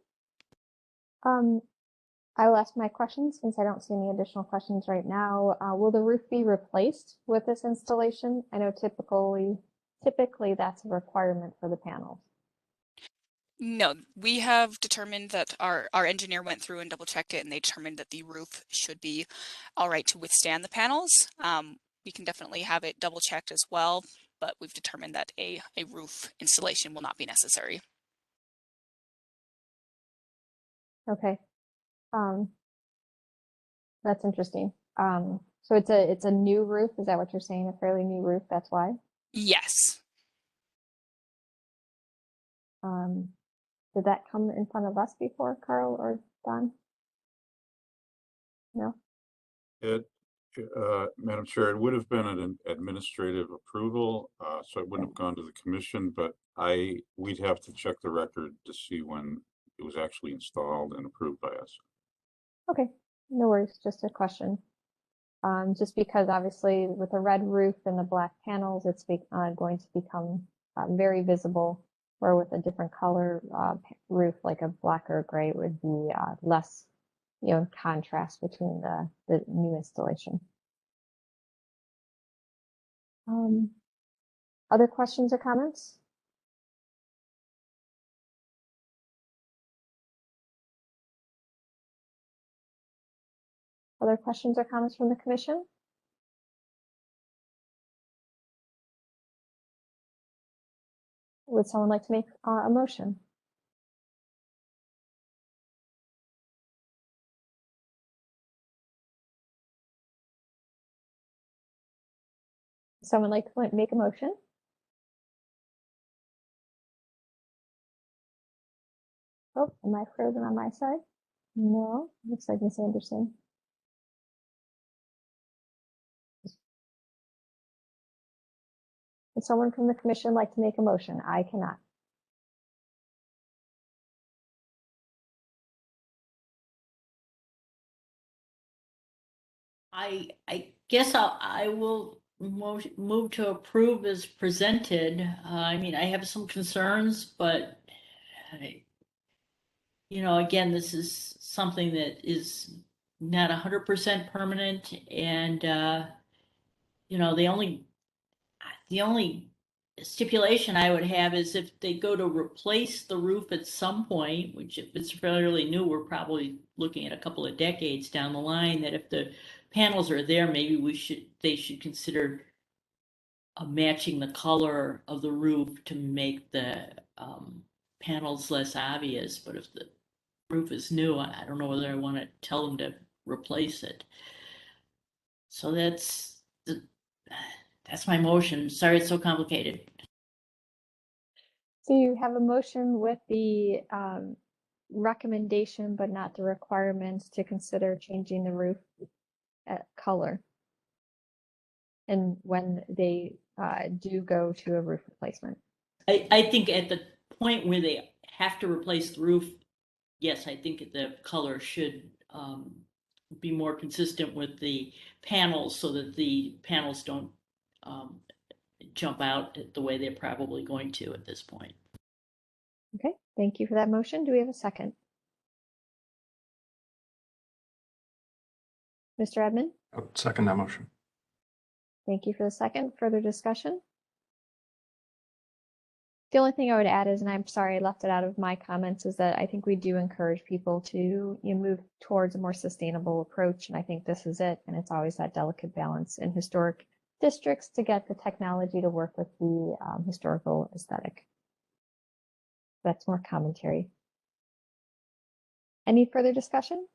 I will ask my questions since I don't see any additional questions right now. Will the roof be replaced with this installation? I know typically that's a requirement for the panels. No, we have determined that our engineer went through and double checked it, and they determined that the roof should be all right to withstand the panels. We can definitely have it double checked as well, but we've determined that a roof installation will not be necessary. Okay. That's interesting. So it's a new roof. Is that what you're saying? A fairly new roof. That's why. Yes. Did that come in front of us before, Carl or Don? No. Madam Chair, it would have been an administrative approval, so it wouldn't have gone to the commission, but we'd have to check the record to see when it was actually installed and approved by us. Okay, no worries. Just a question. Just because obviously with a red roof and the black panels, it's going to become very visible, or with a different color roof, like a black or a gray, would be less, contrast between the new installation. Other questions or comments? Other questions or comments from the commission? Would someone like to make a motion? Someone like to make a motion? Oh, am I frozen on my side? No, looks like Ms. Anderson. Would someone from the commission like to make a motion? I cannot. I guess I will move to approve as presented. I mean, I have some concerns, but again, this is something that is not 100% permanent, and the only stipulation I would have is if they go to replace the roof at some point, which if it's fairly new, we're probably looking at a couple of decades down the line, that if the panels are there, maybe they should consider matching the color of the roof to make the panels less obvious. But if the roof is new, I don't know whether I want to tell them to replace it. So that's my motion. Sorry it's so complicated. So you have a motion with the recommendation, but not the requirements to consider changing the roof color. And when they do go to a roof replacement. I think at the point where they have to replace the roof, yes, I think the color should be more consistent with the panels so that the panels don't jump out the way they're probably going to at this point. Okay, thank you for that motion. Do we have a second? Mr. Edmond? I'll second that motion. Thank you for the second. Further discussion? The only thing I would add is, and I'm sorry I left it out of my comments, is that I think we do encourage people to move towards a more sustainable approach. And I think this is it. And it's always that delicate balance in historic districts to get the technology to work with the historical aesthetic. That's more commentary. Any further discussion?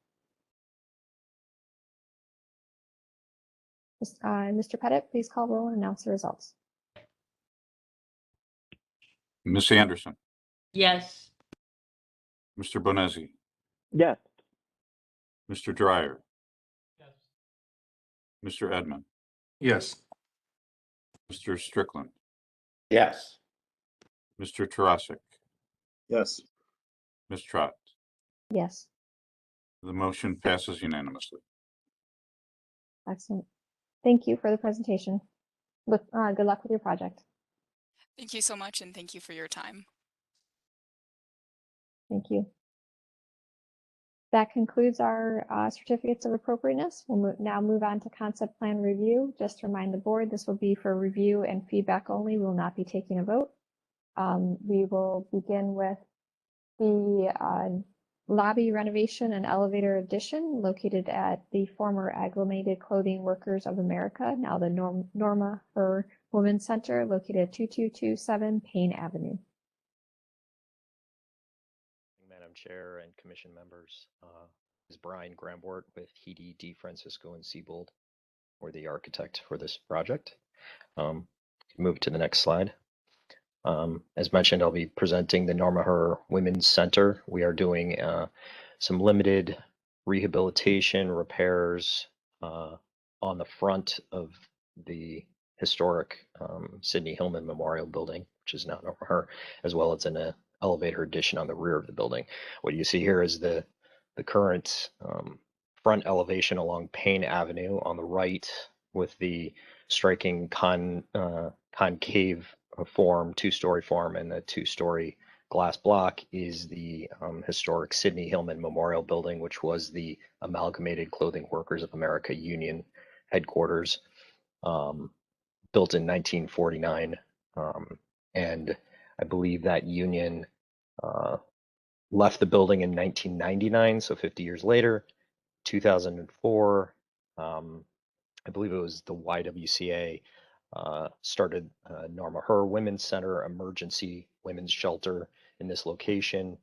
Mr. Pettit, please call roll and announce the results. Ms. Anderson, Yes. Mr. Bonesi, Yes. Mr. Dryer, Mr. Edmund, Yes. Mr. Strickland, Yes. Mr. Tarasic, Yes. Ms. Trott. Yes, The motion passes unanimously. excellent. Thank you for the presentation. Good luck with your project. Thank you so much, and thank you for your time. Thank you. That concludes our certificates of appropriateness. We'll now move on to concept plan review. Just to remind the board, this will be for review and feedback only. We will not be taking a vote. We will begin with the lobby renovation and elevator addition located at the former Agglomerated Clothing Workers of America, now the Norma Her Women's Center, located at 2227 Payne Avenue. Madam Chair and Commission members, is Brian Grambort with Hedy D. Francisco and Siebold, or the architect for this project. Move to the next slide. As mentioned, I'll be presenting the Norma Her Women's Center. We are doing some limited rehabilitation repairs on the front of the historic Sidney Hillman Memorial Building, which is now Norma Her, as well as an elevator addition on the rear of the building. What you see here is the current front elevation along Payne Avenue on the right, with the striking concave form, two-story form, and the two-story glass block is the historic Sidney Hillman Memorial Building, which was the Amalgamated Clothing Workers of America Union headquarters, built in 1949. And I believe that union left the building in 1999, so 50 years later. 2004, I believe it was the YWCA started Norma Her Women's Center, emergency women's shelter in this location,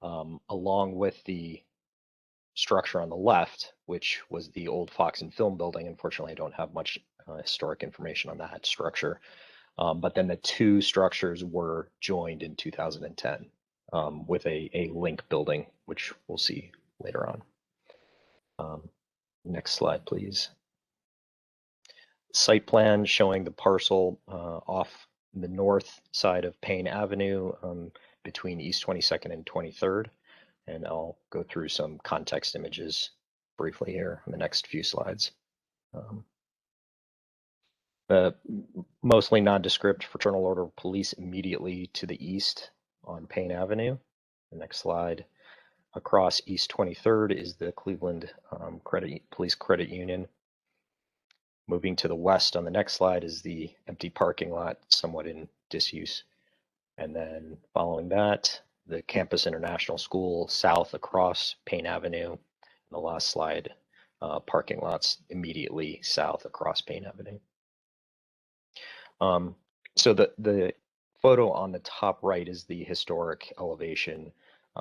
along with the structure on the left, which was the old Fox and Film building. Unfortunately, I don't have much historic information on that structure. But then the two structures were joined in 2010 with a link building, which we'll see later on. Next slide, please. Site plan showing the parcel off the north side of Payne Avenue between East 22nd and 23rd. And I'll go through some context images briefly here in the next few slides. Mostly nondescript Fraternal Order of Police immediately to the east on Payne Avenue. The next slide. Across East 23rd is the Cleveland Police Credit Union. Moving to the west on the next slide is the empty parking lot, somewhat in disuse. And then following that, the Campus International School south across Payne Avenue. And the last slide, parking lots immediately south across Payne Avenue. So the photo on the top right is the historic elevation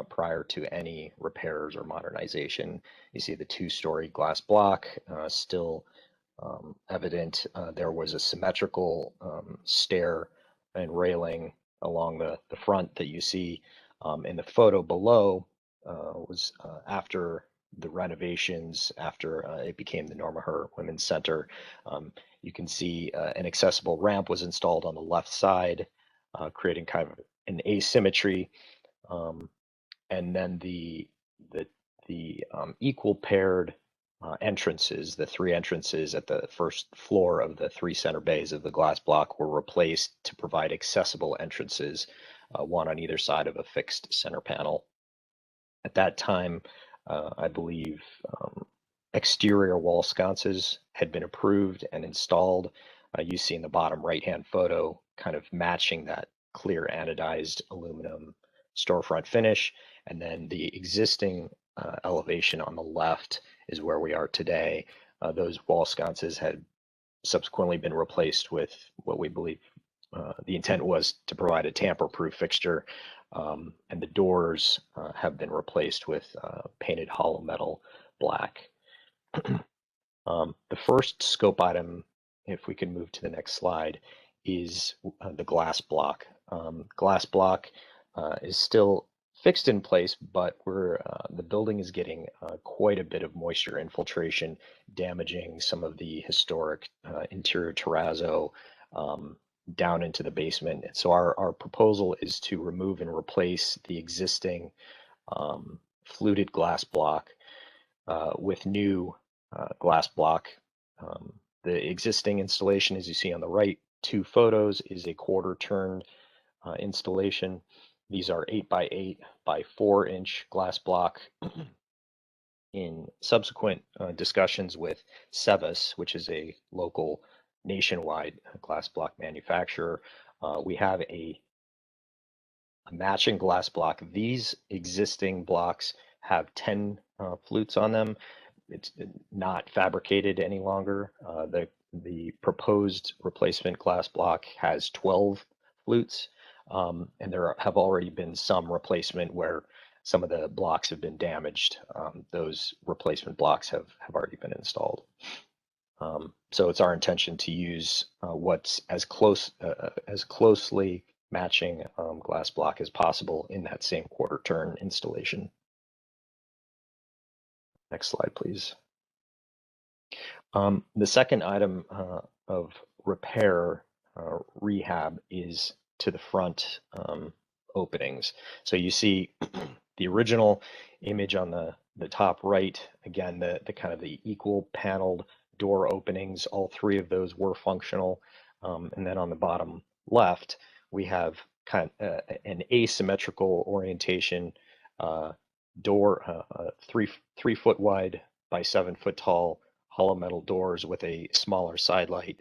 prior to any repairs or modernization. You see the two-story glass block still evident. There was a symmetrical stair and railing along the front that you see in the photo below. Was after the renovations, after it became the Norma Her Women's Center. You can see an accessible ramp was installed on the left side, creating kind of an asymmetry. And then the equal paired entrances, the three entrances at the first floor of the three center bays of the glass block, were replaced to provide accessible entrances, one on either side of a fixed center panel. At that time, I believe exterior wall sconces had been approved and installed. You see in the bottom right-hand photo, kind of matching that clear anodized aluminum storefront finish. And then the existing elevation on the left is where we are today. Those wall sconces had subsequently been replaced with what we believe the intent was to provide a tamper-proof fixture, and the doors have been replaced with painted hollow metal black. The first scope item, if we can move to the next slide, is the glass block. Glass block is still fixed in place, but the building is getting quite a bit of moisture infiltration, damaging some of the historic interior terrazzo down into the basement. And so our proposal is to remove and replace the existing fluted glass block with new glass block. The existing installation, as you see on the right, 2 photos, is a quarter turn installation. These are 8 by 8 by 4 inch glass block. In subsequent discussions with Sevis, which is a local nationwide glass block manufacturer, we have a matching glass block. These existing blocks have 10 flutes on them. It's not fabricated any longer. The proposed replacement glass block has 12 flutes, and there have already been some replacement where some of the blocks have been damaged. Those replacement blocks have already been installed. So it's our intention to use what's as closely matching glass block as possible in that same quarter turn installation. Next slide, please. The second item of repair rehab is to the front openings. So you see the original image on the top right, again, the kind of the equal paneled door openings, all 3 of those were functional. And then on the bottom left, we have kind of an asymmetrical orientation door, 3 foot wide by 7 foot tall hollow metal doors with a smaller side light.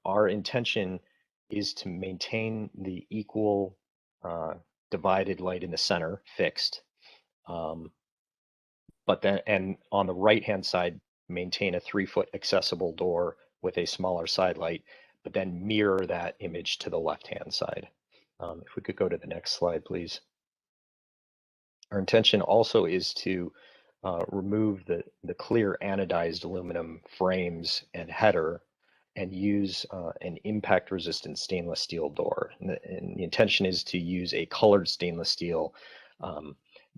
Our intention is to maintain the equal divided light in the center fixed, but then, and on the right hand side, maintain a 3 foot accessible door with a smaller side light, but then mirror that image to the left hand side. If we could go to the next slide, please. Our intention also is to remove the clear anodized aluminum frames and header and use an impact resistant stainless steel door. And the intention is to use a colored stainless steel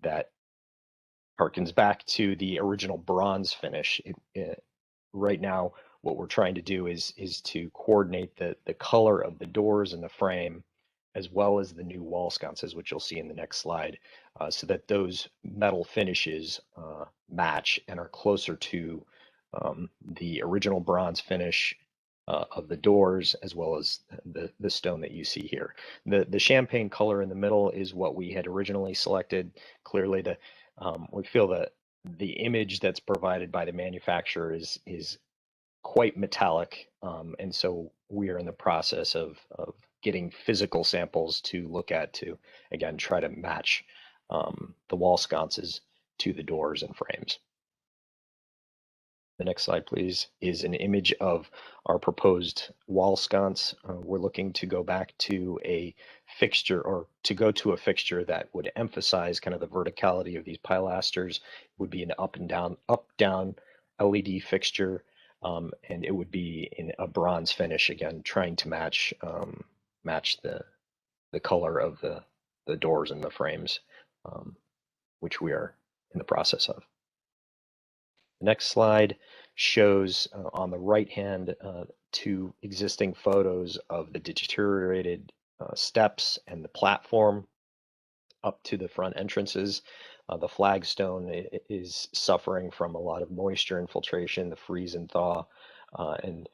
that harkens back to the original bronze finish. Right now, what we're trying to do is to coordinate the color of the doors and the frame, as well as the new wall sconces, which you'll see in the next slide, so that those metal finishes match and are closer to the original bronze finish of the doors, as well as the stone that you see here. The champagne color in the middle is what we had originally selected. Clearly, we feel that the image that's provided by the manufacturer is quite metallic, and so we are in the process of getting physical samples to look at to, again, try to match the wall sconces to the doors and frames. The next slide, please, is an image of our proposed wall sconce. We're looking to go back to a fixture, or to go to a fixture that would emphasize kind of the verticality of these pilasters. It would be an up down LED fixture, and it would be in a bronze finish, again, trying to match the color of the doors and the frames, which we are in the process of. The next slide shows on the right hand 2 existing photos of the deteriorated steps and the platform up to the front entrances. The flagstone is suffering from a lot of moisture infiltration, the freeze and thaw, and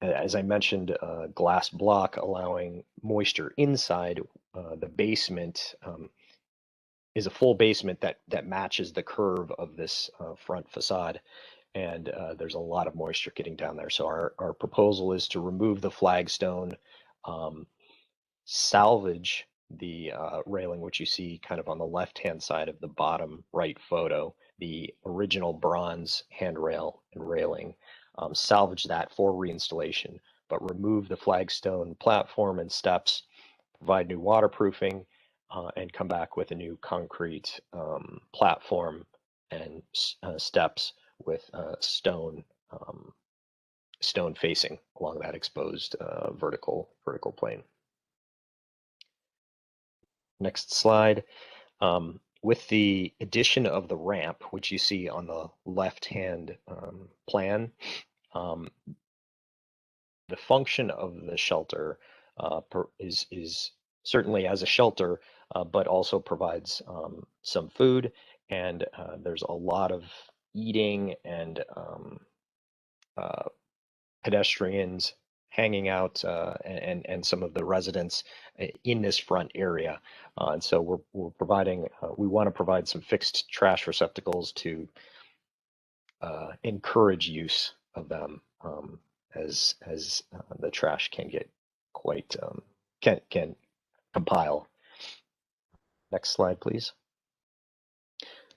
as I mentioned, glass block allowing moisture inside. The basement is a full basement that matches the curve of this front facade, and there's a lot of moisture getting down there. So our proposal is to remove the flagstone, salvage the railing, which you see kind of on the left-hand side of the bottom right photo, the original bronze handrail and railing, salvage that for reinstallation, but remove the flagstone platform and steps, provide new waterproofing, and come back with a new concrete platform and steps with stone facing along that exposed vertical plane. Next slide. With the addition of the ramp, which you see on the left-hand plan, the function of the shelter is certainly as a shelter, but also provides some food, and there's a lot of eating and pedestrians hanging out and some of the residents in this front area. And so we're providing, we want to provide some fixed trash receptacles to encourage use of them as the trash can get quite, can compile. Next slide, please.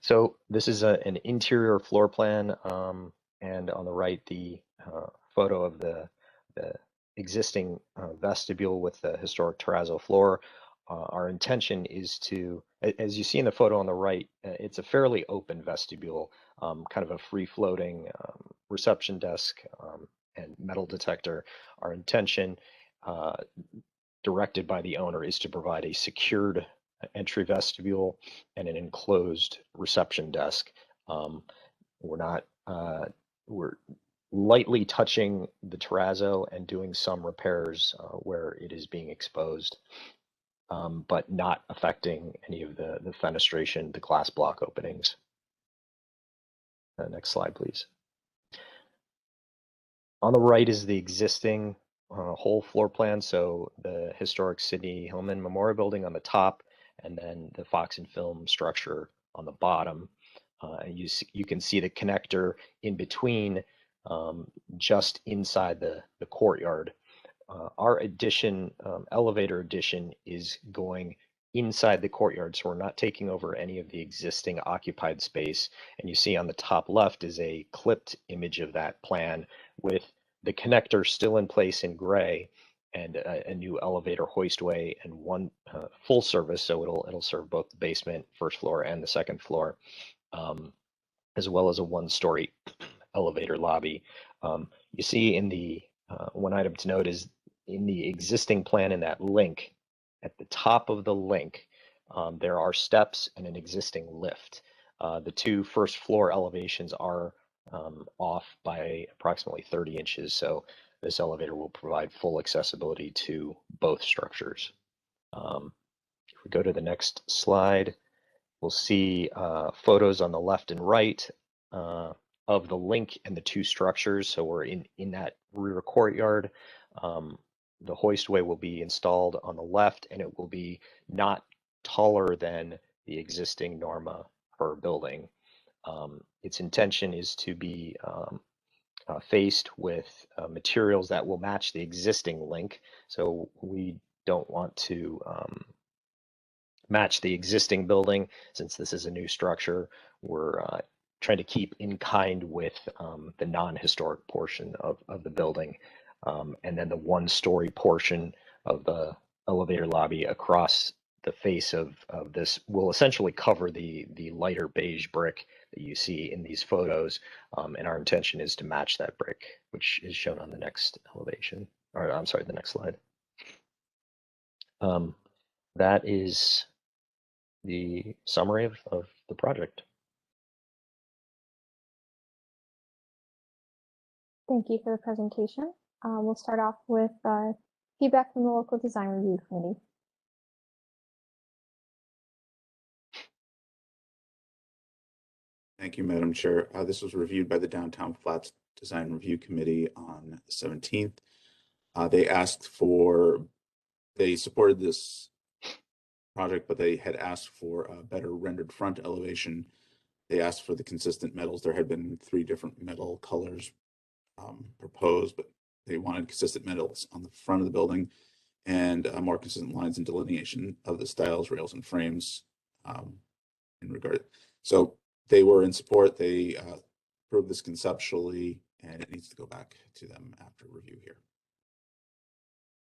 So this is an interior floor plan, and on the right, the photo of the existing vestibule with the historic terrazzo floor. Our intention is to, as you see in the photo on the right, it's a fairly open vestibule, kind of a free-floating reception desk and metal detector. Our intention, directed by the owner, is to provide a secured entry vestibule and an enclosed reception desk. We're lightly touching the terrazzo and doing some repairs where it is being exposed, but not affecting any of the fenestration, the glass block openings. Next slide, please. On the right is the existing whole floor plan. So the historic Sidney Hillman Memorial Building on the top, and then the Fox and Film structure on the bottom. You can see the connector in between, just inside the courtyard. Our addition, elevator addition, is going inside the courtyard, so we're not taking over any of the existing occupied space. And you see on the top left is a clipped image of that plan with the connector still in place in gray, and a new elevator hoistway and one full service, so it'll serve both the basement, first floor, and the second floor, as well as a one-story elevator lobby. You see in the one item to note is in the existing plan, in that link, at the top of the link, there are steps and an existing lift. The two first floor elevations are off by approximately 30 inches, so this elevator will provide full accessibility to both structures. If we go to the next slide, we'll see photos on the left and right of the link and the two structures. So we're in that rear courtyard. The hoistway will be installed on the left, and it will be not taller than the existing Norma per building. Its intention is to be faced with materials that will match the existing link. So we don't want to match the existing building. Since this is a new structure, we're trying to keep in kind with the non-historic portion of the building. And then the one-story portion of the elevator lobby across the face of this will essentially cover the lighter beige brick that you see in these photos. And our intention is to match that brick, which is shown on the next elevation, or I'm sorry, the next slide. That is the summary of the project. Thank you for the presentation. We'll start off with feedback from the local design review committee. Thank you, Madam Chair. This was reviewed by the Downtown Flats Design Review Committee on the 17th. They supported this project, but they had asked for a better rendered front elevation. They asked for the consistent metals. There had been 3 different metal colors proposed, but they wanted consistent metals on the front of the building. and more consistent lines and delineation of the styles, rails, and frames in regard. So they were in support. They approved this conceptually, and it needs to go back to them after review here.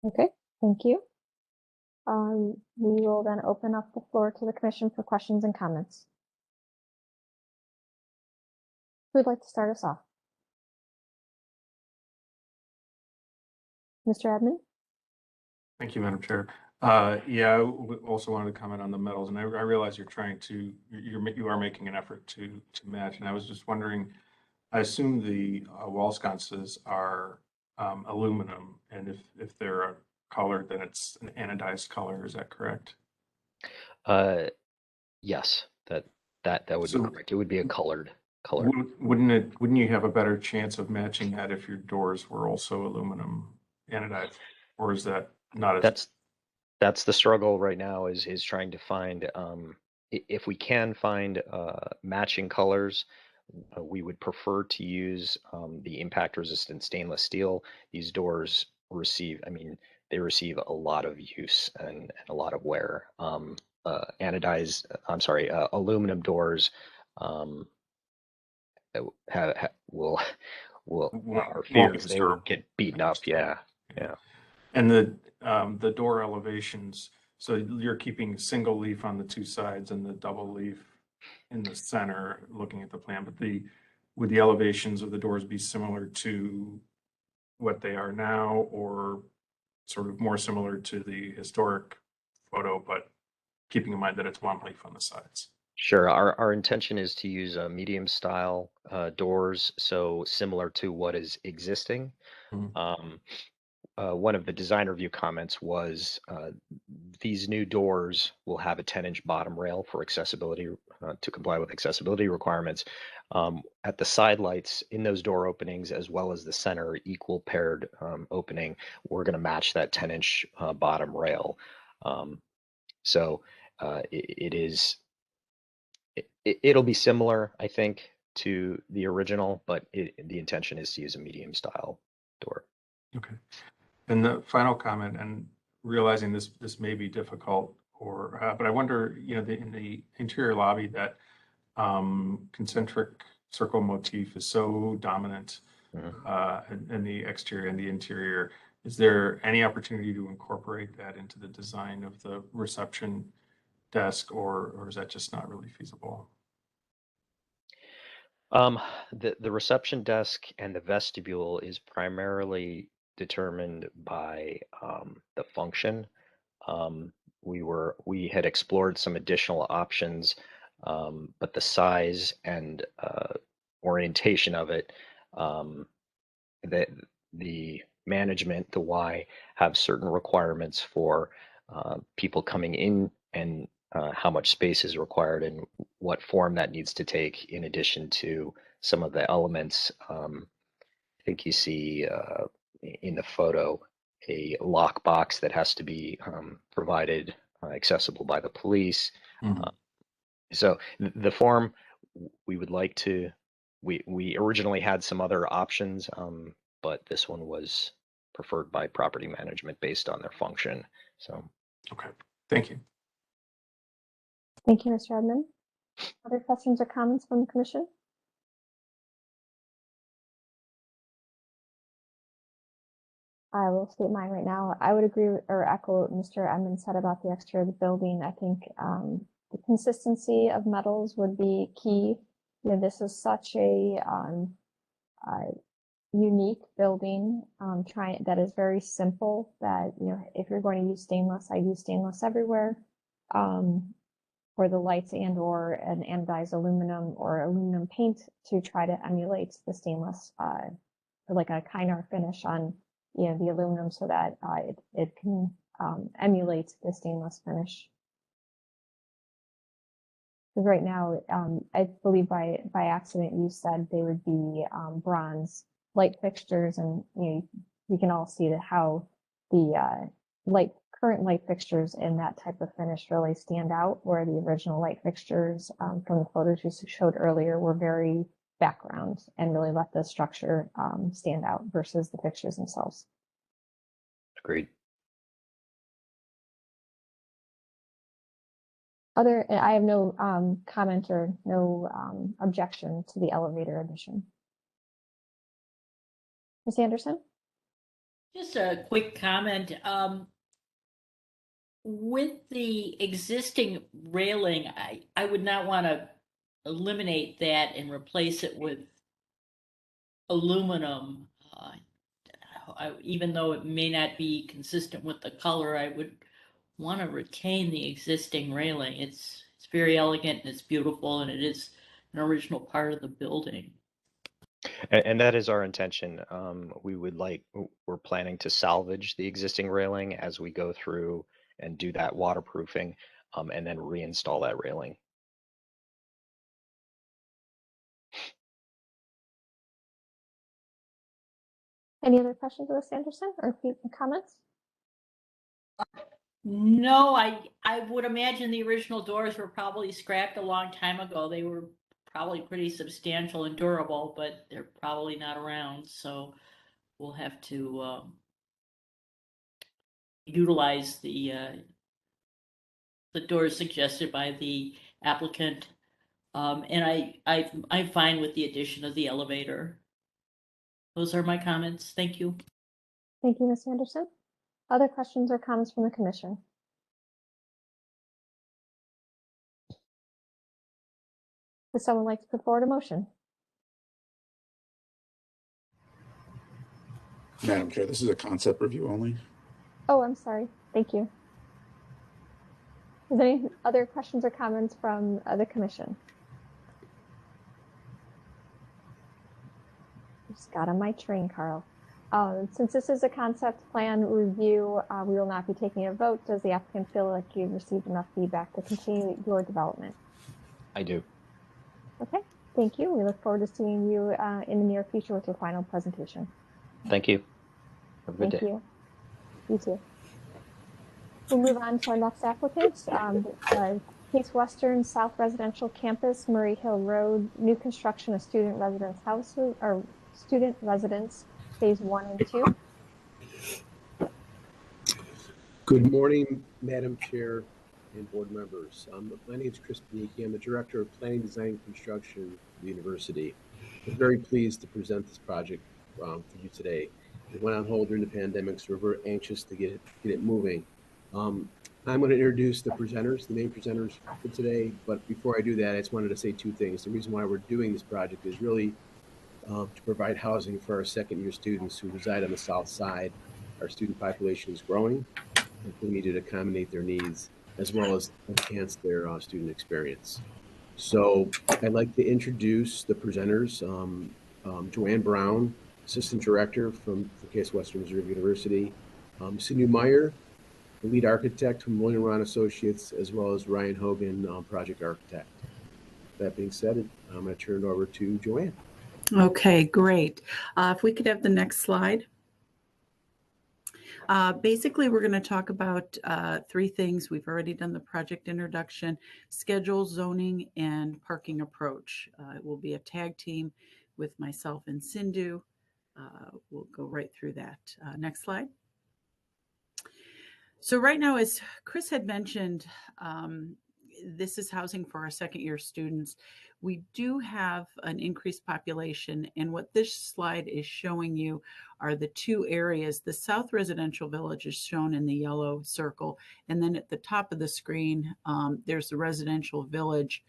Okay, thank you. We will then open up the floor to the commission for questions and comments. Who would like to start us off? Mr. Edmund? Thank you, Madam Chair. Yeah, I also wanted to comment on the metals, and I realize you're trying to, you are making an effort to match, and I was just wondering, I assume the wall sconces are aluminum, and if they're colored, then it's an anodized color. Is that correct? Yes, that would be correct. It would be a colored color. Wouldn't you have a better chance of matching that if your doors were also aluminum anodized, or is that not as? That's the struggle right now, is trying to find if we can find matching colors. We would prefer to use the impact resistant stainless steel. These doors receive, they receive a lot of use and a lot of wear. Aluminum doors our fears they will get beaten up. Yeah. And the door elevations, so you're keeping single leaf on the two sides and the double leaf in the center, looking at the plan, but would the elevations of the doors be similar to what they are now, or sort of more similar to the historic photo, but keeping in mind that it's one leaf on the sides? Sure. Our intention is to use medium style doors, so similar to what is existing. One of the design review comments was these new doors will have a 10-inch bottom rail for accessibility, to comply with accessibility requirements. At the side lights in those door openings, as well as the center equal paired opening, we're going to match that 10-inch bottom rail. It'll be similar, I think, to the original, but the intention is to use a medium style door. Okay. And the final comment, and realizing this may be difficult, but I wonder, in the interior lobby, that concentric circle motif is so dominant in the exterior and the interior. Is there any opportunity to incorporate that into the design of the reception desk, or is that just not really feasible? The reception desk and the vestibule is primarily determined by the function. We had explored some additional options, but the size and orientation of it, the management, the Y, have certain requirements for people coming in, and how much space is required and what form that needs to take, in addition to some of the elements. I think you see in the photo a lockbox that has to be provided, accessible by the police. So the form, we would like to, we originally had some other options, but this one was preferred by property management based on their function. So. Okay, thank you. Thank you, Mr. Edmund. Other questions or comments from the commission? I will state mine right now. I would agree or echo what Mr. Edmund said about the exterior of the building. I think the consistency of metals would be key. This is such a unique building, that is very simple, that, if you're going to use stainless, I use stainless everywhere. For the lights and or an anodized aluminum or aluminum paint to try to emulate the stainless, or like a Kynar finish on the aluminum, so that it can emulate the stainless finish. Because right now, I believe by accident you said they would be bronze light fixtures, and we can all see how the current light fixtures in that type of finish really stand out, where the original light fixtures from the photos you showed earlier were very background and really let the structure stand out versus the fixtures themselves. Agreed. I have no comment or no objection to the elevator addition. Ms. Anderson? Just a quick comment. With the existing railing, I would not want to eliminate that and replace it with aluminum. Even though it may not be consistent with the color, I would want to retain the existing railing. It's very elegant and it's beautiful, and it is an original part of the building. And that is our intention. We're planning to salvage the existing railing as we go through and do that waterproofing, and then reinstall that railing. Any other questions, Ms. Anderson, or comments? No, I would imagine the original doors were probably scrapped a long time ago. They were probably pretty substantial and durable, but they're probably not around. So we'll have to utilize the doors suggested by the applicant. And I'm fine with the addition of the elevator. Those are my comments. Thank you. Thank you, Ms. Anderson. Other questions or comments from the commission? Would someone like to put forward a motion? Madam Chair, this is a concept review only. Oh, I'm sorry. Thank you. Is there any other questions or comments from the commission? Just got on my train, Carl. Since this is a concept plan review, we will not be taking a vote. Does the applicant feel like you've received enough feedback to continue your development? I do. Okay, thank you. We look forward to seeing you in the near future with your final presentation. Thank you. Have a good day. Thank you. You too. We'll move on to our next applicant. Case Western South Residential Campus, Murray Hill Road, new construction of student residence houses or student residence, phase 1 and 2. Good morning, Madam Chair and board members. My name is Chris Panicki. I'm the Director of Planning, Design, and Construction at the university. I'm very pleased to present this project for you today. It went on hold during the pandemic, so we're very anxious to get it moving. I'm going to introduce the presenters, the main presenters for today. But before I do that, I just wanted to say two things. The reason why we're doing this project is really to provide housing for our second-year students who reside on the south side. Our student population is growing, and we need to accommodate their needs as well as enhance their student experience. So I'd like to introduce the presenters. Joanne Brown, Assistant Director for Case Western Reserve University. Sinu Meyer, the lead architect from William Ron Associates, as well as Ryan Hogan, project architect. That being said, I'm going to turn it over to Joanne. Okay, great. If we could have the next slide. Basically, we're going to talk about three things. We've already done the project introduction, schedule, zoning, and parking approach. It will be a tag team with myself and Sindhu. We'll go right through that. Next slide. So right now, as Chris had mentioned, this is housing for our second-year students. We do have an increased population, and what this slide is showing you are the two areas. The South Residential Village is shown in the yellow circle, and then at the top of the screen, there's the Residential Village,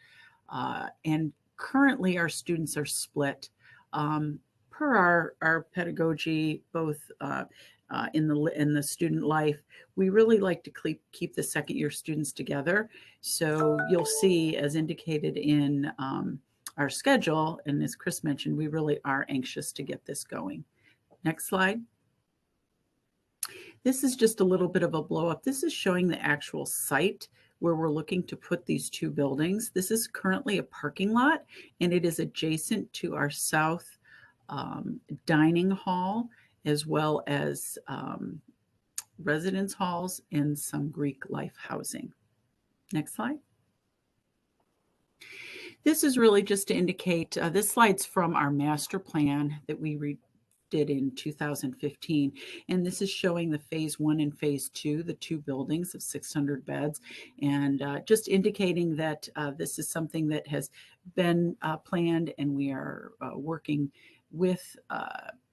and currently our students are split. Per our pedagogy, both in the student life, we really like to keep the second-year students together. So you'll see, as indicated in our schedule, and as Chris mentioned, we really are anxious to get this going. Next slide. This is just a little bit of a blow up. This is showing the actual site where we're looking to put these two buildings. This is currently a parking lot, and it is adjacent to our south dining hall, as well as residence halls and some Greek life housing. Next slide. This is really just to indicate, this slide's from our master plan that we did in 2015. And this is showing the phase 1 and phase 2, the 2 buildings of 600 beds, and just indicating that this is something that has been planned, and we are working with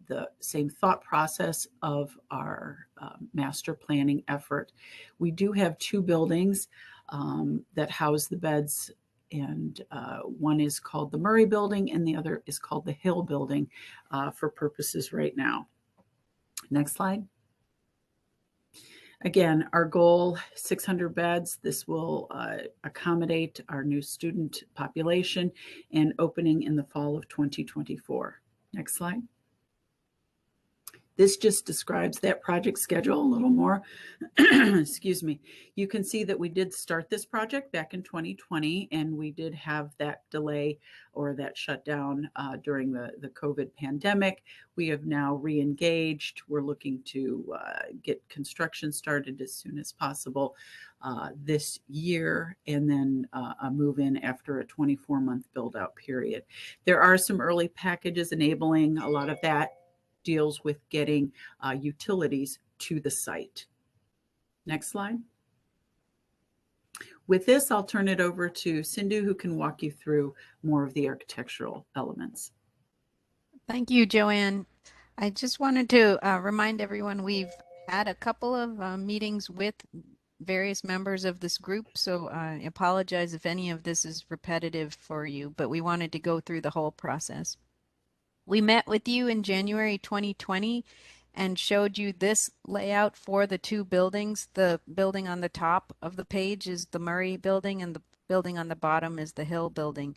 the same thought process of our master planning effort. We do have 2 buildings that house the beds, and one is called the Murray Building and the other is called the Hill Building for purposes right now. Next slide. Again, our goal, 600 beds. This will accommodate our new student population and opening in the fall of 2024. Next slide. This just describes that project schedule a little more. Excuse me. You can see that we did start this project back in 2020, and we did have that delay or that shutdown during the COVID pandemic. We have now re-engaged. We're looking to get construction started as soon as possible this year, and then a move-in after a 24-month build-out period. There are some early packages enabling a lot of that. Deals with getting utilities to the site. Next slide. With this, I'll turn it over to Sindhu, who can walk you through more of the architectural elements. Thank you, Joanne. I just wanted to remind everyone we've had a couple of meetings with various members of this group, so I apologize if any of this is repetitive for you, but we wanted to go through the whole process. We met with you in January 2020 and showed you this layout for the 2 buildings. The building on the top of the page is the Murray Building, and the building on the bottom is the Hill Building.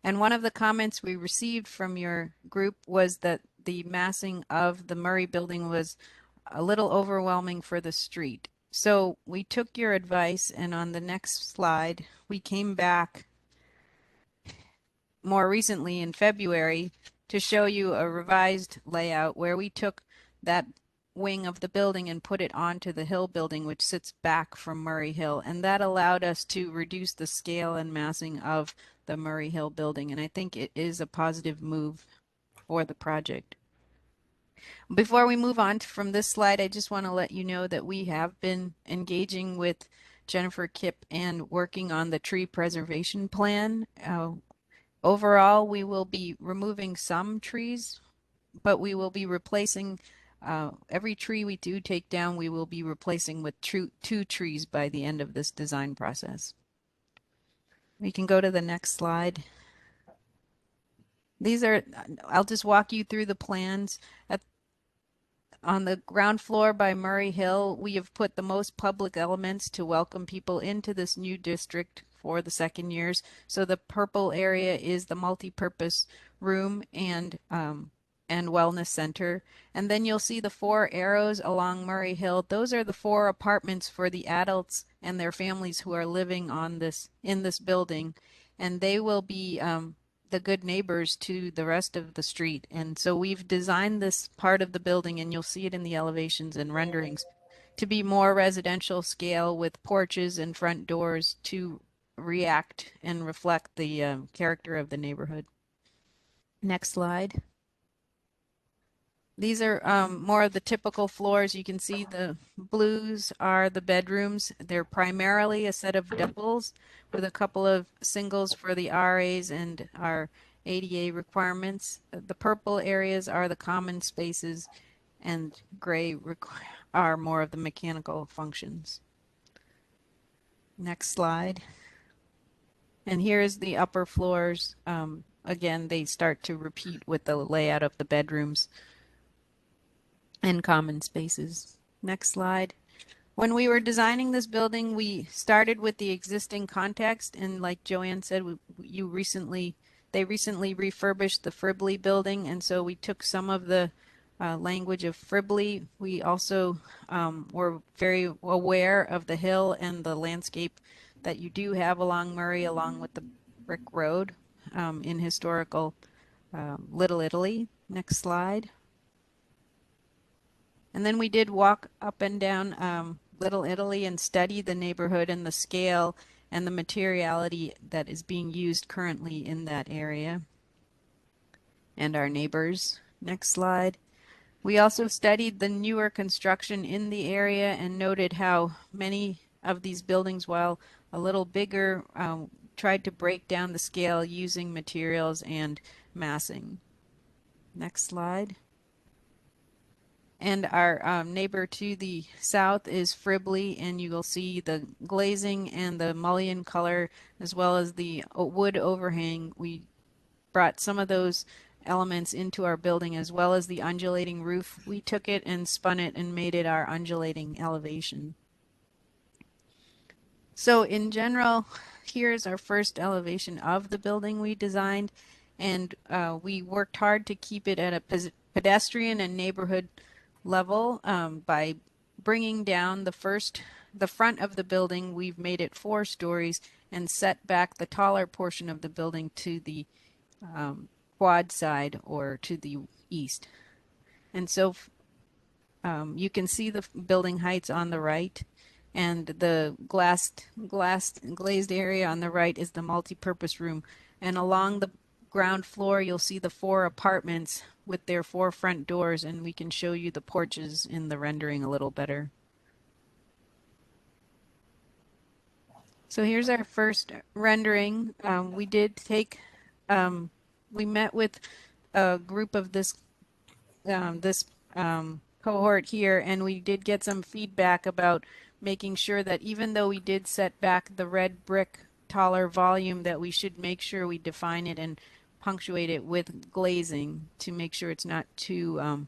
And one of the comments we received from your group was that the massing of the Murray Building was a little overwhelming for the street. So we took your advice, and on the next slide, we came back more recently in February to show you a revised layout where we took that wing of the building and put it onto the Hill Building, which sits back from Murray Hill. And that allowed us to reduce the scale and massing of the Murray Hill Building. And I think it is a positive move for the project. Before we move on from this slide, I just want to let you know that we have been engaging with Jennifer Kipp and working on the tree preservation plan. Overall, we will be removing some trees, but we will be replacing every tree we do take down, we will be replacing with 2 trees by the end of this design process. We can go to the next slide. These are, I'll just walk you through the plans. On the ground floor by Murray Hill, we have put the most public elements to welcome people into this new district for the second years. So the purple area is the multi-purpose room and wellness center. And then you'll see the 4 arrows along Murray Hill. Those are the 4 apartments for the adults and their families who are living on in this building. And they will be the good neighbors to the rest of the street. And so we've designed this part of the building, and you'll see it in the elevations and renderings, to be more residential scale with porches and front doors to react and reflect the character of the neighborhood. Next slide. These are more of the typical floors. You can see the blues are the bedrooms. They're primarily a set of doubles with a couple of singles for the RAs and our ADA requirements. The purple areas are the common spaces, and gray are more of the mechanical functions. Next slide. And here's the upper floors. Again, they start to repeat with the layout of the bedrooms and common spaces. Next slide. When we were designing this building, we started with the existing context, and like Joanne said, they recently refurbished the Fribley building, and so we took some of the language of Fribley. We also were very aware of the hill and the landscape that you do have along Murray, along with the brick road in historical Little Italy. Next slide. And then we did walk up and down Little Italy and study the neighborhood and the scale and the materiality that is being used currently in that area and our neighbors. Next slide. We also studied the newer construction in the area and noted how many of these buildings, while a little bigger, tried to break down the scale using materials and massing. Next slide. And our neighbor to the south is Fribley, and you will see the glazing and the mullion color as well as the wood overhang. We brought some of those elements into our building as well as the undulating roof. We took it and spun it and made it our undulating elevation. So in general, here's our first elevation of the building we designed, and we worked hard to keep it at a pedestrian and neighborhood level by bringing down the front of the building. We've made it 4 stories and set back the taller portion of the building to the quad side or to the east. And so you can see the building heights on the right, and the glazed area on the right is the multi-purpose room. And along the ground floor, you'll see the 4 apartments with their 4 front doors, and we can show you the porches in the rendering a little better. So here's our first rendering. We did take, we met with a group of this cohort here, and we did get some feedback about making sure that even though we did set back the red brick taller volume, that we should make sure we define it and punctuate it with glazing to make sure it's not too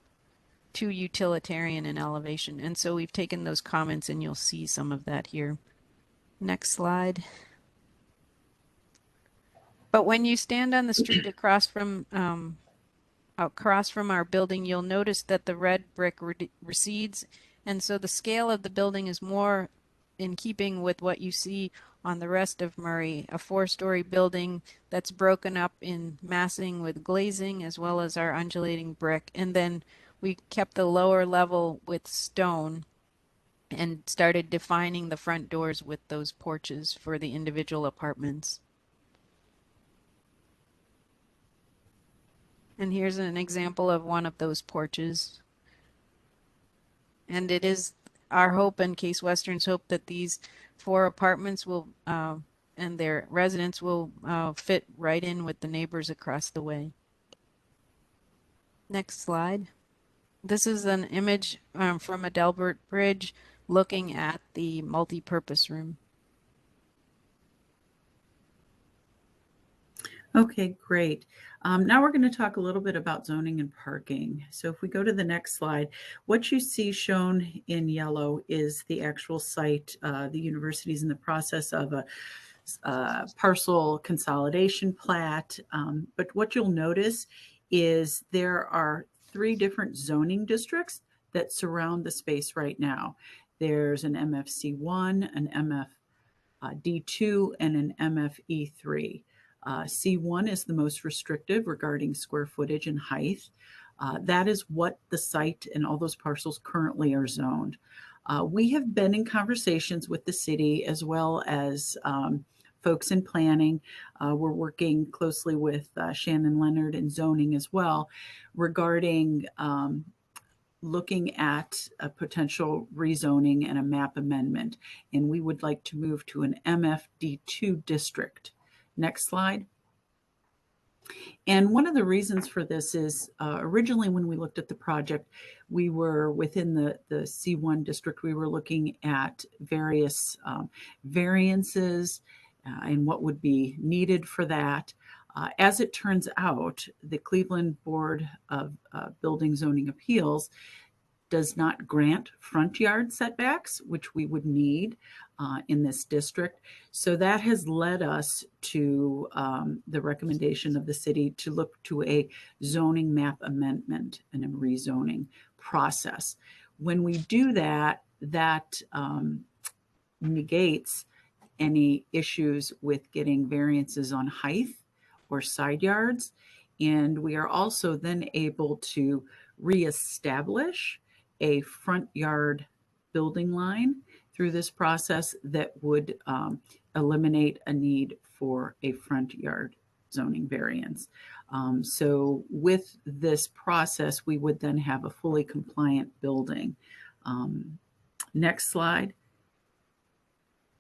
utilitarian in elevation. And so we've taken those comments, and you'll see some of that here. Next slide. But when you stand on the street across from our building, you'll notice that the red brick recedes, and so the scale of the building is more in keeping with what you see on the rest of Murray, a 4-story building that's broken up in massing with glazing as well as our undulating brick. And then we kept the lower level with stone and started defining the front doors with those porches for the individual apartments. And here's an example of one of those porches. And it is our hope and Case Western's hope that these 4 apartments will and their residents will fit right in with the neighbors across the way. Next slide. This is an image from a Delbert Bridge looking at the multi-purpose room. Okay, great. Now we're going to talk a little bit about zoning and parking. So if we go to the next slide, what you see shown in yellow is the actual site. The university is in the process of a parcel consolidation plat. But what you'll notice is there are 3 different zoning districts that surround the space right now. There's an MFC1, an MFD2, and an MFE3. C1 is the most restrictive regarding square footage and height. That is what the site and all those parcels currently are zoned. We have been in conversations with the city as well as folks in planning. We're working closely with Shannon Leonard in zoning as well regarding looking at a potential rezoning and a map amendment. And we would like to move to an MFD2 district. Next slide. And one of the reasons for this is originally when we looked at the project, we were within the C1 district, we were looking at various variances and what would be needed for that. As it turns out, the Cleveland Board of Building Zoning Appeals does not grant front yard setbacks, which we would need in this district. So that has led us to the recommendation of the city to look to a zoning map amendment and a rezoning process. When we do that, that negates any issues with getting variances on height or side yards. And we are also then able to reestablish a front yard building line through this process that would eliminate a need for a front yard zoning variance. So with this process, we would then have a fully compliant building. Next slide.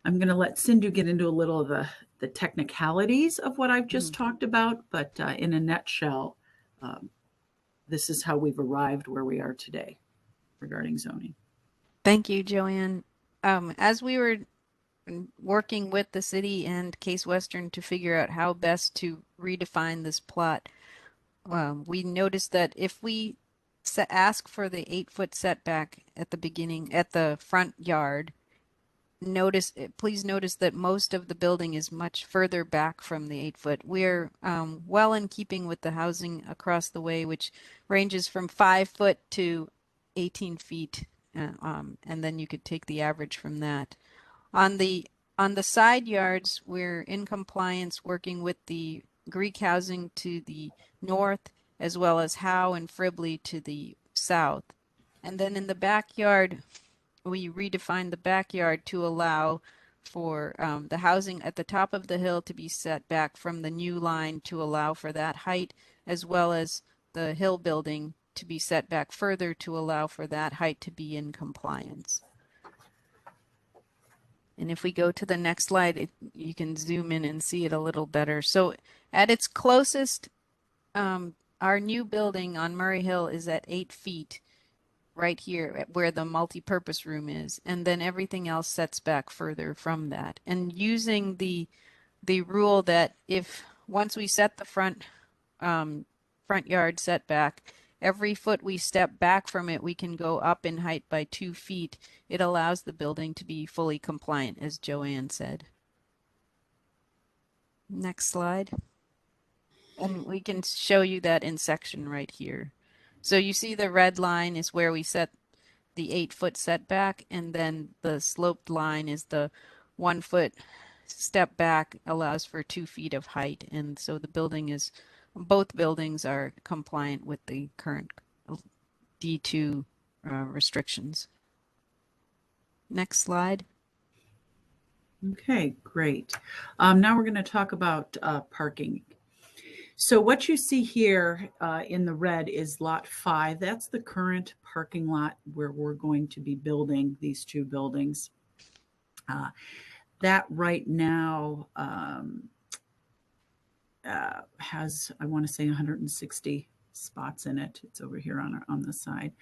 I'm going to let Sindhu get into a little of the technicalities of what I've just talked about, but in a nutshell, this is how we've arrived where we are today regarding zoning. Thank you, Joanne. As we were working with the city and Case Western to figure out how best to redefine this plot, we noticed that if we ask for the 8-foot setback at the beginning, at the front yard, please notice that most of the building is much further back from the 8-foot. We're well in keeping with the housing across the way, which ranges from 5 foot to 18 feet. And then you could take the average from that. On the side yards, we're in compliance working with the Greek housing to the north, as well as Howe and Fribley to the south. And then in the backyard, we redefined the backyard to allow for the housing at the top of the hill to be set back from the new line to allow for that height, as well as the hill building to be set back further to allow for that height to be in compliance. And if we go to the next slide, you can zoom in and see it a little better. So at its closest, our new building on Murray Hill is at 8 feet right here where the multi-purpose room is. And then everything else sets back further from that. And using the rule that if once we set the front yard setback, every foot we step back from it, we can go up in height by 2 feet. It allows the building to be fully compliant, as Joanne said. Next slide. And we can show you that in section right here. So you see the red line is where we set the 8-foot setback, and then the sloped line is the 1 foot step back allows for 2 feet of height. And so the building is, both buildings are compliant with the current D2 restrictions. Next slide. Okay, great. Now we're going to talk about parking. So what you see here in the red is lot 5. That's the current parking lot where we're going to be building these two buildings. That right now has, I want to say, 160 spots in it. It's over here on the side.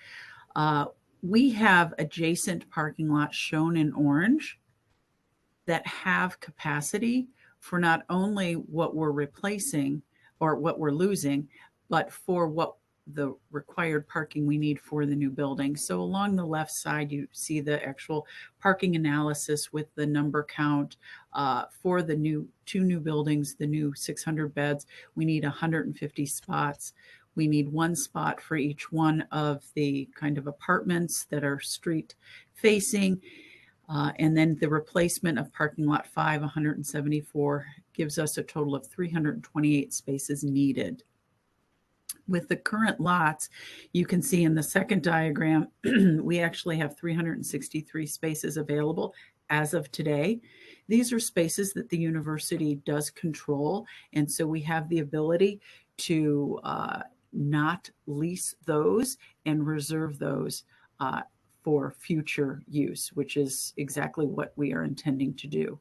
We have adjacent parking lots shown in orange that have capacity for not only what we're replacing or what we're losing, but for what the required parking we need for the new building. So along the left side, you see the actual parking analysis with the number count for the two new buildings, the new 600 beds. We need 150 spots. We need 1 spot for each one of the kind of apartments that are street facing. And then the replacement of parking lot 5, 174, gives us a total of 328 spaces needed. With the current lots, you can see in the second diagram, we actually have 363 spaces available as of today. These are spaces that the university does control, and so we have the ability to not lease those and reserve those for future use, which is exactly what we are intending to do.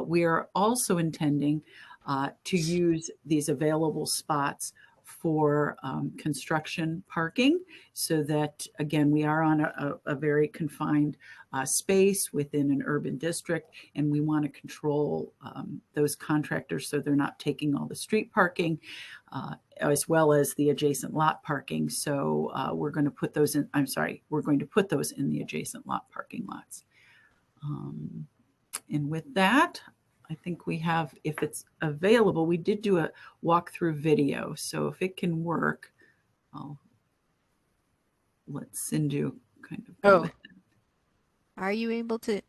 We are also intending to use these available spots for construction parking, so that, again, we are on a very confined space within an urban district, and we want to control those contractors so they're not taking all the street parking as well as the adjacent lot parking. So we're going to put those in, we're going to put those in the adjacent lot parking lots. And with that, I think we have, if it's available, we did do a walkthrough video. So if it can work, I'll let Sindhu kind of go with it. Are you able to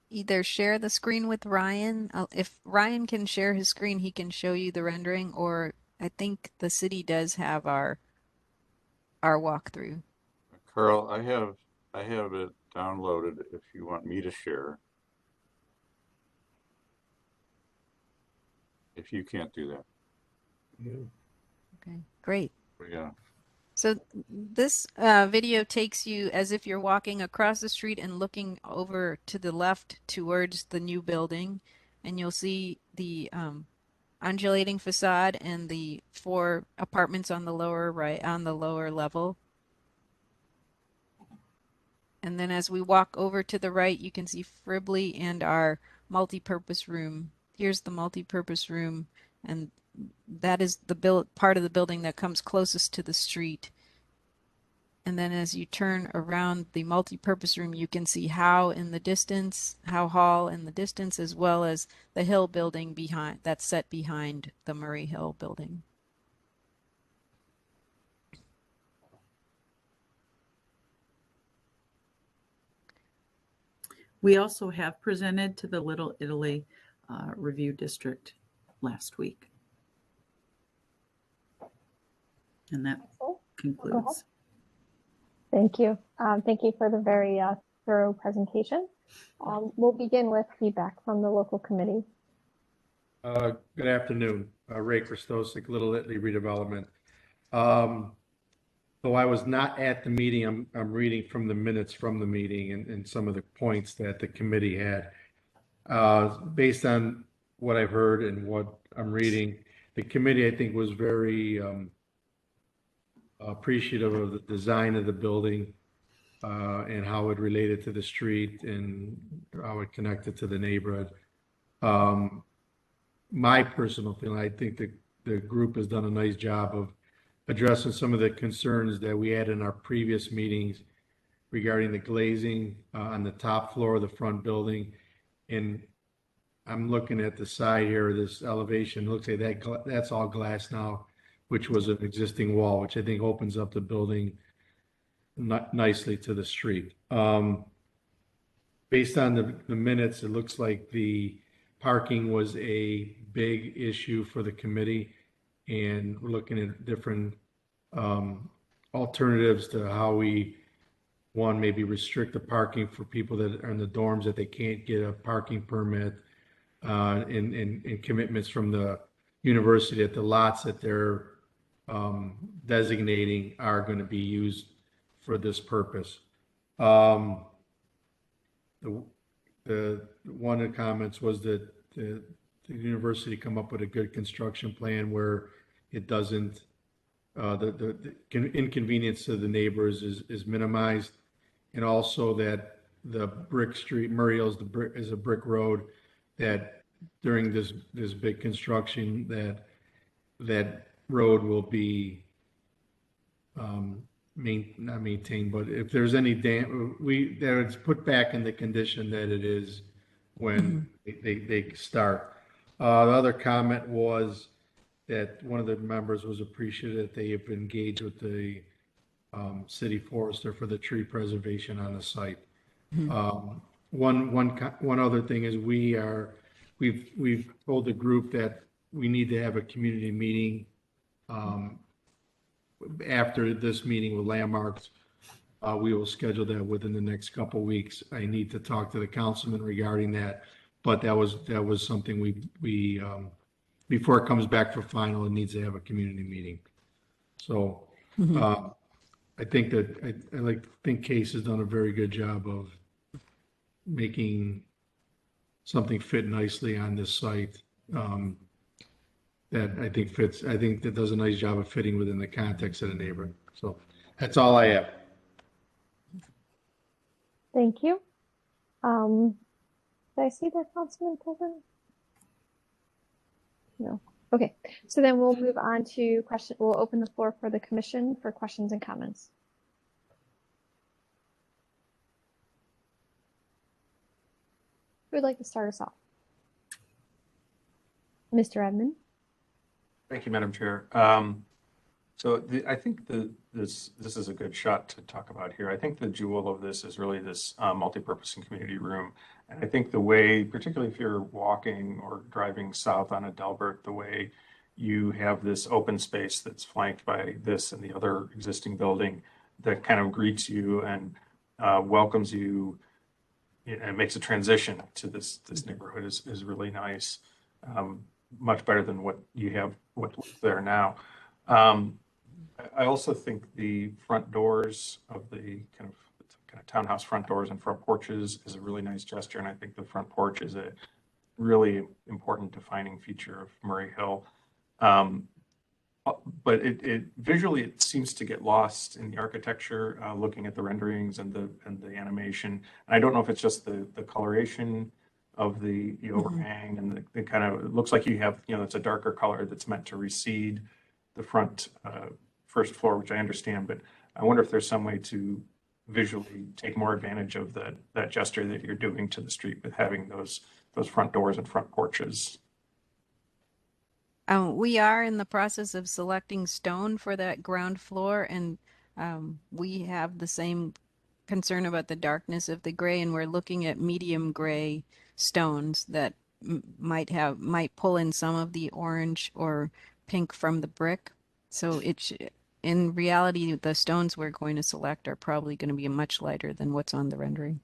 either share the screen with Ryan? If Ryan can share his screen, he can show you the rendering, or I think the city does have our walkthrough. Carl, I have it downloaded if you want me to share. If you can't do that. Okay, great. Yeah. So this video takes you as if you're walking across the street and looking over to the left towards the new building, and you'll see the undulating facade and the 4 apartments on the lower right, on the lower level. And then as we walk over to the right, you can see Fribley and our multi-purpose room. Here's the multi-purpose room, and that is the part of the building that comes closest to the street. And then as you turn around the multi-purpose room, you can see Howe in the distance, Howe Hall in the distance, as well as the Hill building behind, that's set behind the Murray Hill building. We also have presented to the Little Italy Review District last week. And that concludes. Thank you. Thank you for the very thorough presentation. We'll begin with feedback from the local committee. Good afternoon. Ray Christosic, Little Italy Redevelopment. Though I was not at the meeting, I'm reading from the minutes from the meeting and some of the points that the committee had. Based on what I've heard and what I'm reading, the committee, I think, was very appreciative of the design of the building and how it related to the street and how it connected to the neighborhood. My personal feeling, I think the group has done a nice job of addressing some of the concerns that we had in our previous meetings regarding the glazing on the top floor of the front building. And I'm looking at the side here, this elevation, looks like that's all glass now, which was an existing wall, which I think opens up the building nicely to the street. Based on the minutes, it looks like the parking was a big issue for the committee, and we're looking at different alternatives to how we, one, maybe restrict the parking for people that are in the dorms that they can't get a parking permit, and commitments from the university that the lots that they're designating are going to be used for this purpose. The one of the comments was that the university come up with a good construction plan where it doesn't, the inconvenience to the neighbors is minimized, and also that the brick street, Murray Hill is a brick road, that during this big construction that road will be not maintained, but if there's any that it's put back in the condition that it is when they start. The other comment was that one of the members was appreciative that they have engaged with the city forester for the tree preservation on the site. One other thing is we've told the group that we need to have a community meeting after this meeting with Landmarks. We will schedule that within the next couple of weeks. I need to talk to the councilman regarding that, but that was something we before it comes back for final, it needs to have a community meeting. So I think that I think Case has done a very good job of making something fit nicely on this site. That I think fits. I think that does a nice job of fitting within the context of the neighborhood. So that's all I have. Thank you. Did I see that Councilman present? No. Okay. So then we'll move on to question. We'll open the floor for the commission for questions and comments. Who would like to start us off? Mr. Edmond. Thank you, Madam Chair. I think this is a good shot to talk about here. I think the jewel of this is really this multipurpose and community room. And I think the way, particularly if you're walking or driving south on Adelbert, the way you have this open space that's flanked by this and the other existing building that kind of greets you and welcomes you and makes a transition to this neighborhood is really nice. much better than what you have, what's there now. I also think the front doors of the kind of townhouse front doors and front porches is a really nice gesture, and I think the front porch is a really important defining feature of Murray Hill. But it visually it seems to get lost in the architecture, looking at the renderings and the animation. And I don't know if it's just the coloration of the overhang and the kind of, it looks like you have, it's a darker color that's meant to recede the front first floor, which I understand, but I wonder if there's some way to visually take more advantage of that gesture that you're doing to the street with having those front doors and front porches. We are in the process of selecting stone for that ground floor, and we have the same concern about the darkness of the gray, and we're looking at medium gray stones that might pull in some of the orange or pink from the brick. So in reality, the stones we're going to select are probably going to be much lighter than what's on the rendering.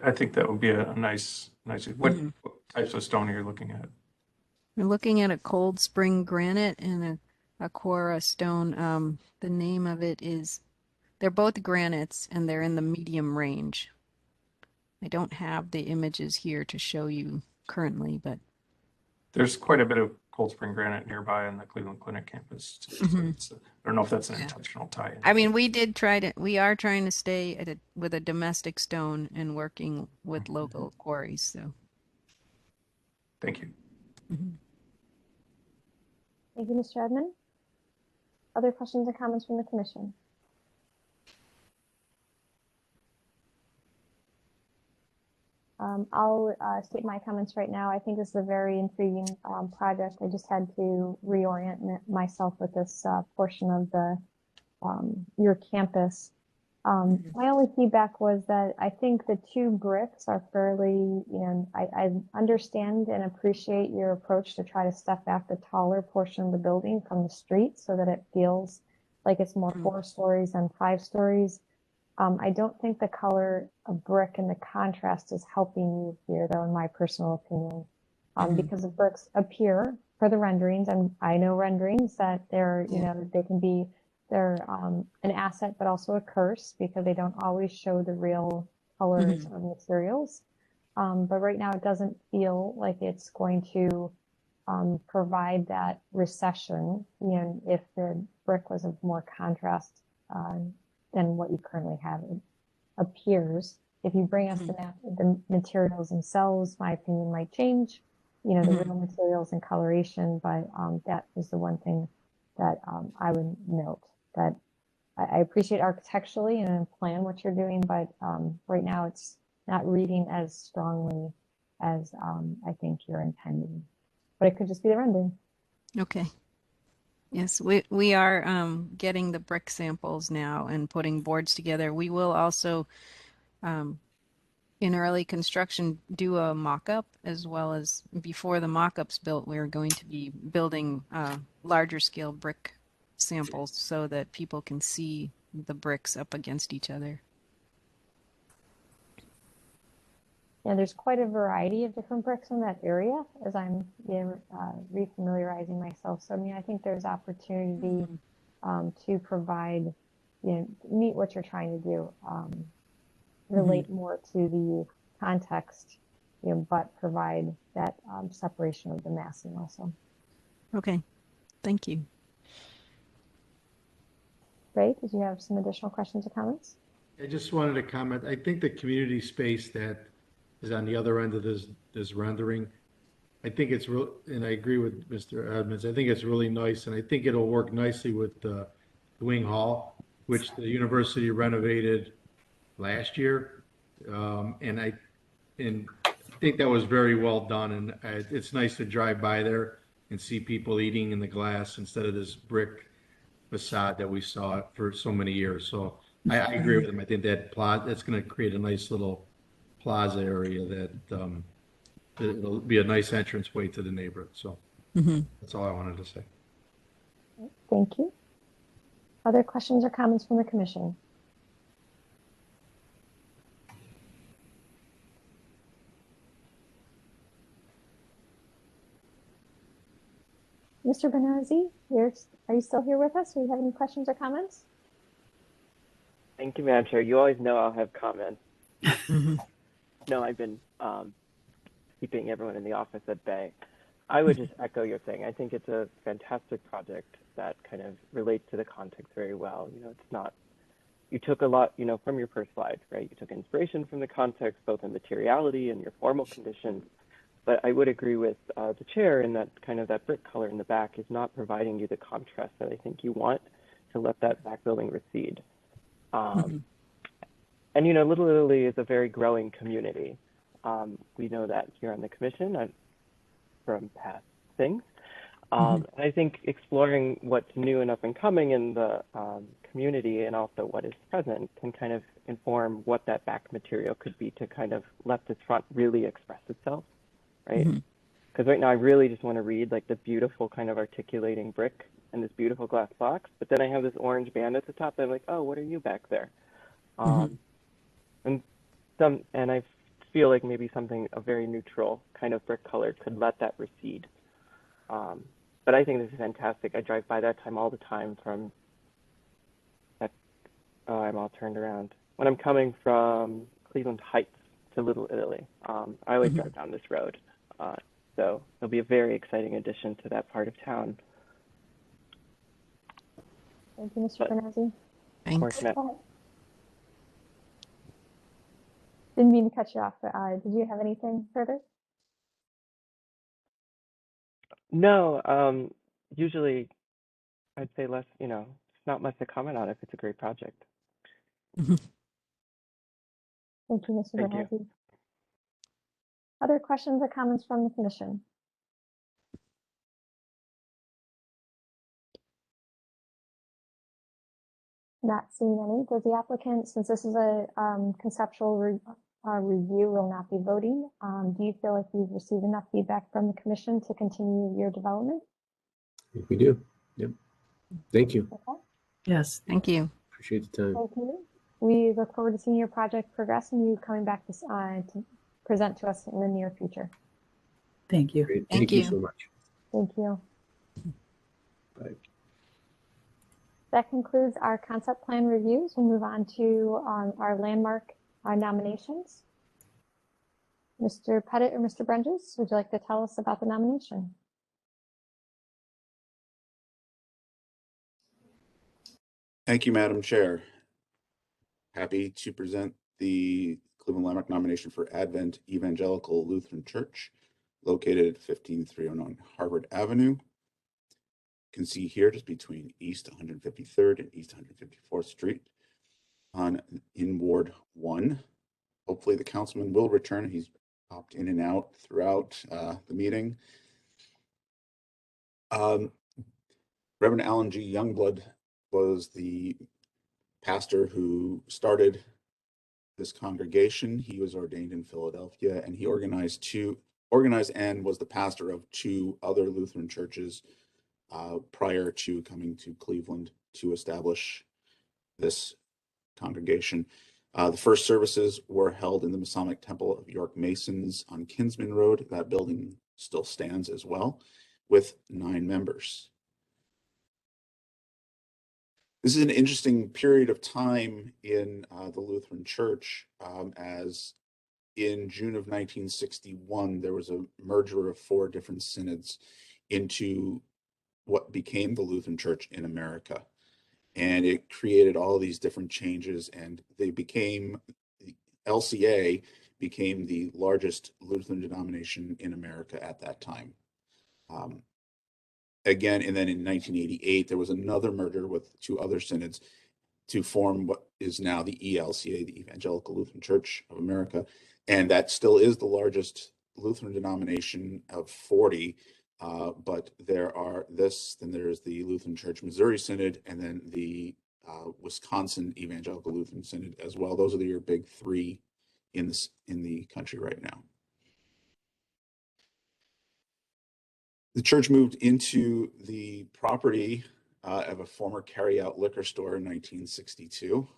I think that would be a nice. What types of stone are you looking at? We're looking at a Cold Spring granite and a Quora stone. The name of it is, they're both granites and they're in the medium range. I don't have the images here to show you currently, but there's quite a bit of Cold Spring granite nearby on the Cleveland Clinic campus. So I don't know if that's an intentional tie-in. I mean, we are trying to stay with a domestic stone and working with local quarries. So, thank you. Thank you, Mr. Edmond. Other questions or comments from the commission? I'll state my comments right now. I think this is a very intriguing project. I just had to reorient myself with this portion of your campus. My only feedback was that I think the two bricks are fairly, I understand and appreciate your approach to try to step back the taller portion of the building from the street so that it feels like it's more 4 stories than 5 stories. I don't think the color of brick and the contrast is helping you here, though, in my personal opinion, because the bricks appear for the renderings, and I know renderings that they're, they can be, they're an asset, but also a curse because they don't always show the real colors of materials. But right now it doesn't feel like it's going to provide that recession, if the brick was of more contrast than what you currently have. It appears. If you bring us the materials themselves, my opinion might change, the real materials and coloration, but that is the one thing that I would note, that I appreciate architecturally and plan what you're doing, but right now it's not reading as strongly as I think you're intending. But it could just be the rendering. Okay. Yes, we are getting the brick samples now and putting boards together. We will also, in early construction, do a mock-up, as well as before the mock-up's built, we're going to be building larger scale brick samples so that people can see the bricks up against each other. Yeah, there's quite a variety of different bricks in that area as I'm refamiliarizing myself. So, I mean, I think there's opportunity to provide, meet what you're trying to do, relate more to the context, but provide that separation of the massing also. Okay, thank you. Ray, did you have some additional questions or comments? I just wanted to comment. I think the community space that is on the other end of this rendering, I think it's real, and I agree with Mr. Edmonds. I think it's really nice, and I think it'll work nicely with the Wing Hall, which the university renovated last year, and I think that was very well done. And it's nice to drive by there and see people eating in the glass instead of this brick facade that we saw for so many years. So I agree with him. I think that's going to create a nice little plaza area that it'll be a nice entrance way to the neighborhood. So that's all I wanted to say. Thank you. Other questions or comments from the commission? Mr. Benazzi, are you still here with us? Do you have any questions or comments? Thank you, Madam Chair. You always know I'll have comments. No, I've been keeping everyone in the office at bay. I would just echo your thing. I think it's a fantastic project that kind of relates to the context very well. You know, it's not, you took a lot, you know, from your first slide, right? You took inspiration from the context, both in materiality and your formal conditions. But I would agree with the chair in that kind of that brick color in the back is not providing you the contrast that I think you want to let that back building recede. And, you know, Little Italy is a very growing community. We know that here on the commission from past things. And I think exploring what's new and up and coming in the community and also what is present can kind of inform what that back material could be to kind of let this front really express itself, right? Because right now I really just want to read like the beautiful kind of articulating brick and this beautiful glass box, but then I have this orange band at the top and I'm like, oh, what are you back there? And I feel like maybe something a very neutral kind of brick color could let that recede. But I think this is fantastic. I drive by that time all the time from that, oh, I'm all turned around. When I'm coming from Cleveland Heights to Little Italy, I always drive down this road. So it'll be a very exciting addition to that part of town. Thank you, Mr. Benazzi. Thanks. Didn't mean to cut you off, but did you have anything further? No, usually I'd say less, you know, not much to comment on if it's a great project. Thank you, Mr. Thank Benazzi. you. Other questions or comments from the commission? Not seeing any. Does the applicant, since this is a conceptual review, will not be voting, do you feel like you've received enough feedback from the commission to continue your development? I think we do. Yep. Thank you. Okay. Yes. Thank you. Appreciate the time. Thank you. We look forward to seeing your project progress and you coming back to present to us in the near future. Thank you. Great. Thank Thank you you. so much. Thank you. Bye. That concludes our concept plan reviews. We'll move on to our landmark nominations. Mr. Pettit or Mr. Brenges, would you like to tell us about the nomination? Thank you, Madam Chair. Happy to present the Cleveland Landmark nomination for Advent Evangelical Lutheran Church, located at 15309 Harvard Avenue. You can see here just between East 153rd and East 154th Street in Ward 1. Hopefully the councilman will return. He's popped in and out throughout the meeting. Reverend Alan G. Youngblood was the pastor who started this congregation. He was ordained in Philadelphia, and he organized and was the pastor of 2 other Lutheran churches prior to coming to Cleveland to establish this congregation. The first services were held in the Masonic Temple of York Masons on Kinsman Road. That building still stands as well, with 9 members. This is an interesting period of time in the Lutheran Church, as in June of 1961, there was a merger of 4 different synods into what became the Lutheran Church in America. And it created all these different changes, and the LCA became the largest Lutheran denomination in America at that time. Again, and then in 1988, there was another merger with 2 other synods to form what is now the ELCA, the Evangelical Lutheran Church of America. And that still is the largest Lutheran denomination of 40. But there are then there's the Lutheran Church Missouri Synod, and then the Wisconsin Evangelical Lutheran Synod as well. Those are your big 3 in the country right now. The church moved into the property of a former carry-out liquor store in 1962.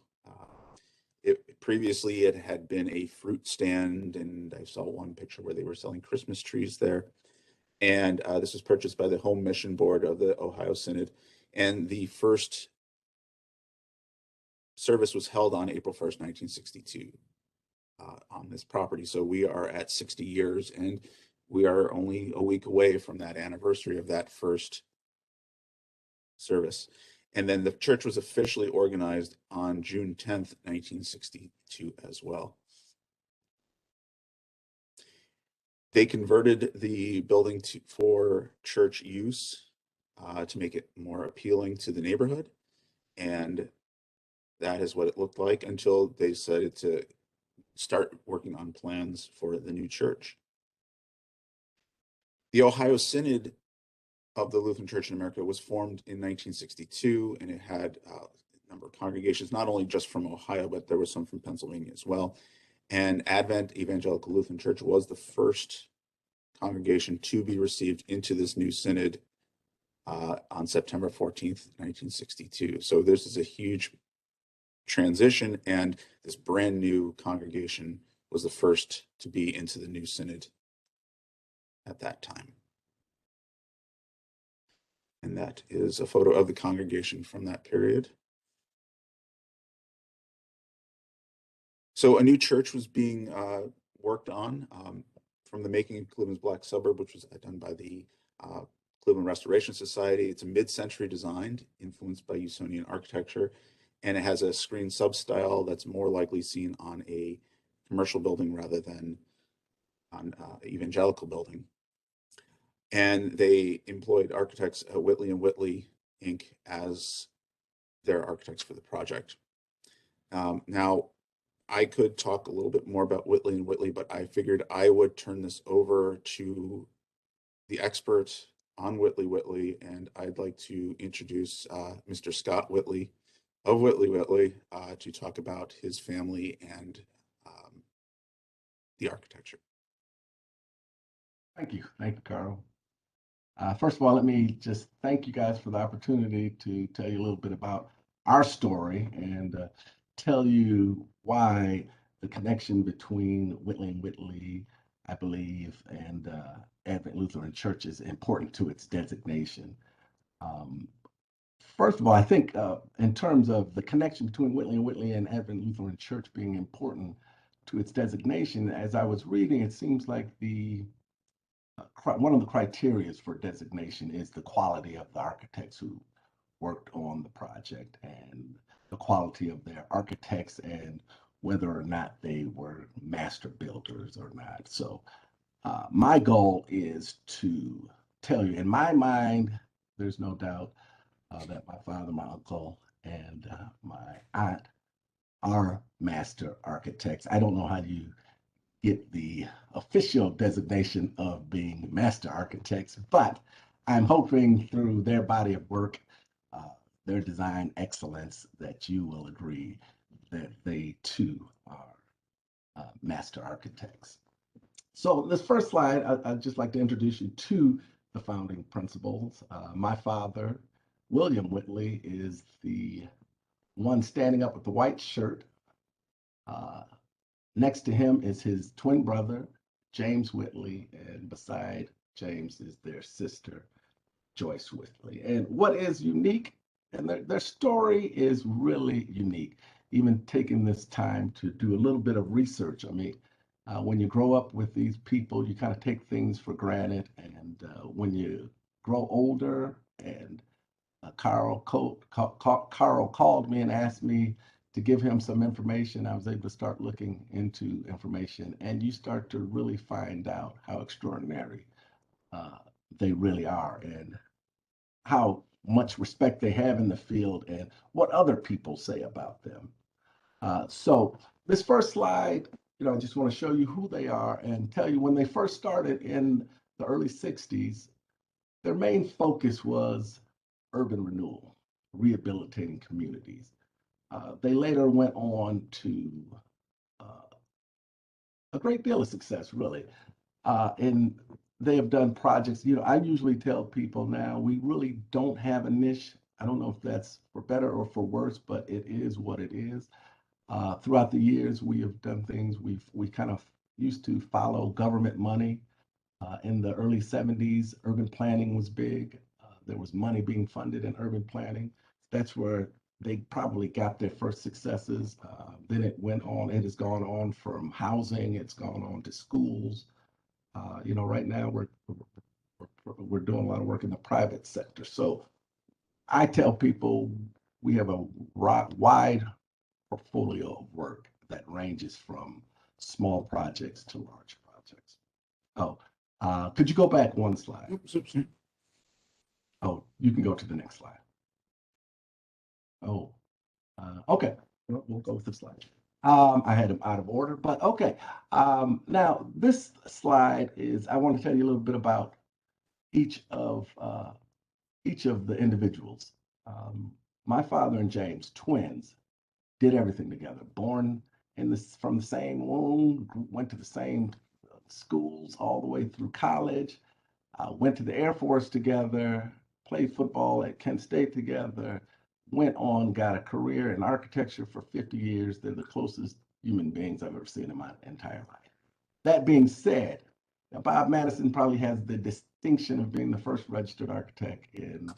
Previously, it had been a fruit stand, and I saw one picture where they were selling Christmas trees there. And this was purchased by the Home Mission Board of the Ohio Synod. And the first service was held on April 1st, 1962 on this property. So we are at 60 years, and we are only a week away from that anniversary of that first service. And then the church was officially organized on June 10th, 1962 as well. They converted the building for church use to make it more appealing to the neighborhood. And that is what it looked like until they decided to start working on plans for the new church. The Ohio Synod of the Lutheran Church in America was formed in 1962, and it had a number of congregations, not only just from Ohio, but there were some from Pennsylvania as well. And Advent Evangelical Lutheran Church was the first congregation to be received into this new synod on September 14th, 1962. So this is a huge transition, and this brand new congregation was the first to be into the new synod at that time. And that is a photo of the congregation from that period. So a new church was being worked on from the making of Cleveland's Black Suburb, which was done by the Cleveland Restoration Society. It's a mid-century design influenced by Usonian architecture, and it has a screen substyle that's more likely seen on a commercial building rather than on an evangelical building. And they employed architects Whitley and Whitley, Inc. as their architects for the project. Now, I could talk a little bit more about Whitley and Whitley, but I figured I would turn this over to the expert on Whitley, and I'd like to introduce Mr. Scott Whitley of Whitley to talk about his family and the architecture. Thank you, Carl. First of all, let me just thank you guys for the opportunity to tell you a little bit about our story and tell you why the connection between Whitley and Whitley, I believe, and Advent Lutheran Church is important to its designation. First of all, I think in terms of the connection between Whitley and Whitley and Advent Lutheran Church being important to its designation, as I was reading, it seems like one of the criteria for designation is the quality of the architects who worked on the project and the quality of their architects and whether or not they were master builders or not. So my goal is to tell you, in my mind, there's no doubt that my father, my uncle, and my aunt are master architects. I don't know how you get the official designation of being master architects, but I'm hoping through their body of work, their design excellence, that you will agree that they too are master architects. So this first slide, I'd just like to introduce you to the founding principals. My father, William Whitley, is the one standing up with the white shirt. Next to him is his twin brother, James Whitley, and beside James is their sister, Joyce Whitley. And what is unique, and their story is really unique, even taking this time to do a little bit of research. I mean, when you grow up with these people, you kind of take things for granted. And when you grow older, and Carl called me and asked me to give him some information, I was able to start looking into information, and you start to really find out how extraordinary they really are and how much respect they have in the field and what other people say about them. So this first slide, I just want to show you who they are and tell you when they first started in the early 60s, their main focus was urban renewal, rehabilitating communities. They later went on to a great deal of success, really. And they have done projects. I usually tell people now, we really don't have a niche. I don't know if that's for better or for worse, but it is what it is. Throughout the years, we have done things. We kind of used to follow government money. In the early 70s, urban planning was big. There was money being funded in urban planning. That's where they probably got their first successes. Then it went on, it has gone on from housing, it's gone on to schools. Right now we're doing a lot of work in the private sector. So I tell people we have a wide portfolio of work that ranges from small projects to large projects. Oh, could you go back one slide? Oops, oops, oops. Oh, you can go to the next slide. Oh, okay. We'll go with the slide. I had them out of order, but okay. Now this slide is, I want to tell you a little bit about each of the individuals. My father and James, twins, did everything together. Born from the same womb, went to the same schools all the way through college. Went to the Air Force together, played football at Kent State together, went on, got a career in architecture for 50 years. They're the closest human beings I've ever seen in my entire life. That being said, now Bob Madison probably has the distinction of being the first registered architect in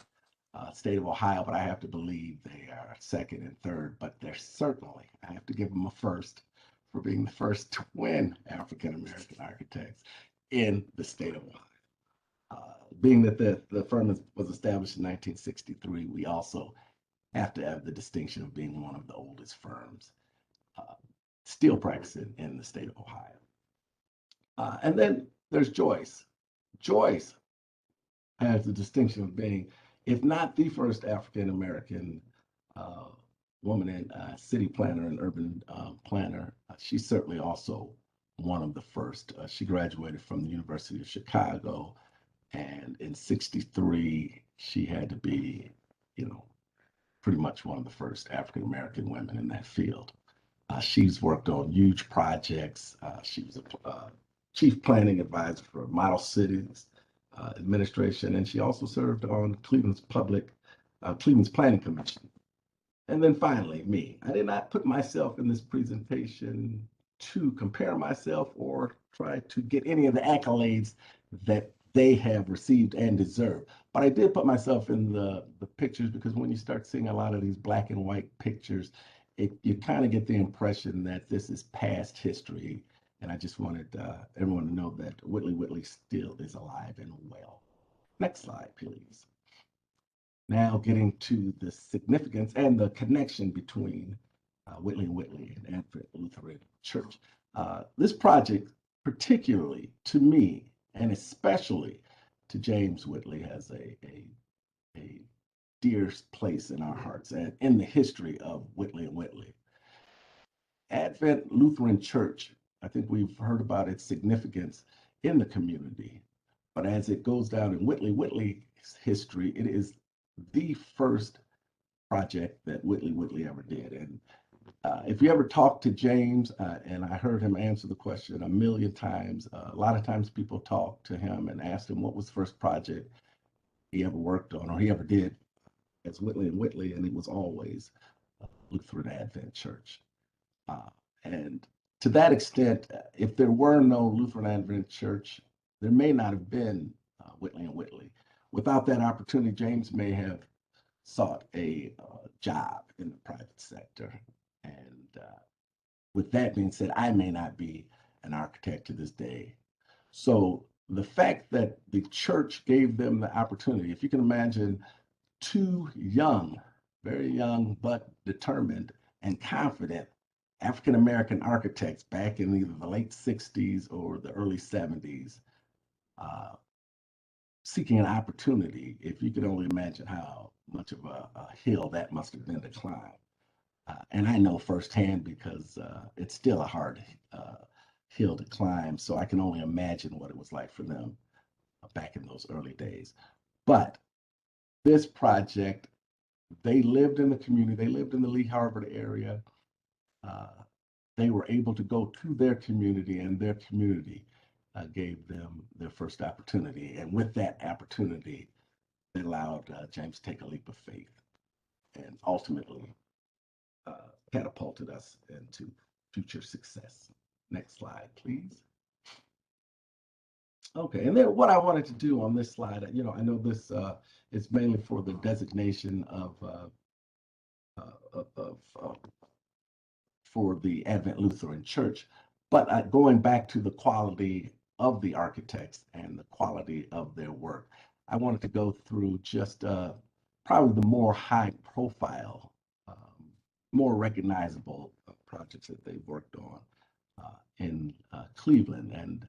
state of Ohio, but I have to believe they are second and third, but they're certainly, I have to give them a first for being the first twin African-American architects in the state of Ohio. Being that the firm was established in 1963, we also have to have the distinction of being one of the oldest firms still practicing in the state of Ohio. And then there's Joyce. Joyce has the distinction of being, if not the first African-American woman in city planner and urban planner, she's certainly also one of the first. She graduated from the University of Chicago, and in '63, she had to be, pretty much one of the first African-American women in that field. She's worked on huge projects. She was a chief planning advisor for Model Cities Administration, and she also served on Cleveland's Planning Commission. And then finally, me. I did not put myself in this presentation to compare myself or try to get any of the accolades that they have received and deserve. But I did put myself in the pictures because when you start seeing a lot of these black and white pictures, you kind of get the impression that this is past history. And I just wanted everyone to know that Whitley still is alive and well. Next slide, please. Now getting to the significance and the connection between Whitley and Advent Lutheran Church. This project, particularly to me, and especially to James Whitley, has a dear place in our hearts and in the history of Whitley and Whitley. Advent Lutheran Church, I think we've heard about its significance in the community, but as it goes down in Whitley's history, it is the first project that Whitley ever did. And if you ever talk to James, and I heard him answer the question a million times, a lot of times people talk to him and asked him what was the first project he ever worked on or he ever did as Whitley and Whitley, and it was always Lutheran Advent Church. And to that extent, if there were no Lutheran Advent Church, there may not have been Whitley and Whitley. Without that opportunity, James may have sought a job in the private sector. And with that being said, I may not be an architect to this day. So the fact that the church gave them the opportunity, if you can imagine two young, very young, but determined and confident African-American architects back in either the late 60s or the early 70s, seeking an opportunity, if you could only imagine how much of a hill that must have been to climb. And I know firsthand because it's still a hard hill to climb, so I can only imagine what it was like for them back in those early days. But this project, they lived in the community, they lived in the Lee Harvard area. They were able to go to their community, and their community gave them their first opportunity. And with that opportunity, they allowed James to take a leap of faith and ultimately catapulted us into future success. Next slide, please. Okay, and then what I wanted to do on this slide, I know this is mainly for the designation of for the Advent Lutheran Church, but going back to the quality of the architects and the quality of their work, I wanted to go through just probably the more high profile, more recognizable projects that they've worked on in Cleveland. And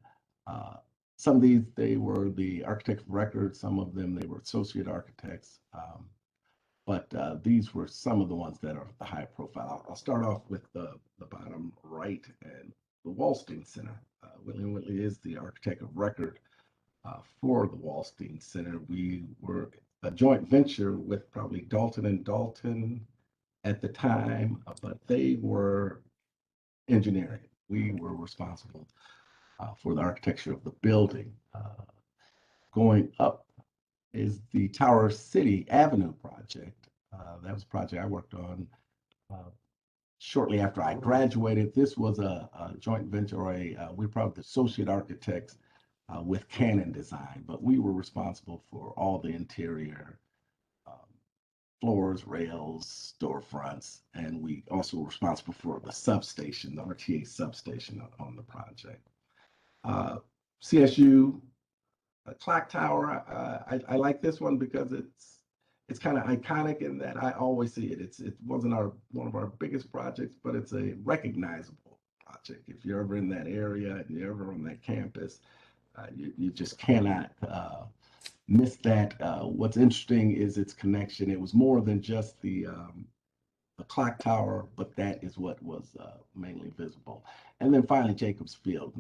some of these, they were the architect of record, some of them, they were associate architects. But these were some of the ones that are the high profile. I'll start off with the bottom right and the Wallstein Center. Whitley & Whitley is the architect of record for the Wallstein Center. We were a joint venture with probably Dalton and Dalton at the time, but they were engineering. We were responsible for the architecture of the building. Going up is the Tower City Avenue project. That was a project I worked on shortly after I graduated. This was a joint venture, or we were probably the associate architects with Canon Design, but we were responsible for all the interior floors, rails, storefronts, and we also were responsible for the substation, the RTA substation on the project. CSU Clock Tower, I like this one because it's kind of iconic in that I always see it. It wasn't one of our biggest projects, but it's a recognizable project. If you're ever in that area and you're ever on that campus, you just cannot miss that. What's interesting is its connection. It was more than just the clock tower, but that is what was mainly visible. And then finally, Jacobs Field.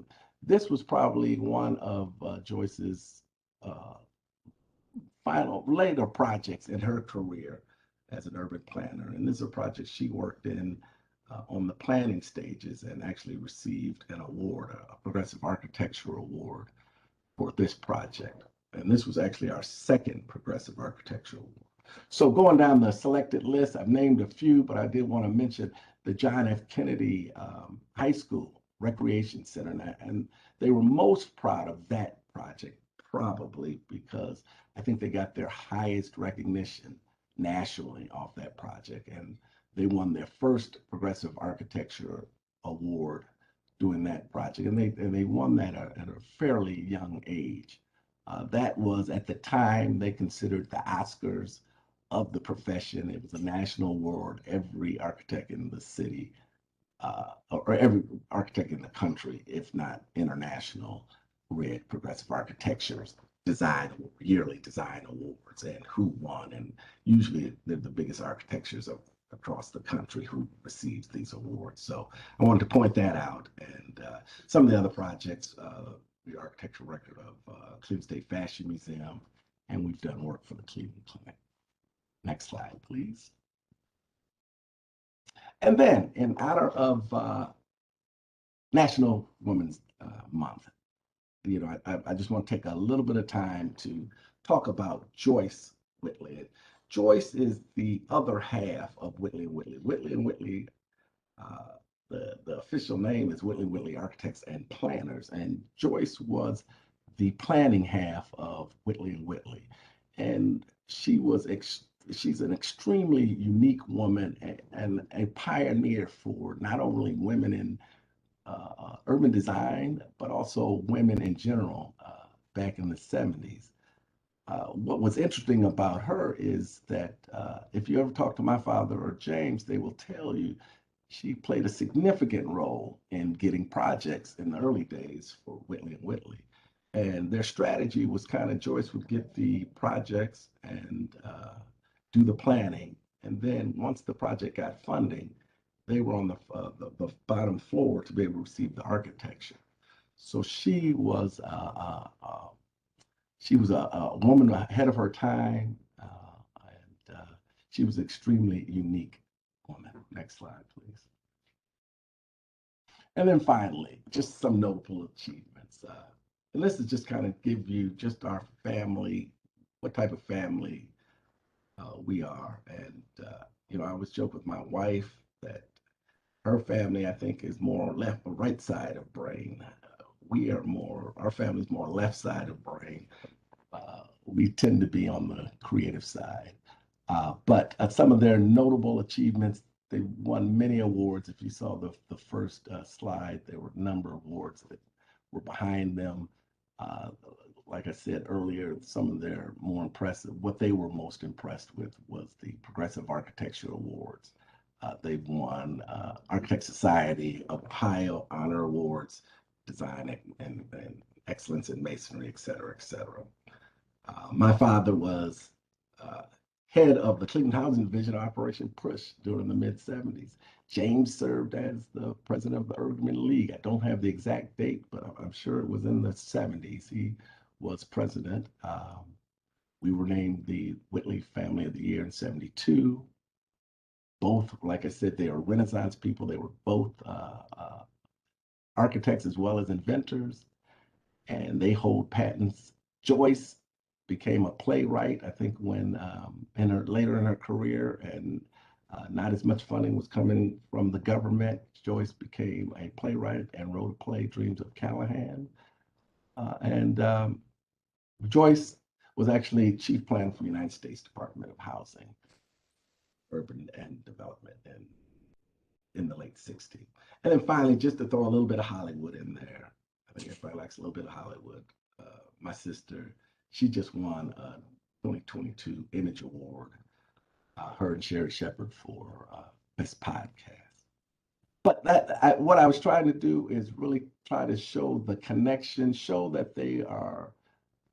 This was probably one of Joyce's final later projects in her career as an urban planner. And this is a project she worked in on the planning stages and actually received an award, a Progressive Architecture Award for this project. And this was actually our second Progressive Architecture Award. So going down the selected list, I've named a few, but I did want to mention the John F. Kennedy High School Recreation Center. And they were most proud of that project, probably because I think they got their highest recognition nationally off that project. And they won their first Progressive Architecture Award doing that project. And they won that at a fairly young age. That was, at the time, they considered the Oscars of the profession. It was a national award. Every architect in the city, or every architect in the country, if not international, read Progressive Architecture's yearly design awards and who won. And usually they're the biggest architectures across the country who receives these awards. So I wanted to point that out. And some of the other projects, the architectural record of Cleveland State Fashion Museum, and we've done work for the Cleveland Clinic. Next slide, please. And then, in honor of National Women's Month, I just want to take a little bit of time to talk about Joyce Whitley. Joyce is the other half of Whitley & Whitley. Whitley & Whitley, the official name is Whitley & Whitley Architects and Planners, and Joyce was the planning half of Whitley & Whitley. And she's an extremely unique woman and a pioneer for not only women in urban design, but also women in general back in the 70s. What was interesting about her is that if you ever talk to my father or James, they will tell you she played a significant role in getting projects in the early days for Whitley & Whitley. And their strategy was kind of Joyce would get the projects and do the planning. And then once the project got funding, they were on the bottom floor to be able to receive the architecture. So she was a woman ahead of her time, and she was an extremely unique woman. Next slide, please. And then finally, just some notable achievements. And this is just kind of give you just our family, what type of family we are. And, I always joke with my wife that her family, I think, is more left or right side of brain. our family's more left side of brain. We tend to be on the creative side. But some of their notable achievements, they won many awards. If you saw the first slide, there were a number of awards that were behind them. Like I said earlier, some of their more impressive, what they were most impressed with was the Progressive Architecture Awards. They've won Architect Society of Ohio Honor Awards, Design and Excellence in Masonry, et cetera, et cetera. My father was head of the Cleveland Housing Division Operation Push during the mid-70s. James served as the president of the Urban League. I don't have the exact date, but I'm sure it was in the 70s. He was president. We were named the Whitley Family of the Year in 72. Both, like I said, they are Renaissance people. They were both architects as well as inventors, and they hold patents. Joyce became a playwright, I think, when later in her career, and not as much funding was coming from the government. Joyce became a playwright and wrote a play, Dreams of Callahan. Joyce was actually chief planner for the United States Department of Housing, Urban and Development in the late 60s. And then finally, just to throw a little bit of Hollywood in there, I think everybody likes a little bit of Hollywood. My sister, she just won a 2022 Image Award, her and Sherry Shepard for Best Podcast. But what I was trying to do is really try to show the connection, show that they are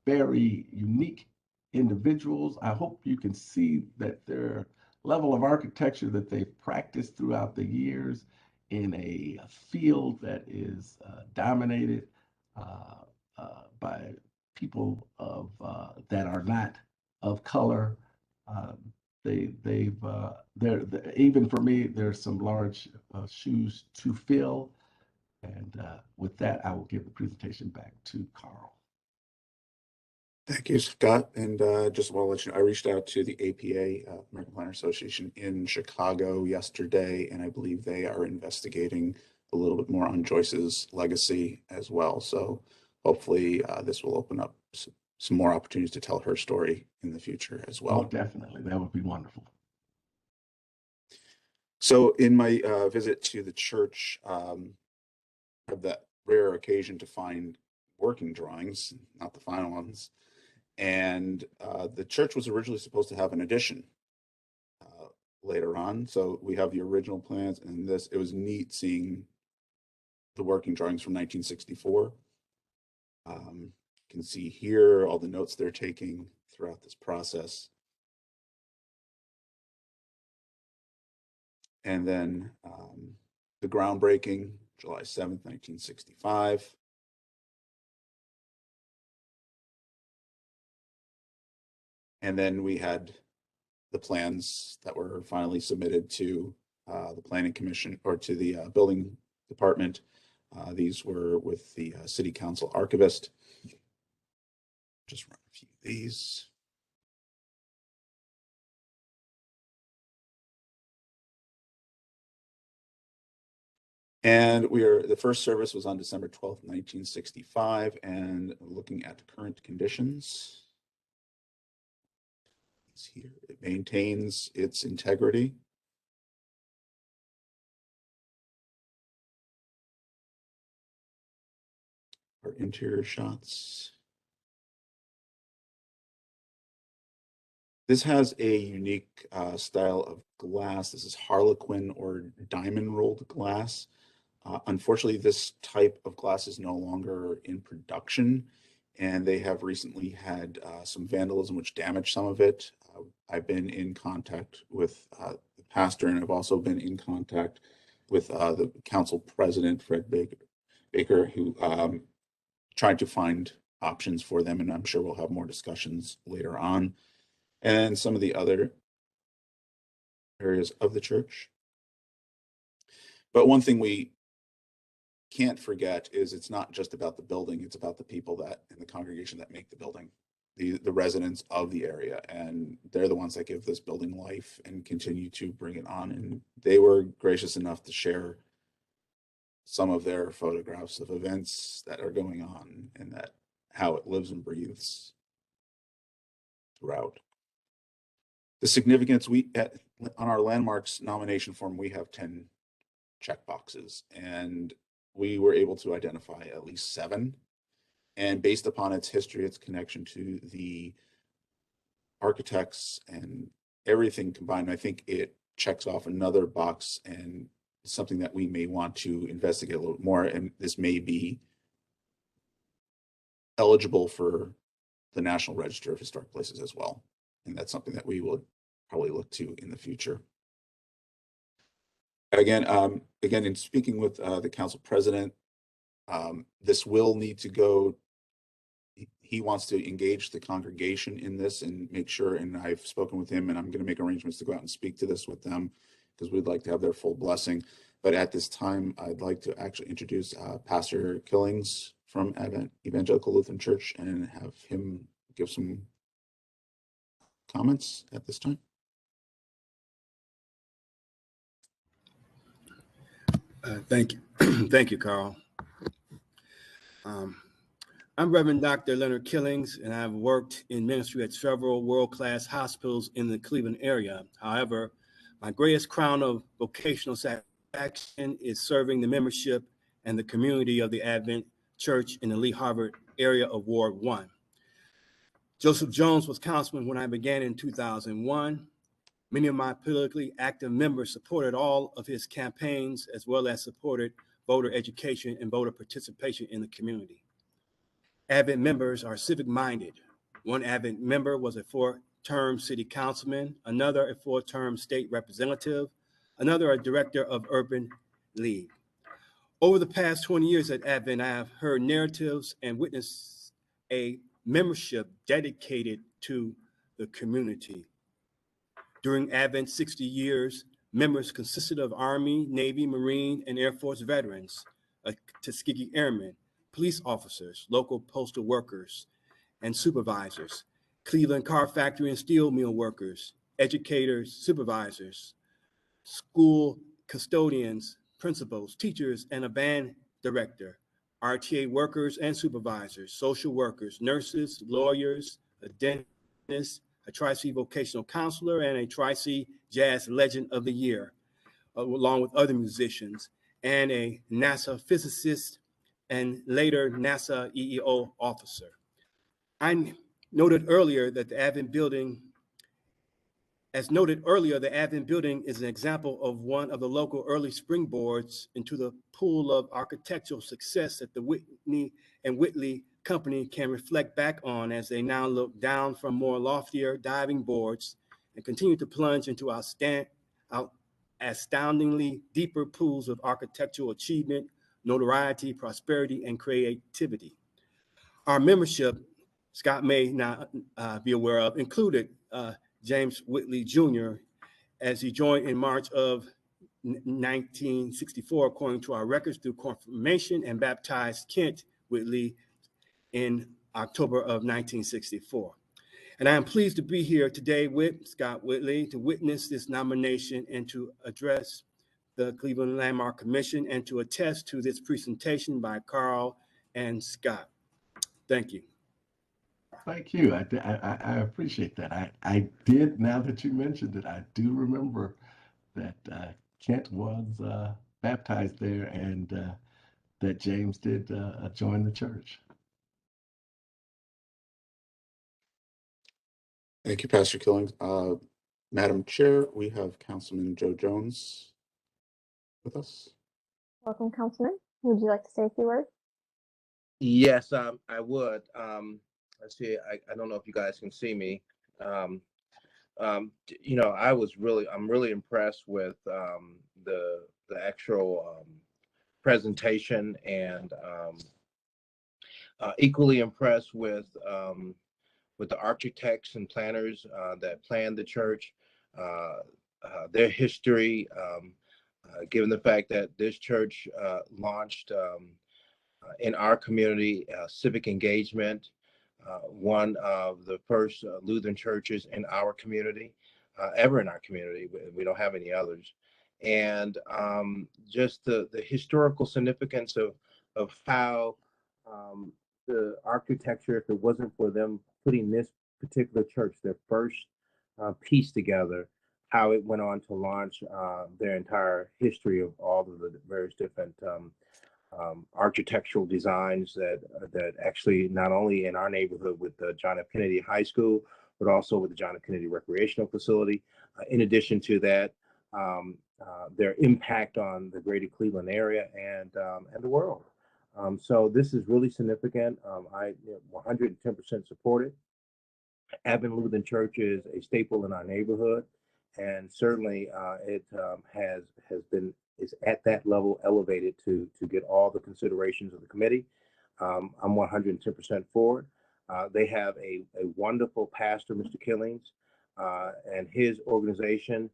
very unique individuals. I hope you can see that their level of architecture that they've practiced throughout the years in a field that is dominated by people that are not of color. Even for me, there's some large shoes to fill. And with that, I will give the presentation back to Carl. Thank you, Scott. And just want to let you know, I reached out to the APA, American Planner Association in Chicago yesterday, and I believe they are investigating a little bit more on Joyce's legacy as well. So hopefully this will open up some more opportunities to tell her story in the future as well. Oh, definitely. That would be wonderful. So in my visit to the church, I had that rare occasion to find working drawings, not the final ones. And the church was originally supposed to have an addition later on. So we have the original plans, and it was neat seeing the working drawings from 1964. You can see here all the notes they're taking throughout this process. And then the groundbreaking, July 7th, 1965. And then we had the plans that were finally submitted to the Planning Commission or to the Building Department. These were with the City Council Archivist. Just run a few of these. And the first service was on December 12th, 1965, and looking at current conditions. Here, it maintains its integrity. Our interior shots. This has a unique style of glass. This is Harlequin or diamond rolled glass. Unfortunately, this type of glass is no longer in production, and they have recently had some vandalism which damaged some of it. I've been in contact with the pastor, and I've also been in contact with the council president, Fred Baker, who tried to find options for them, and I'm sure we'll have more discussions later on. And some of the other areas of the church. But one thing we can't forget is it's not just about the building, it's about the people that in the congregation that make the building, the residents of the area, and they're the ones that give this building life and continue to bring it on. And they were gracious enough to share some of their photographs of events that are going on and that how it lives and breathes throughout. The significance on our landmarks nomination form, we have 10 check boxes, and we were able to identify at least 7. And based upon its history, its connection to the architects and everything combined, I think it checks off another box and something that we may want to investigate a little more. And this may be eligible for the National Register of Historic Places as well. And that's something that we will probably look to in the future. Again, in speaking with the council president, this will need to go. He wants to engage the congregation in this and make sure, and I've spoken with him, and I'm going to make arrangements to go out and speak to this with them because we'd like to have their full blessing. But at this time, I'd like to actually introduce Pastor Killings from Evangelical Lutheran Church and have him give some comments at this time. Thank you. Thank you, Carl. I'm Reverend Dr. Leonard Killings, and I've worked in ministry at several world-class hospitals in the Cleveland area. However, my greatest crown of vocational satisfaction is serving the membership and the community of the Advent Church in the Lee Harvard area of Ward 1. Joseph Jones was councilman when I began in 2001. Many of my politically active members supported all of his campaigns, as well as supported voter education and voter participation in the community. Advent members are civic-minded. One Advent member was a 4-term city councilman, another a 4-term state representative, another a director of Urban League. Over the past 20 years at Advent, I have heard narratives and witnessed a membership dedicated to the community. During Advent's 60 years, members consisted of Army, Navy, Marine, and Air Force veterans, Tuskegee Airmen, police officers, local postal workers and supervisors, Cleveland car factory and steel mill workers, educators, supervisors, school custodians, principals, teachers, and a band director, RTA workers and supervisors, social workers, nurses, lawyers, a dentist, a Tri-C vocational counselor, and a Tri-C Jazz Legend of the Year, along with other musicians, and a NASA physicist and later NASA EEO officer. I noted earlier that the Advent Building, the Advent Building is an example of one of the local early springboards into the pool of architectural success that the Whitney and Whitley Company can reflect back on as they now look down from more loftier diving boards and continue to plunge into astoundingly deeper pools of architectural achievement, notoriety, prosperity, and creativity. Our membership, Scott may not be aware of, included James Whitley Jr. as he joined in March of 1964, according to our records, through confirmation, and baptized Kent Whitley in October of 1964. And I am pleased to be here today with Scott Whitley to witness this nomination and to address the Cleveland Landmark Commission and to attest to this presentation by Carl and Scott. Thank you. Thank you. I appreciate that. I did, now that you mentioned it, I do remember that Kent was baptized there and that James did join the church. Thank you, Pastor Killings. Madam Chair, we have Councilman Joe Jones with us. Welcome, Councilman. Would you like to say a few words? Yes, I would. Let's see. I don't know if you guys can see me. You know, I'm really impressed with the actual presentation, and equally impressed with the architects and planners that planned the church, their history, given the fact that this church launched in our community civic engagement, one of the first Lutheran churches in our community, ever in our community. We don't have any others. and just the historical significance of how the architecture, if it wasn't for them putting this particular church, their first piece together, how it went on to launch their entire history of all of the various different architectural designs that actually not only in our neighborhood with the John F. Kennedy High School, but also with the John F. Kennedy Recreational Facility. In addition to that, their impact on the greater Cleveland area and the world. So this is really significant. I 110% support it. Advent Lutheran Church is a staple in our neighborhood, and certainly it is at that level elevated to get all the considerations of the committee. I'm 110% for it. They have a wonderful pastor, Mr. Killings, and his organization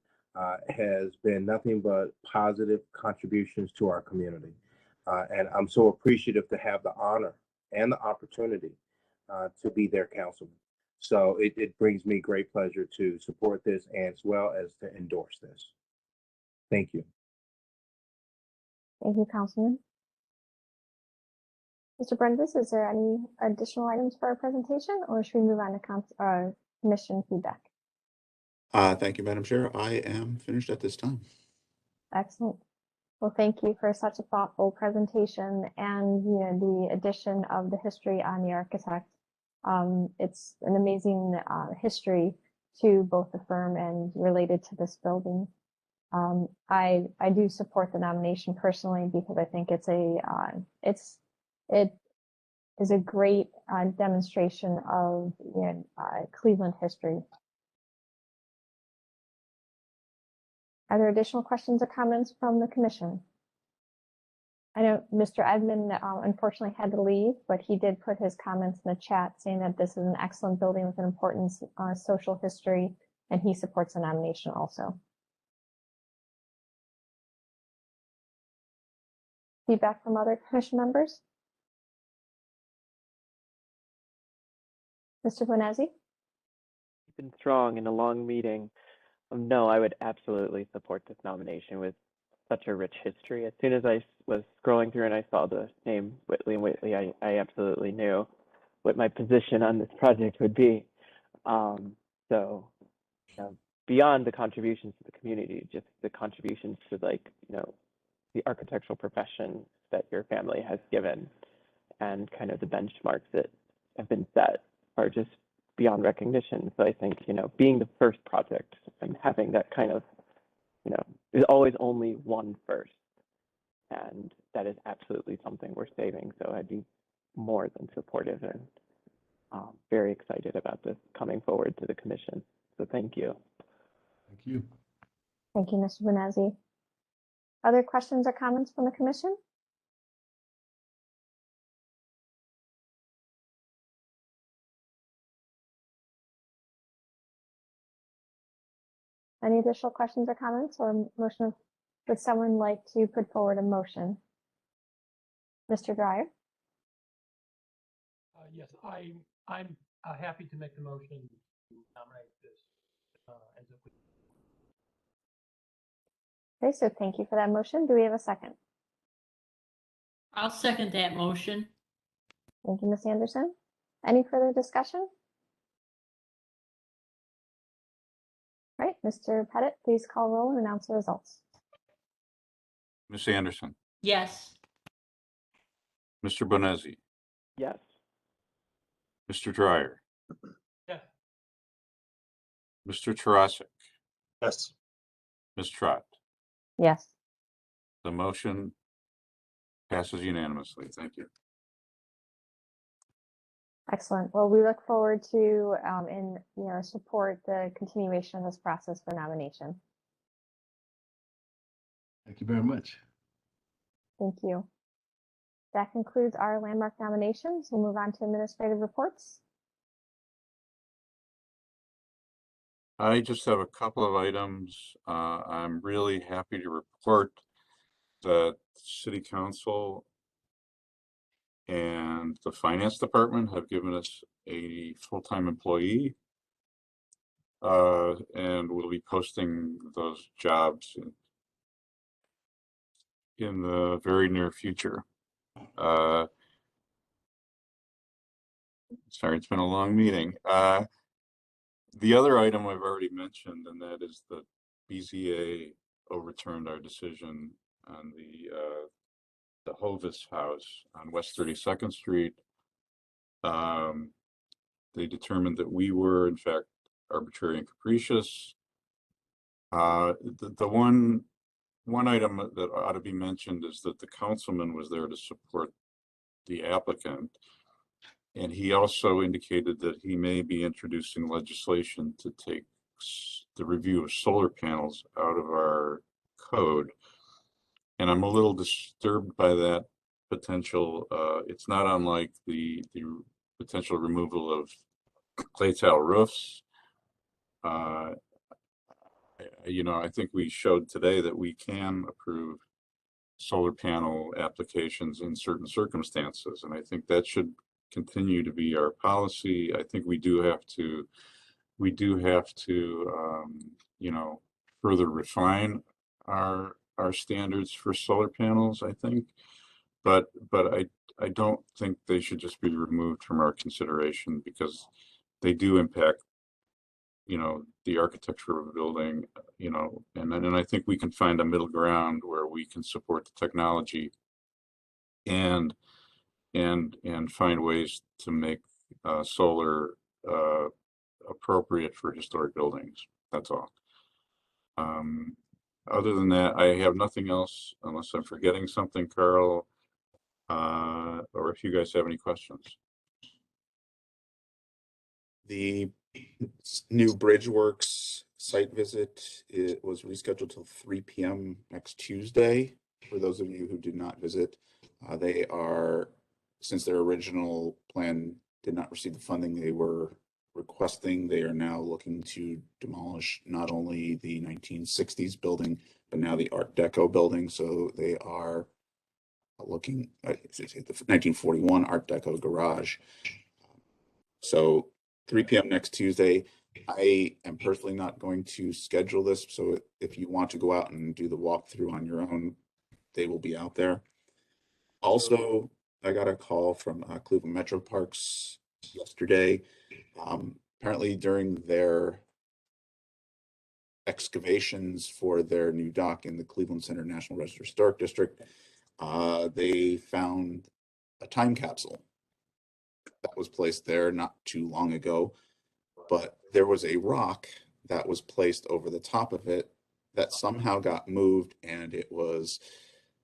has been nothing but positive contributions to our community. And I'm so appreciative to have the honor and the opportunity to be their councilman. So it brings me great pleasure to support this as well as to endorse this. Thank you. Thank you, Councilman. Mr. Brendis, is there any additional items for our presentation, or should we move on to commission feedback? Thank you, Madam Chair. I am finished at this time. Excellent. Well, thank you for such a thoughtful presentation and the addition of the history on the architect. It's an amazing history to both the firm and related to this building. I do support the nomination personally because I think it is a great demonstration of Cleveland history. Are there additional questions or comments from the commission? I know Mr. Edmond unfortunately had to leave, but he did put his comments in the chat saying that this is an excellent building with an important social history, and he supports the nomination also. Feedback from other commission members? Mr. Bonazzi? Been strong in a long meeting. No, I would absolutely support this nomination with such a rich history. As soon as I was scrolling through and I saw the name Whitley and Whitley, I absolutely knew what my position on this project would be. So beyond the contributions to the community, just the contributions to the architectural profession that your family has given and kind of the benchmarks that have been set are just beyond recognition. So I think, being the first project and having that kind of, there's always only one first. And that is absolutely something we're saving. So I'd be more than supportive and very excited about this coming forward to the commission. So thank you. Thank you. Thank you, Mr. Bonazzi. Other questions or comments from the commission? Any additional questions or comments or motion? Would someone like to put forward a motion? Mr. Dreyer? Yes, I'm happy to make the motion to nominate this as a. Okay, so thank you for that motion. Do we have a second? I'll second that motion. Thank you, Ms. Anderson. Any further discussion? All right, Mr. Pettit, please call roll and announce the results. Ms. Anderson, Yes. Mr. Bonazzi, Yes. Mr. Dreyer, Yes. Mr. Tarasik, Yes. Ms. Trott. Yes. The motion passes unanimously. Thank you. Excellent. Well, we look forward to support the continuation of this process for nomination. Thank you very much. Thank you. That concludes our landmark nominations. We'll move on to administrative reports. I just have a couple of items. I'm really happy to report that City Council and the Finance Department have given us a full-time employee. And we'll be posting those jobs in the very near future. Sorry, it's been a long meeting. The other item I've already mentioned, and that is the BZA overturned our decision on the Hovis house on West 32nd Street. They determined that we were, in fact, arbitrary and capricious. The one item that ought to be mentioned is that the councilman was there to support the applicant. And he also indicated that he may be introducing legislation to take the review of solar panels out of our code. And I'm a little disturbed by that potential. It's not unlike the potential removal of clay tile roofs. You know, I think we showed today that we can approve solar panel applications in certain circumstances, and I think that should continue to be our policy. I think we do have to you know, further refine our standards for solar panels, I think, but I don't think they should just be removed from our consideration, because they do impact, you know, the architecture of a building, you know, and I think we can find a middle ground where we can support the technology and find ways to make solar appropriate for historic buildings. That's all. Other than that, I have nothing else, unless I'm forgetting something, Carl, or if you guys have any questions. The new Bridgeworks site visit, it was rescheduled till 3 p.m. next Tuesday. For those of you who did not visit, they are, since their original plan did not receive the funding they were requesting, they are now looking to demolish not only the 1960s building, but now the Art Deco building. So they are looking at the 1941 Art Deco garage. So 3 p.m. next Tuesday. I am personally not going to schedule this, so if you want to go out and do the walkthrough on your own, they will be out there. Also, I got a call from Cleveland Metro Parks yesterday. Apparently during their excavations for their new dock in the Cleveland Center National Register Historic District, they found a time capsule that was placed there not too long ago, but there was a rock that was placed over the top of it that somehow got moved, and it was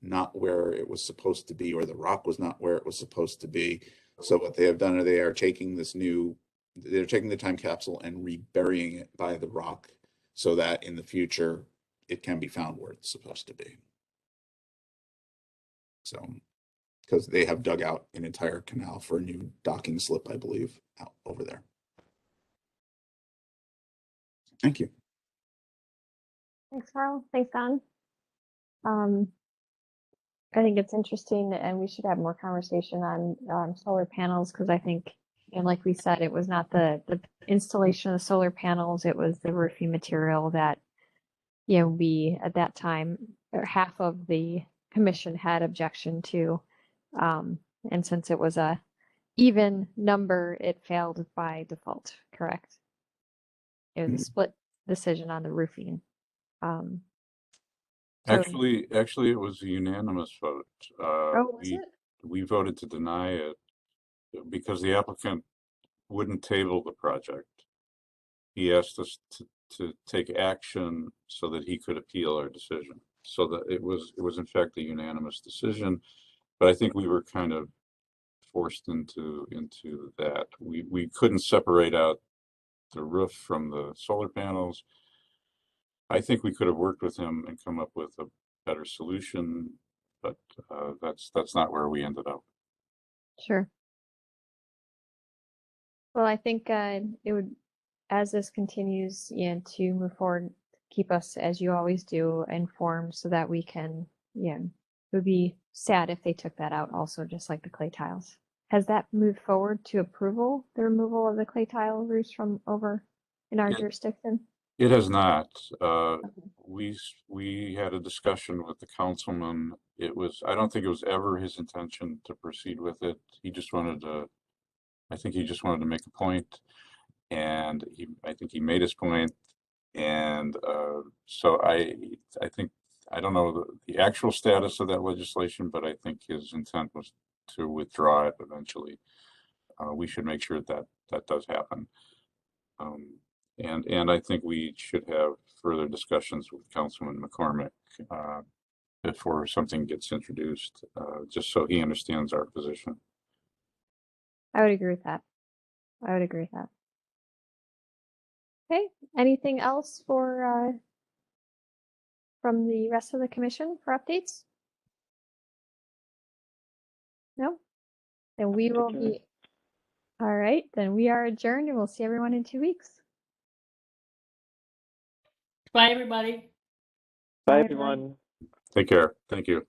not where it was supposed to be, or the rock was not where it was supposed to be. So what they have done is they are taking they're taking the time capsule and reburying it by the rock so that in the future it can be found where it's supposed to be. So, because they have dug out an entire canal for a new docking slip, I believe, out over there. Thank you. Thanks, Carl. Thanks, Don. I think it's interesting, and we should have more conversation on solar panels, because I think, and like we said, it was not the installation of the solar panels, it was the roofing material that, you know, we at that time, or half of the commission had objection to. And since it was a even number, it failed by default, correct? It was a split decision on the roofing. Actually, it was a unanimous vote. Was it? We voted to deny it because the applicant wouldn't table the project. He asked us to take action so that he could appeal our decision. So that it was in fact a unanimous decision, but I think we were kind of forced into that. We couldn't separate out the roof from the solar panels. I think we could have worked with him and come up with a better solution, but that's not where we ended up. Sure. Well, I think it would, as this continues, to move forward, keep us, as you always do, informed so that we can, it would be sad if they took that out also, just like the clay tiles. Has that moved forward to approval, the removal of the clay tile roofs from over in our jurisdiction? It has not. We had a discussion with the councilman. I don't think it was ever his intention to proceed with it. I think he just wanted to make a point, and I think he made his point. And so I think, I don't know the actual status of that legislation, but I think his intent was to withdraw it eventually. We should make sure that that does happen. And I think we should have further discussions with Councilman McCormick before something gets introduced, just so he understands our position. I would agree with that. Okay, anything else for from the rest of the commission for updates? No? Then we will be, all right, then we are adjourned and we'll see everyone in 2 weeks. Bye, everybody. Bye, everyone. Take care. Thank you.